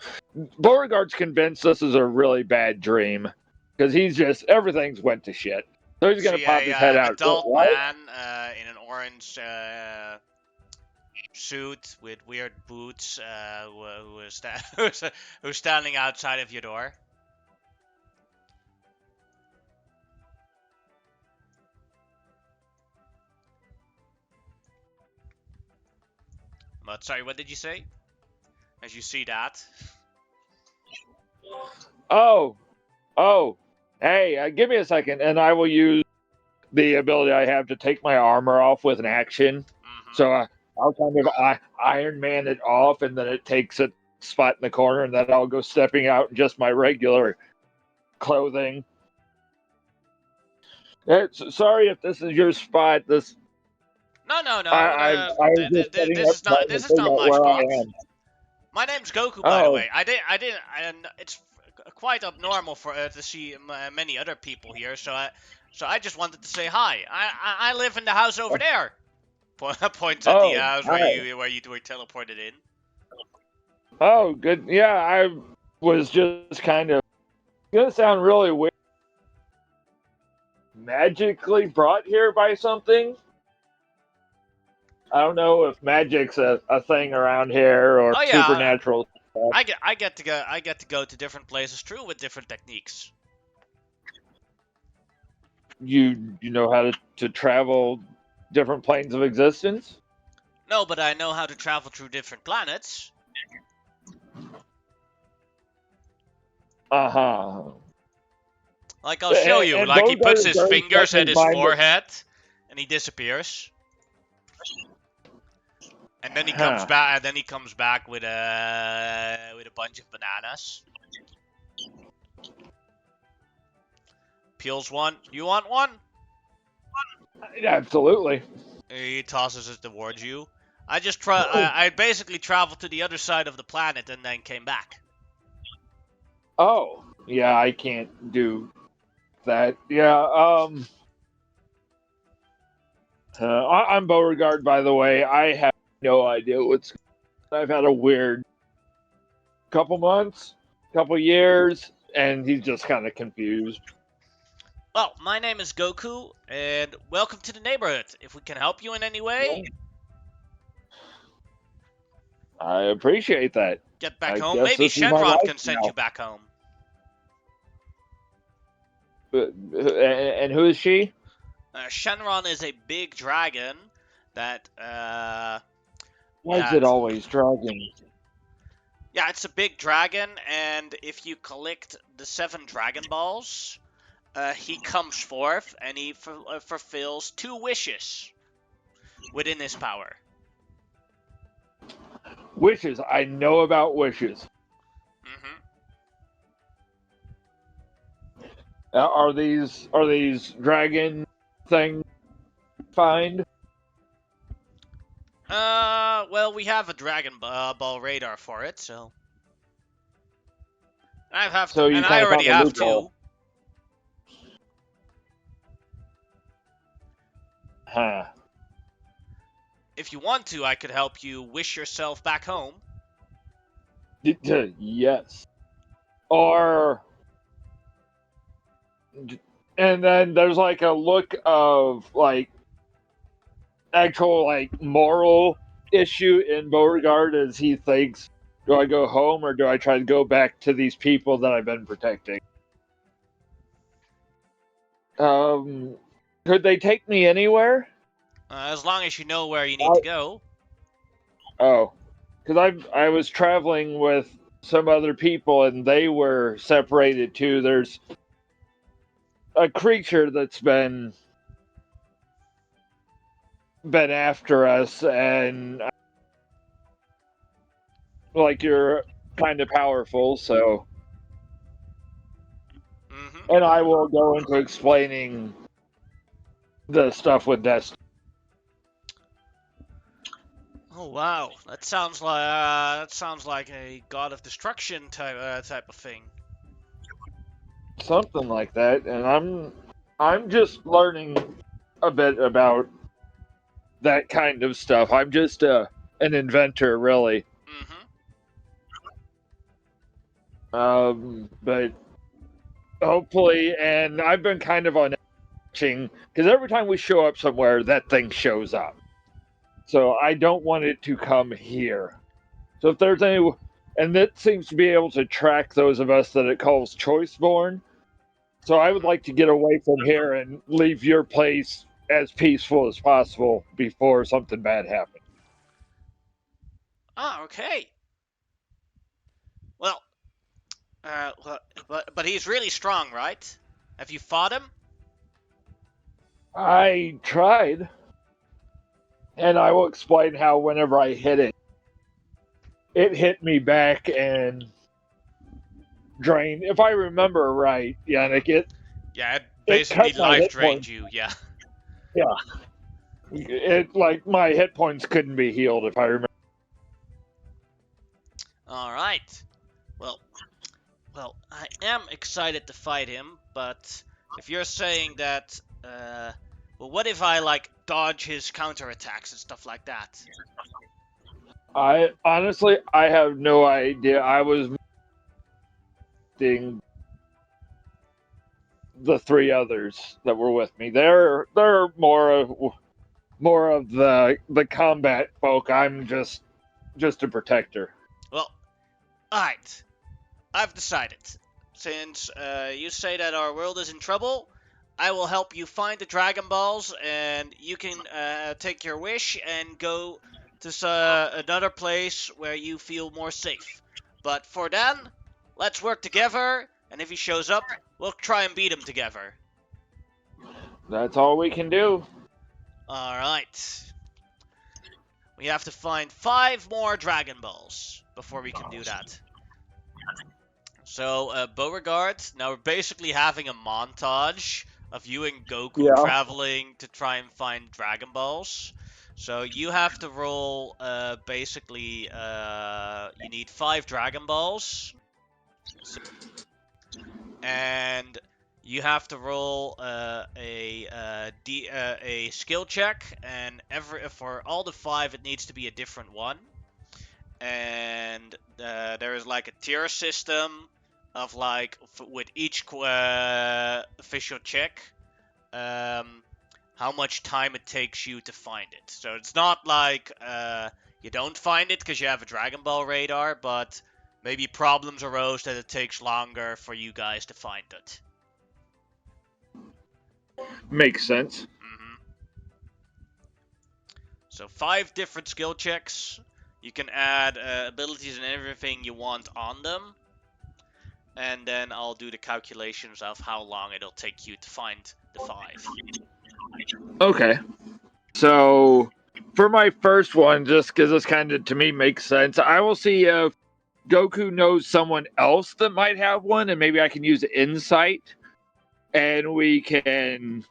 Beauregard's convinced this is a really bad dream because he's just, everything's went to shit. So he's going to see pop his head out. adult What? man in an orange suit with weird boots who's standing outside of your door. But sorry, what did you say? As you see that. Oh, hey, give me a second, and I will use the ability I have to take my armor off with an action. Mm-hmm. So I'll kind of Iron Man it off, and then it takes a spot in the corner, and then I'll go stepping out in just my regular clothing. Sorry if this is your spot. No. This This is not my spot. My name's Goku, by the Oh. way. And it's quite abnormal for to see many other people here. So I just wanted to say hi. I live in the house over there. Points at the house where you were teleported in. Oh, good. Yeah, I was just kind of gonna sound really weird. Magically brought here by something. I don't know if magic's a thing around here or Oh, yeah. supernatural. I get to go to different places too with different techniques. You know how to travel different planes of existence? No, but I know how to travel through different planets. Uh-huh. Like, I'll show you. And Like, he Bogart puts is his very fingers set in at his mind that- forehead, and he disappears. And then he comes back. And then he comes back with a bunch of bananas. Peels one. You want one? Absolutely. He tosses it towards you. I basically traveled to the other side of the planet and then came back. Oh, yeah, I can't do that. Yeah, I'm Beauregard, by the way. I have no idea I've had a weird couple months, couple years, and he's just kind of confused. Well, my name is Goku, and welcome to the neighborhood. If we can help you in any way, I appreciate that. get back I home. guess Maybe this is my Shenron life can send now. you back home. And who is she? Shenron is a big dragon that, Why yeah, is it always dragons? yeah, it's a big dragon, and if you collect the 7 Dragon Balls, he comes forth and he fulfills 2 wishes within his power. Wishes. I know about wishes. Mm-hmm. Are these dragon things find? Well, we have a Dragon Ball radar for it, so I already have 2. Huh. If you want to, I could help you wish yourself back home. Yes. or and then there's like a look of like actual like moral issue in Beauregard as he thinks, do I go home or do I try to go back to these people that I've been protecting? Could they take me anywhere? As long as you know where you need to go. Oh, because I was traveling with some other people and they were separated too. There's a creature that's been after us, and like you're kind of powerful, so. Mm-hmm. And I will go into explaining the stuff with Destiny. Oh wow, that sounds like a god of destruction type of thing. Something like that, and I'm just learning a bit about that kind of stuff. I'm just an inventor, really. Mm-hmm. But hopefully, and I've been kind of on watching because every time we show up somewhere, that thing shows up. So I don't want it to come here. So if there's any, and it seems to be able to track those of us that it calls Choiceborn. So I would like to get away from here and leave your place as peaceful as possible before something bad happens. Ah, okay. Well, but he's really strong, right? Have you fought him? I tried, and I will explain how whenever I hit it, it hit me back and drained. If I remember right, Yannick, it basically cut my life hit drained points. you. Yeah. It like my hit points couldn't be healed if I remember. All right. Well, I am excited to fight him, but if you're saying that, well, what if I like dodge his counterattacks and stuff like that? I honestly, I have no idea. I was thinking the three others that were with me. They're more of the combat folk. I'm just a protector. Well, alright. I've decided. Since you say that our world is in trouble, I will help you find the Dragon Balls, and you can take your wish and go to another place where you feel more safe. But for then, let's work together, and if he shows up, we'll try and beat him together. That's all we can do. Alright. We have to find 5 more Dragon Balls before we can do that. So, Beauregard, now we're basically having a montage of you and Goku traveling to try and find Dragon Balls. So you have to roll, basically, you need 5 Dragon Balls. And you have to roll a skill check, and for all the 5, it needs to be a different one. And there is like a tier system of like with each official check, how much time it takes you to find it. So it's not like you don't find it because you have a Dragon Ball radar, but maybe problems arose that it takes longer for you guys to find it. Makes sense. Mm-hmm. So 5 different skill checks. You can add abilities and everything you want on them. And then I'll do the calculations of how long it'll take you to find the 5. Okay. So, for my first one, just because this kind of, to me, makes sense, I will see if Goku knows someone else that might have one, and maybe I can use insight, and we can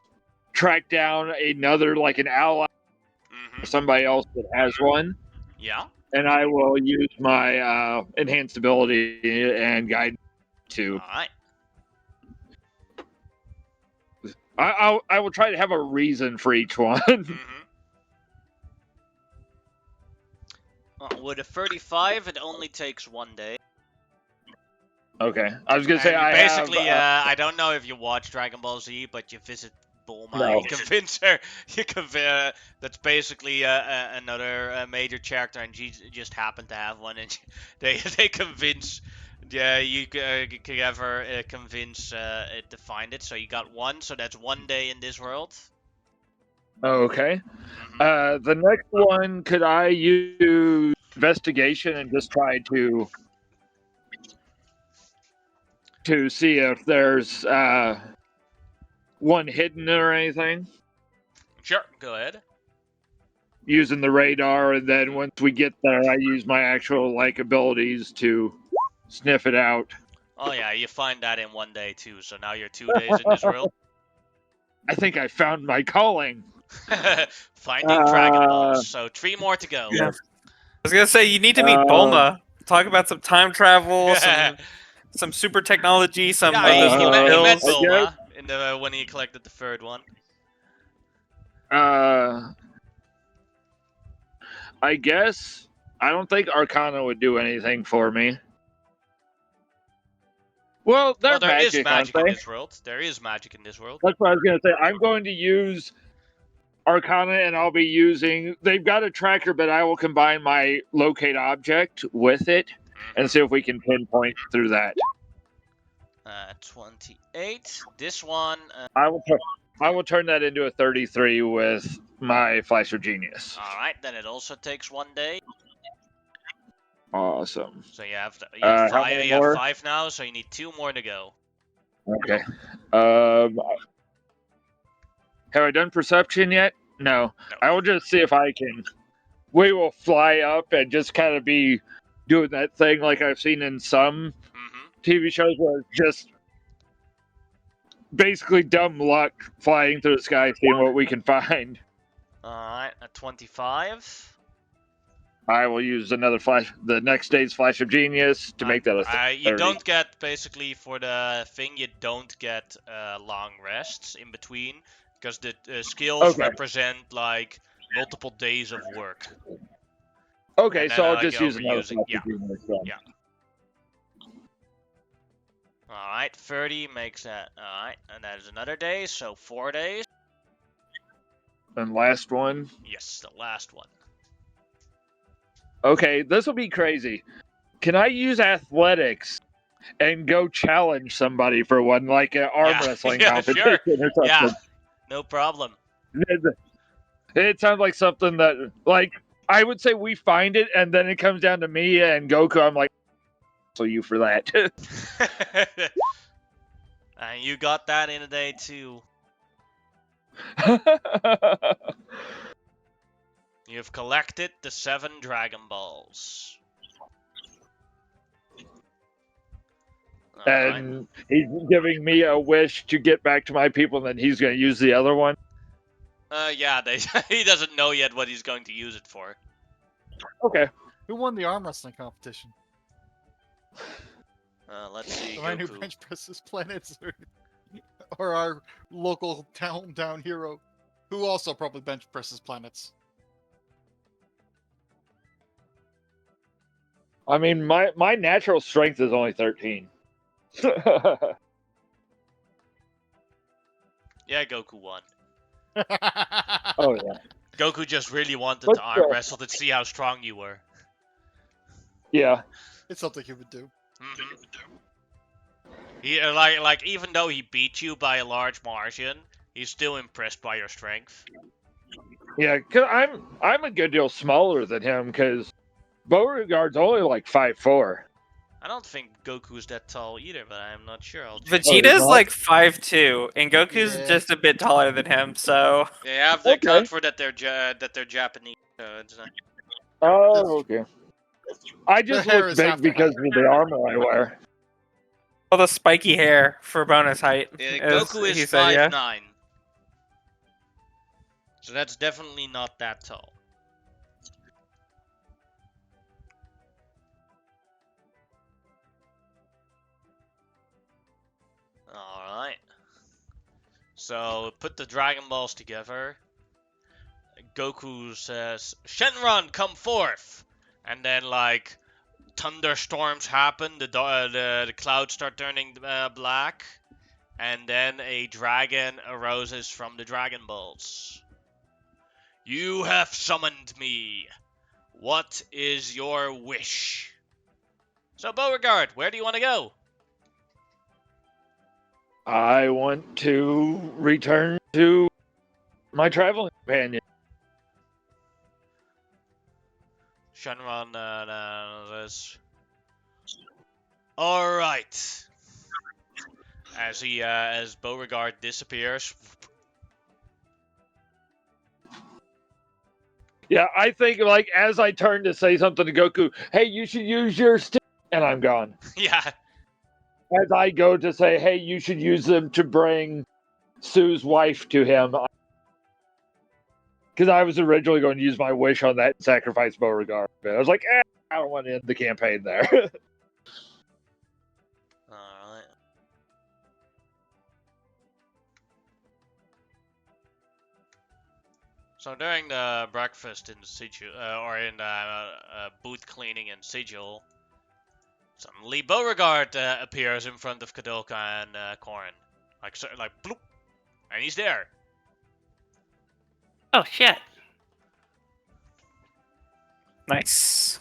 track down another, like an ally, or somebody else that has one. Yeah. And I will use my enhanced ability and guide to. Alright. I will try to have a reason for each one. With a 35, it only takes 1 day. Okay. I was gonna say And you I basically, have. I don't know if you watch Dragon Ball Z, but you visit Bulma, No. you convince her, that's basically another major character, and she just happened to have one, and they convince, yeah, you can ever convince it to find it. So you got one, so that's 1 day in this world. Okay. Mhm. The next one, could I use investigation and just try to see if there's one hidden or anything Sure, go ahead. using the radar, and then once we get there, I use my actual abilities to sniff it out. Oh yeah, you find that in 1 day too. So now you're 2 days in this world. I think I found my calling. Finding Dragon Balls. So 3 more to go. Yeah. I was gonna say you need to meet Bulma. Talk about some time travel, some super technology, some Yeah, of those he little met pills. I guess- Bulma in the when he collected the third one. I guess I don't think Arcana would do anything for me. Well, they're Well, there is magic, aren't magic in they? this world. There is magic in this world. That's what I was gonna say. I'm going to use Arcana, and I'll be using. They've got a tracker, but I will combine my locate object with it and see if we can pinpoint through that. 28. This one. I will turn that into a 33 with my Flash of Genius. All right, then it also takes 1 day. Awesome. So you have How five. many You have more? 5 now. So you need 2 more to go. Okay. Have I done perception yet? No. No. I will just see if I can. We will fly up and just kind of be doing that thing like I've seen in some Mm-hmm. TV shows where it's just basically dumb luck flying through the sky, seeing what we can find. All right, at 25. I will use another flash, the next day's Flash of Genius, to make that a 30. You don't get, basically, for the thing, you don't get long rests in between, because the skills Okay. represent, like, multiple days of work. Okay, And so then, I'll like, just use another overusing- Flash yeah. of Genius. Then. Yeah. Alright, 30 makes that, alright, and that is another day, so 4 days. And last one. Yes, the last one. Okay, this will be crazy. Can I use athletics and go challenge somebody for one, like an arm Yeah, wrestling yeah, competition sure. or something? Yeah, no problem. It sounds like something that, like, I would say we find it, and then it comes down to me and Goku. I'm like, so you for that. And you got that in a day too. You've collected the 7 Dragon Balls. Alright. And he's giving me a wish to get back to my people, and then he's going to use the other one. Yeah, he doesn't know yet what he's going to use it for. Okay. Who won the arm wrestling competition? Let's see. The man who Goku. bench presses planets, or our local hometown hero, who also probably bench presses planets. I mean, my natural strength is only 13. Yeah, Goku won. Oh, yeah. Goku just really wanted Let's to arm go. wrestle to see how strong you were. Yeah. It's something he would do. He like even though he beat you by a large margin, he's still impressed by your strength. Yeah, cause I'm a good deal smaller than him, because Beauregard's only like 5'4". I don't think Goku's that tall either, but I'm not sure. I'll check. Vegeta's not? like 5'2", and Goku's Yeah. just a bit taller than him. So They have to Okay. account for that they're Japanese. So it's not... Oh, okay. I just hair look is half big the because height. of the armor I wear. all the spiky hair for bonus height. Goku he is said, yeah. 5'9". So that's definitely not that tall. Alright. So put the Dragon Balls together. Goku says, Shenron, come forth! And then, like, thunderstorms happen. The clouds start turning black, and then a dragon arises from the Dragon Balls. You have summoned me. What is your wish? So, Beauregard, where do you want to go? I want to return to my traveling companion. Shenron says, all right. As Beauregard disappears. Yeah, I think like as I turn to say something to Goku, hey, you should use your stick, and I'm gone. Yeah. As I go to say, hey, you should use them to bring Sue's wife to him. Because I was originally going to use my wish on that and sacrifice Beauregard. But I was like, I don't want to end the campaign there. Alright. So during the breakfast in the sigil, or in the booth cleaning in Sigil, suddenly Beauregard appears in front of Kadoka and Corrin. Like bloop, and he's there. Oh shit! Nice.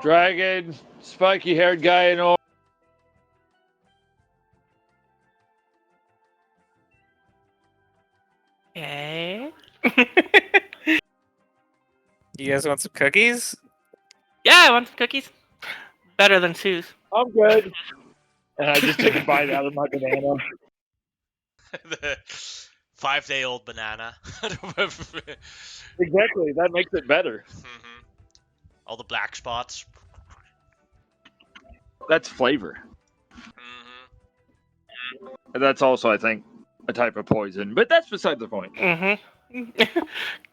Dragon, spiky haired guy in all. Okay. You guys want some cookies? Yeah, I want some cookies. Better than Sue's. I'm good. And I just take a bite out of my banana. The 5-day-old banana. Exactly, that makes it better. Mhm. All the black spots. That's flavor. Mm-hmm. And that's also, I think, a type of poison. But that's beside the point. Mm-hmm.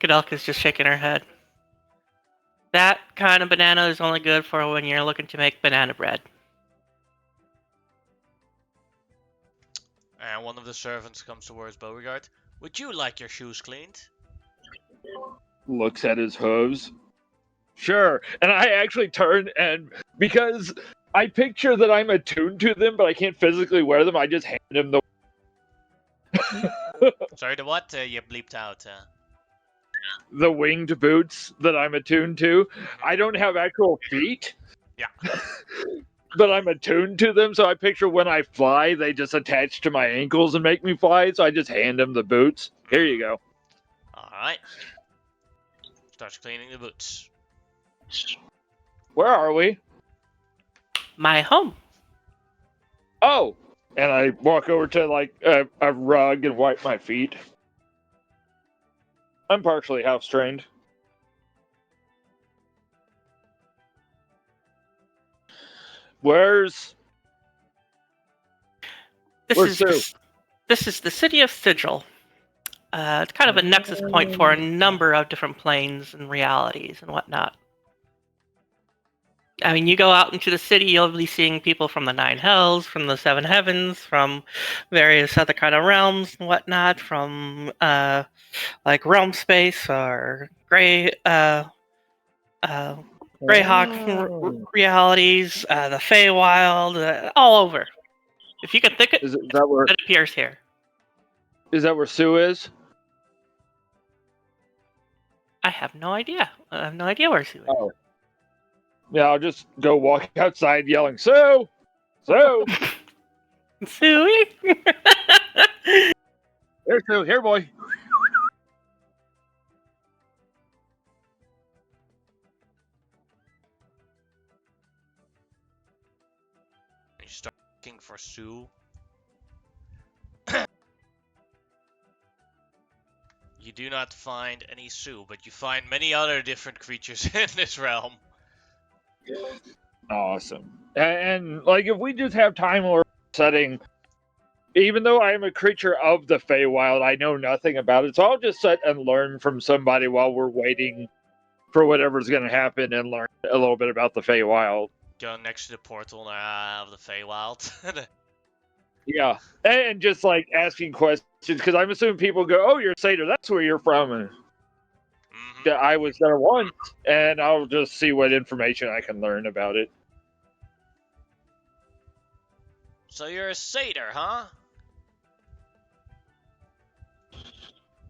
Kadelka's just shaking her head. That kind of banana is only good for when you're looking to make banana bread. And one of the servants comes towards Beauregard. Would you like your shoes cleaned? Looks at his hooves. Sure. And I actually turn and because I picture that I'm attuned to them, but I can't physically wear them, I just hand him the Sorry, the what? You bleeped out. the winged boots that I'm attuned to. I don't have actual feet. Yeah. But I'm attuned to them, so I picture when I fly, they just attach to my ankles and make me fly, so I just hand him the boots. Here you go. Alright. Starts cleaning the boots. Where are we? My home. Oh! And I walk over to, like, a rug and wipe my feet. I'm partially house-trained. Where's This Sue? is the city of Sigil. It's kind of a nexus point for a number of different planes and realities and whatnot. I mean, you go out into the city, you'll be seeing people from the Nine Hells, from the Seven Heavens, from various other kind of realms and whatnot, from like realm space or Greyhawk realities, the Feywild, all over. If you can think it, Is that where it appears here. Sue is? I have no idea. I have no idea where Sue is. Oh. Yeah, I'll just go walk outside yelling, Sue! Sue! Suey? Here, Sue. Here, boy. You start looking for Sue. You do not find any Sue, but you find many other different creatures in this realm. Awesome. And like, if we just have time or setting, even though I am a creature of the Feywild, I know nothing about it. So I'll just sit and learn from somebody while we're waiting for whatever's going to happen and learn a little bit about the Feywild. Go next to the portal of the Feywild. Yeah. And just like asking questions, because I'm assuming people go, oh, you're Satyr, that's where you're from. And I was there once, and I'll just see what information I can learn about it. So you're a satyr, huh?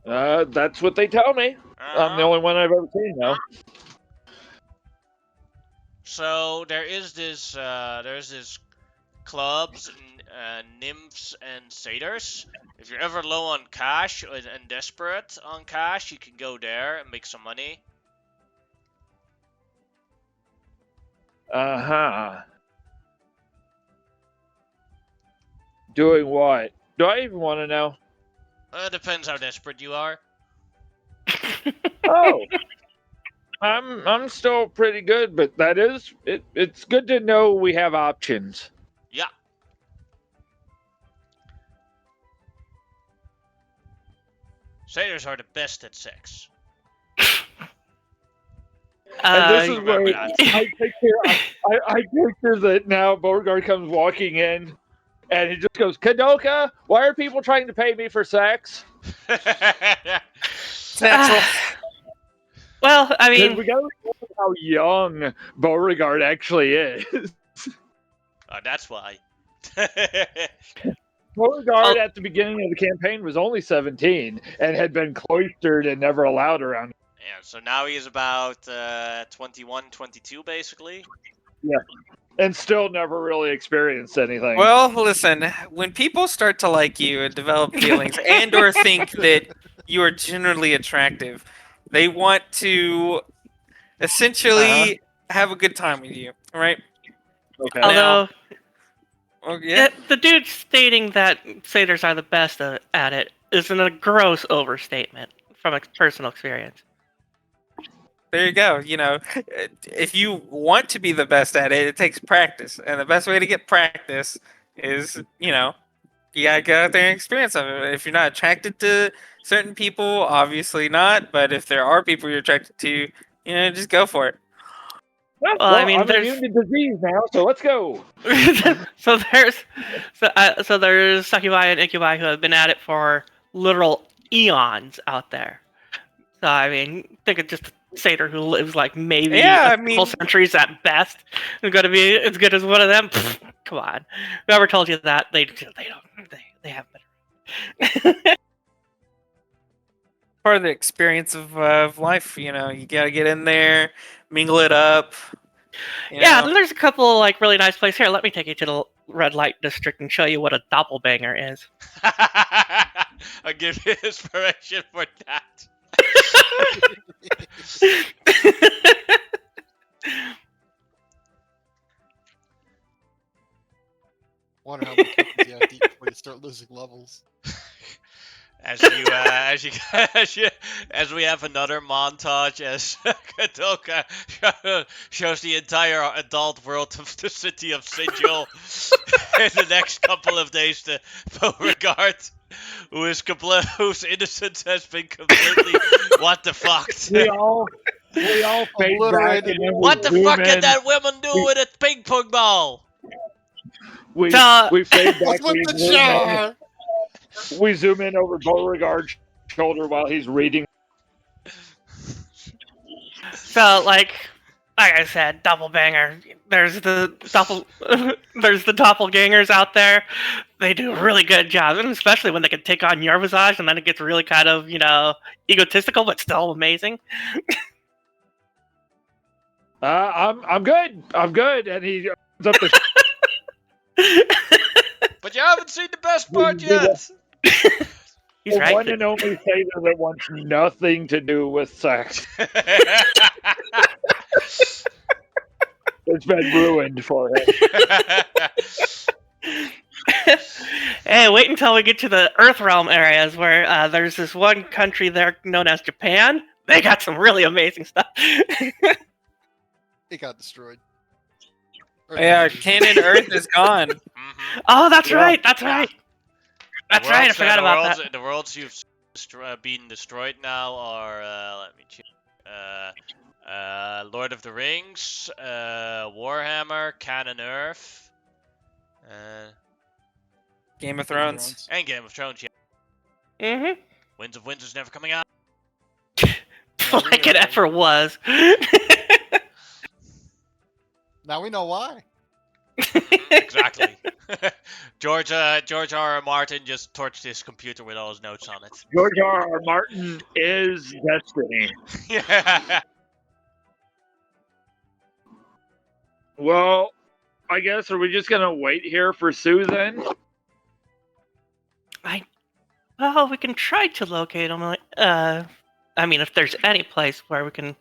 That's what they tell me. I'm the Uh-huh. only one I've ever seen, though. So there's this clubs, nymphs, and satyrs. If you're ever low on cash and desperate on cash, you can go there and make some money. Uh-huh. Doing what? Do I even want to know? Depends how desperate you are. Oh, I'm still pretty good, but it's good to know we have options. Yeah. Satyrs are the best at sex. And this is where remember that. I picture that now Beauregard comes walking in and he just goes, Kadoka, why are people trying to pay me for sex? Natural. Well, I Because mean, we gotta remember how young Beauregard actually is. Oh, that's why. Beauregard at the beginning of the campaign was only 17 and had been cloistered and never allowed around. Yeah, so now he is about 21, 22, basically. And still never really experienced anything. Well, listen, when people start to like you and develop feelings and or think that you are generally attractive, they want to essentially have a good time with you, right? Okay. although Well, yeah. the dude stating that satyrs are the best at it isn't a gross overstatement from a personal experience. There you go. You know, if you want to be the best at it, it takes practice. And the best way to get practice is, you gotta get out there and experience it. If you're not attracted to certain people, obviously not. But if there are people you're attracted to, just go for it. Well, I mean, I'm there's- immune to disease now, so let's go. so there's succubi and incubi who have been at it for literal eons out there. So I mean, think of just a satyr who lives like maybe Yeah, a I couple mean- centuries at best. Is going to be as good as one of them. Pfft, come on, whoever told you that they have better. Part of the experience of life, you gotta get in there, mingle it up. Yeah, and there's a couple like really nice places here. Let me take you to the red light district and show you what a doppelbanger is. I'll give you inspiration for that. Wonder how many cookies you have to eat before you start losing levels. As we have another montage as Kadoka shows the entire adult world of the city of Sigil in the next couple of days to Beauregard, whose innocence has been completely what the fuck. We all fade back Obliterated. and then we What the zoom fuck in. can that woman do with a ping pong ball? We So- fade back. What's with we the zoom in. jar? We zoom in over Beauregard's shoulder while he's reading. So like I said, doppelbanger. There's the doppelgangers out there. They do a really good job, and especially when they can take on your visage, and then it gets really kind of egotistical, but still amazing. I'm good. I'm good. And he opens up the. But you haven't seen the best part yet. He's The right. one and only satyr that wants nothing to do with sex. It's been ruined for him. Hey, wait until we get to the Earth Realm areas where there's this one country there known as Japan. They got some really amazing stuff. It got destroyed. Yeah, Canon Earth is gone. Mhm. Oh, that's Yeah. right. That's right. That's The right. I worlds- forgot the about worlds, that. The worlds you've been destroyed now are let me check. Lord of the Rings, Warhammer, Canon Earth, Game of Thrones. and Game of Thrones. Yeah, Mm-hmm. Winds of Windsor's never coming out. like it ever was. Now we know why. Exactly. George R. R. Martin just torched his computer with all his notes on it. George R. R. Martin is destiny. Yeah. Well, I guess are we just gonna wait here for Sue then? Well, we can try to locate him. I mean, if there's any place where we can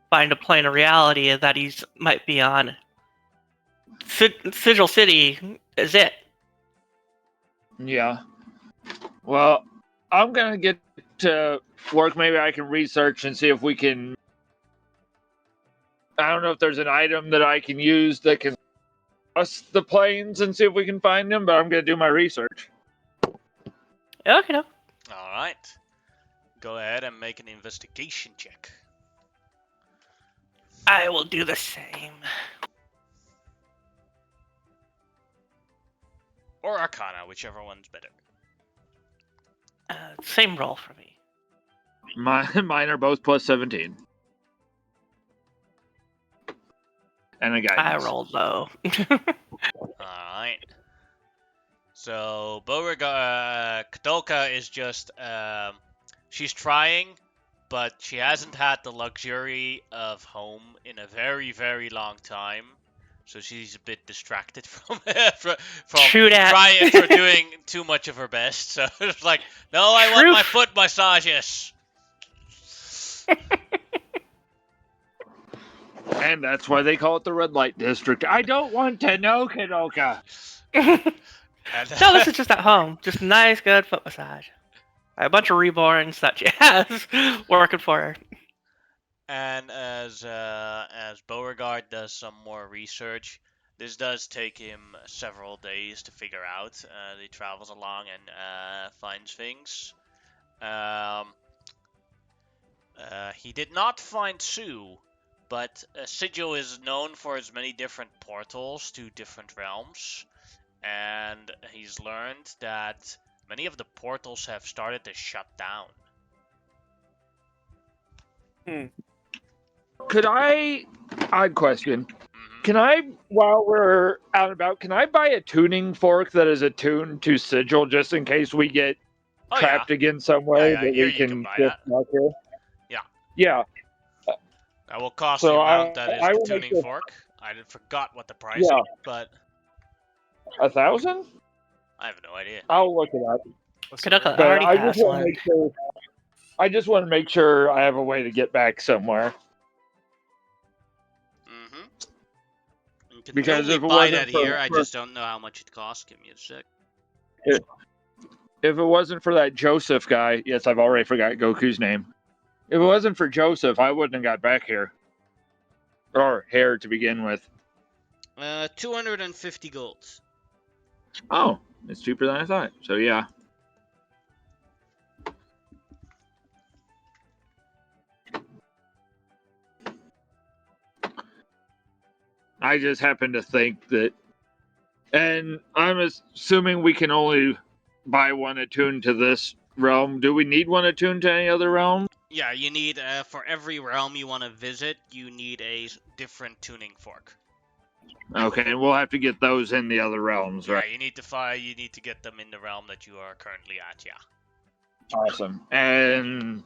find a plane of reality that he's might be on, Sigil City is it. Yeah. Well, I'm gonna get to work. Maybe I can research and see if we can. I don't know if there's an item that I can use that can us the planes and see if we can find them, but I'm gonna do my research. Okay, no. All right. Go ahead and make an investigation check. I will do the same. Or Arcana, whichever one's better. Same roll for me. Mine are both plus 17. And a guidance. I rolled low. Alright. So, Kadoka is just, she's trying, but she hasn't had the luxury of home in a very, very long time. So she's a bit distracted from True that. for doing too much of her best. So it's like, no, I want my foot massages. And that's why they call it the red light district. I don't want to know, Kadoka. No, this is just at home. Just nice, good foot massage. A bunch of reborns that she has working for her. And as Beauregard does some more research, this does take him several days to figure out. He travels along and finds things. He did not find Sue, but Sigil is known for his many different portals to different realms, and he's learned that many of the portals have started to shut down. Could I... Odd question. Mhm. Can I, while we're out and about, can I buy a tuning fork that is attuned to Sigil just in case we get Oh, trapped again somewhere Yeah, that here we you can can buy get back here? Yeah. Yeah. That will cost So the amount that is I the will make tuning this- fork. I forgot what the price Yeah. is, but 1,000? I have no idea. I'll look it up. Kadoka But already I has just want one. to make sure. I just want to make sure I have a way to get back somewhere. Mm-hmm. You can Because probably if it buy wasn't that for- here. I for- just don't know how much it costs. Give me a sec. If it wasn't for that Joseph guy, yes, I've already forgot Goku's name. If it wasn't for Joseph, I wouldn't have got back here. Or here to begin with. 250 gold. Oh, it's cheaper than I thought. So yeah. I just happen to think that, and I'm assuming we can only buy one attuned to this realm. Do we need one attuned to any other realm? Yeah, you need for every realm you want to visit, you need a different tuning fork. Okay, and we'll have to get those in the other realms, right? Yeah, you need to get them in the realm that you are currently at. Yeah. Awesome. And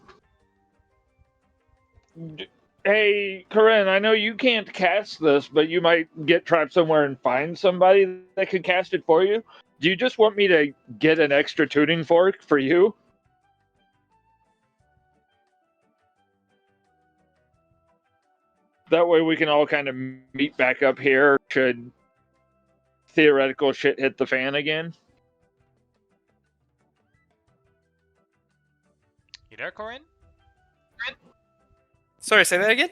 hey, Corinne, I know you can't cast this, but you might get trapped somewhere and find somebody that could cast it for you. Do you just want me to get an extra tuning fork for you? That way we can all kind of meet back up here should theoretical shit hit the fan again. You there, Corinne? Sorry, say that again?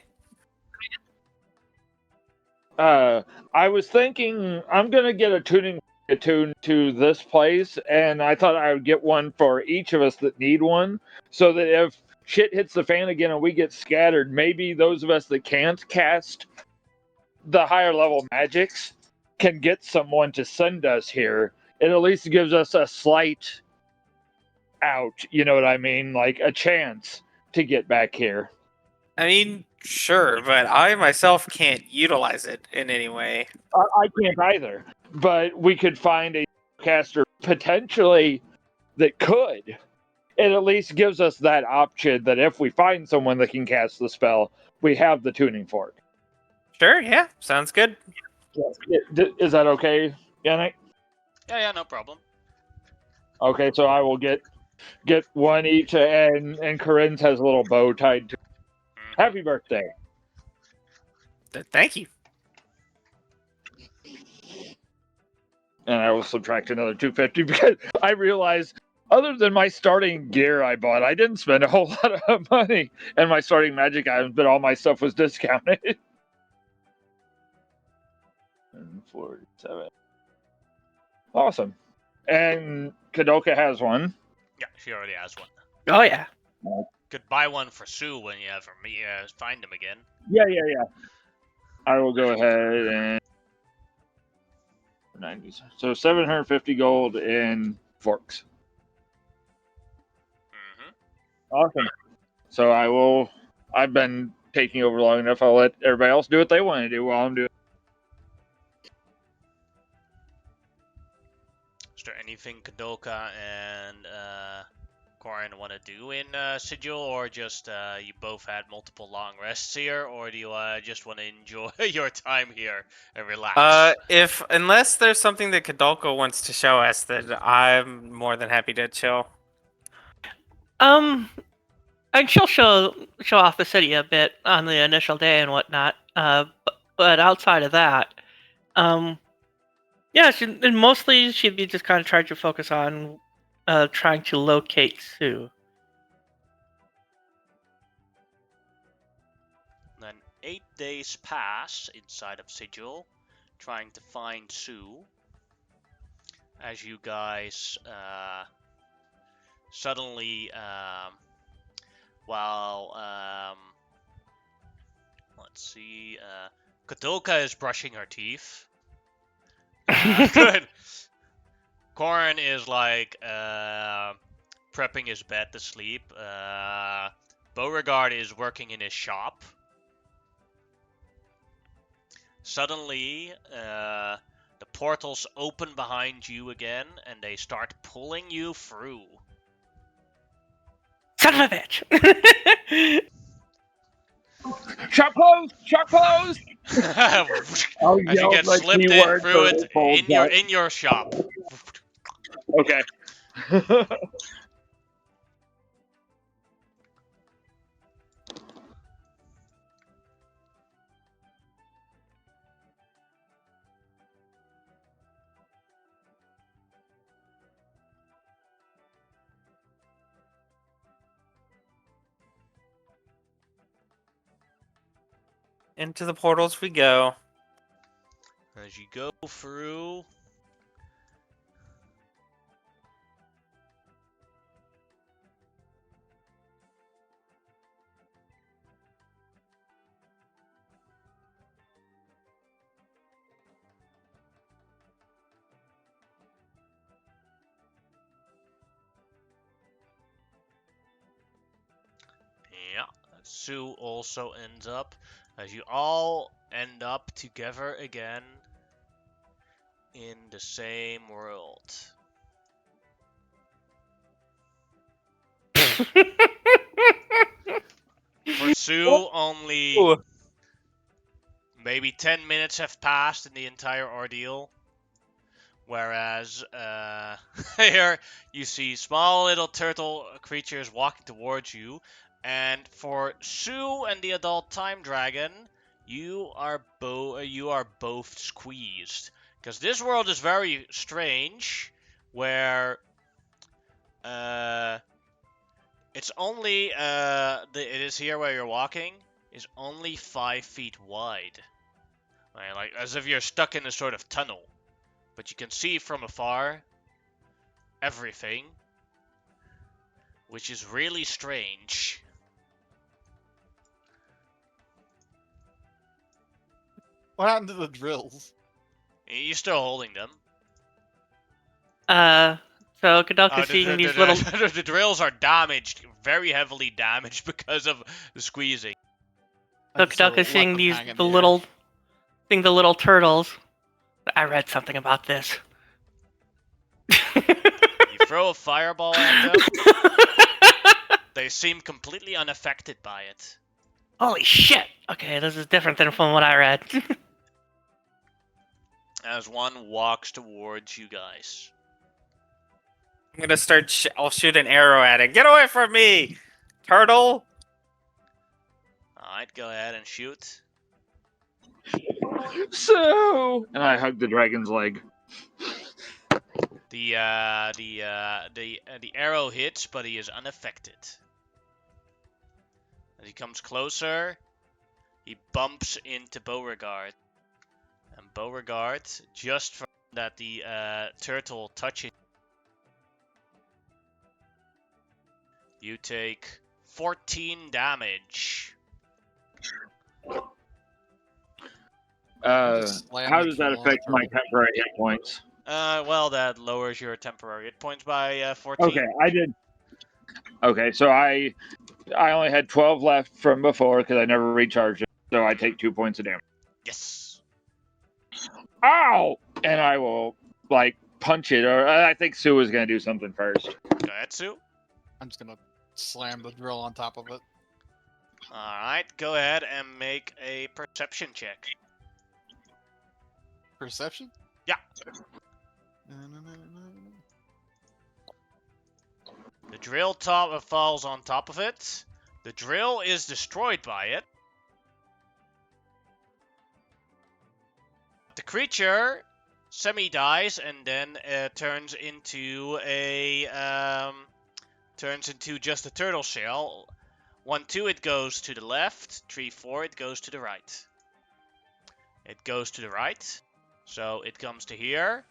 I was thinking I'm gonna get a tuning attuned to this place, and I thought I would get one for each of us that need one, so that if shit hits the fan again and we get scattered, maybe those of us that can't cast the higher level magics can get someone to send us here. It at least gives us a slight out, you know what I mean? Like a chance to get back here. I mean, sure, but I myself can't utilize it in any way. I can't either. But we could find a caster potentially that could. It at least gives us that option that if we find someone that can cast the spell, we have the tuning fork. Sure, yeah, sounds good. Is that okay, Yannick? Yeah, no problem. Okay, so I will get one each, and Corinne's has a little bow tied to. Happy birthday! Thank you. And I will subtract another 250 because I realized, other than my starting gear I bought, I didn't spend a whole lot of money, and my starting magic items, but all my stuff was discounted. 47. Awesome. And Kadoka has one. Yeah, she already has one. Oh yeah. Could buy one for Sue when you ever find him again. Yeah. I will go ahead and 90s. So 750 gold in forks. Awesome. So I've been taking over long enough. I'll let everybody else do what they want to do while I'm doing. Is there anything Kadoka and Corin want to do in Sigil, or just you both had multiple long rests here, or do you just want to enjoy your time here and relax? Unless there's something that Kadolko wants to show us, then I'm more than happy to chill. And she'll show off the city a bit on the initial day and whatnot. But outside of that, yeah, and mostly she'd be just kind of trying to focus on trying to locate Sue. Then 8 days pass inside of Sigil, trying to find Sue. As you guys suddenly, let's see, Kadoka is brushing her teeth. Good. Corin is like prepping his bed to sleep. Beauregard is working in his shop. Suddenly, the portals open behind you again, and they start pulling you through. Son of a bitch! Shop closed! Shop closed! As you get slipped in through it in your shop. Okay. Into the portals we go. As you go through, yeah, Sue also ends up, as you all end up together again in the same world. For Sue, only maybe 10 minutes have passed in the entire ordeal. Whereas here you see small little turtle creatures walking towards you. And for Sue and the adult time dragon, you are both squeezed. Because this world is very strange, where it's only it is here where you're walking is only 5 feet wide, right? Like as if you're stuck in a sort of tunnel, but you can see from afar everything, which is really strange. What happened to the drills? You're still holding them. So Kadoka's seeing these little. The drills are damaged, very heavily damaged because of the squeezing. Duck Duck is let seeing them hang in the the air. little turtles. I read something about this. You throw a fireball at them. They seem completely unaffected by it. Holy shit! Okay, this is different than from what I read. As one walks towards you guys. I'm gonna start. I'll shoot an arrow at it. Get away from me, turtle! Alright, go ahead and shoot. So, and I hug the dragon's leg. The arrow hits, but he is unaffected. As he comes closer, he bumps into Beauregard. And Beauregard, just from that the turtle touches, you take 14 damage. Just slam How the does that drill on the affect my turtle. temporary hit points? Well, that lowers your temporary hit points by 14. Okay, I did. Okay, so I only had 12 left from before because I never recharged it, so I take 2 points of damage. Yes. Ow! And I will like punch it, or I think Sue is gonna do something first. Go ahead, Sue. I'm just gonna slam the drill on top of it. Alright, go ahead and make a perception check. Perception? Yeah. No. The drill falls on top of it. The drill is destroyed by it. The creature semi-dies and then turns into just a turtle shell. 1-2 it goes to the left. 3-4 it goes to the right. It goes to the right, so it comes to here.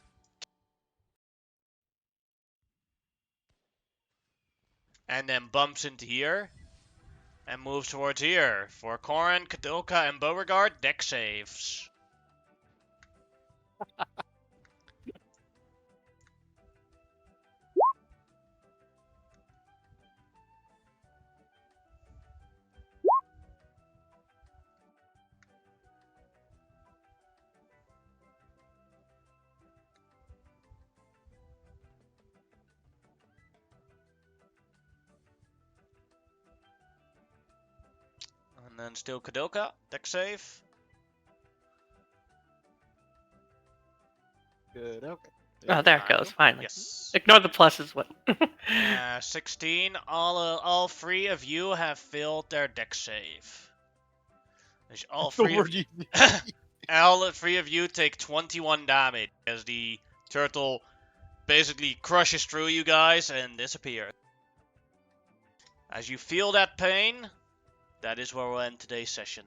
And then bumps into here. And moves towards here. For Korin, Kadoka, and Beauregard, deck saves. And then still Kadoka, deck save. Good, okay. Oh, there it Alright. goes. Finally. Yes. Ignore the pluses. What? 16. All three of you have failed their deck save. All three of you take 21 damage as the turtle basically crushes through you guys and disappears. As you feel that pain, that is where we'll end today's session.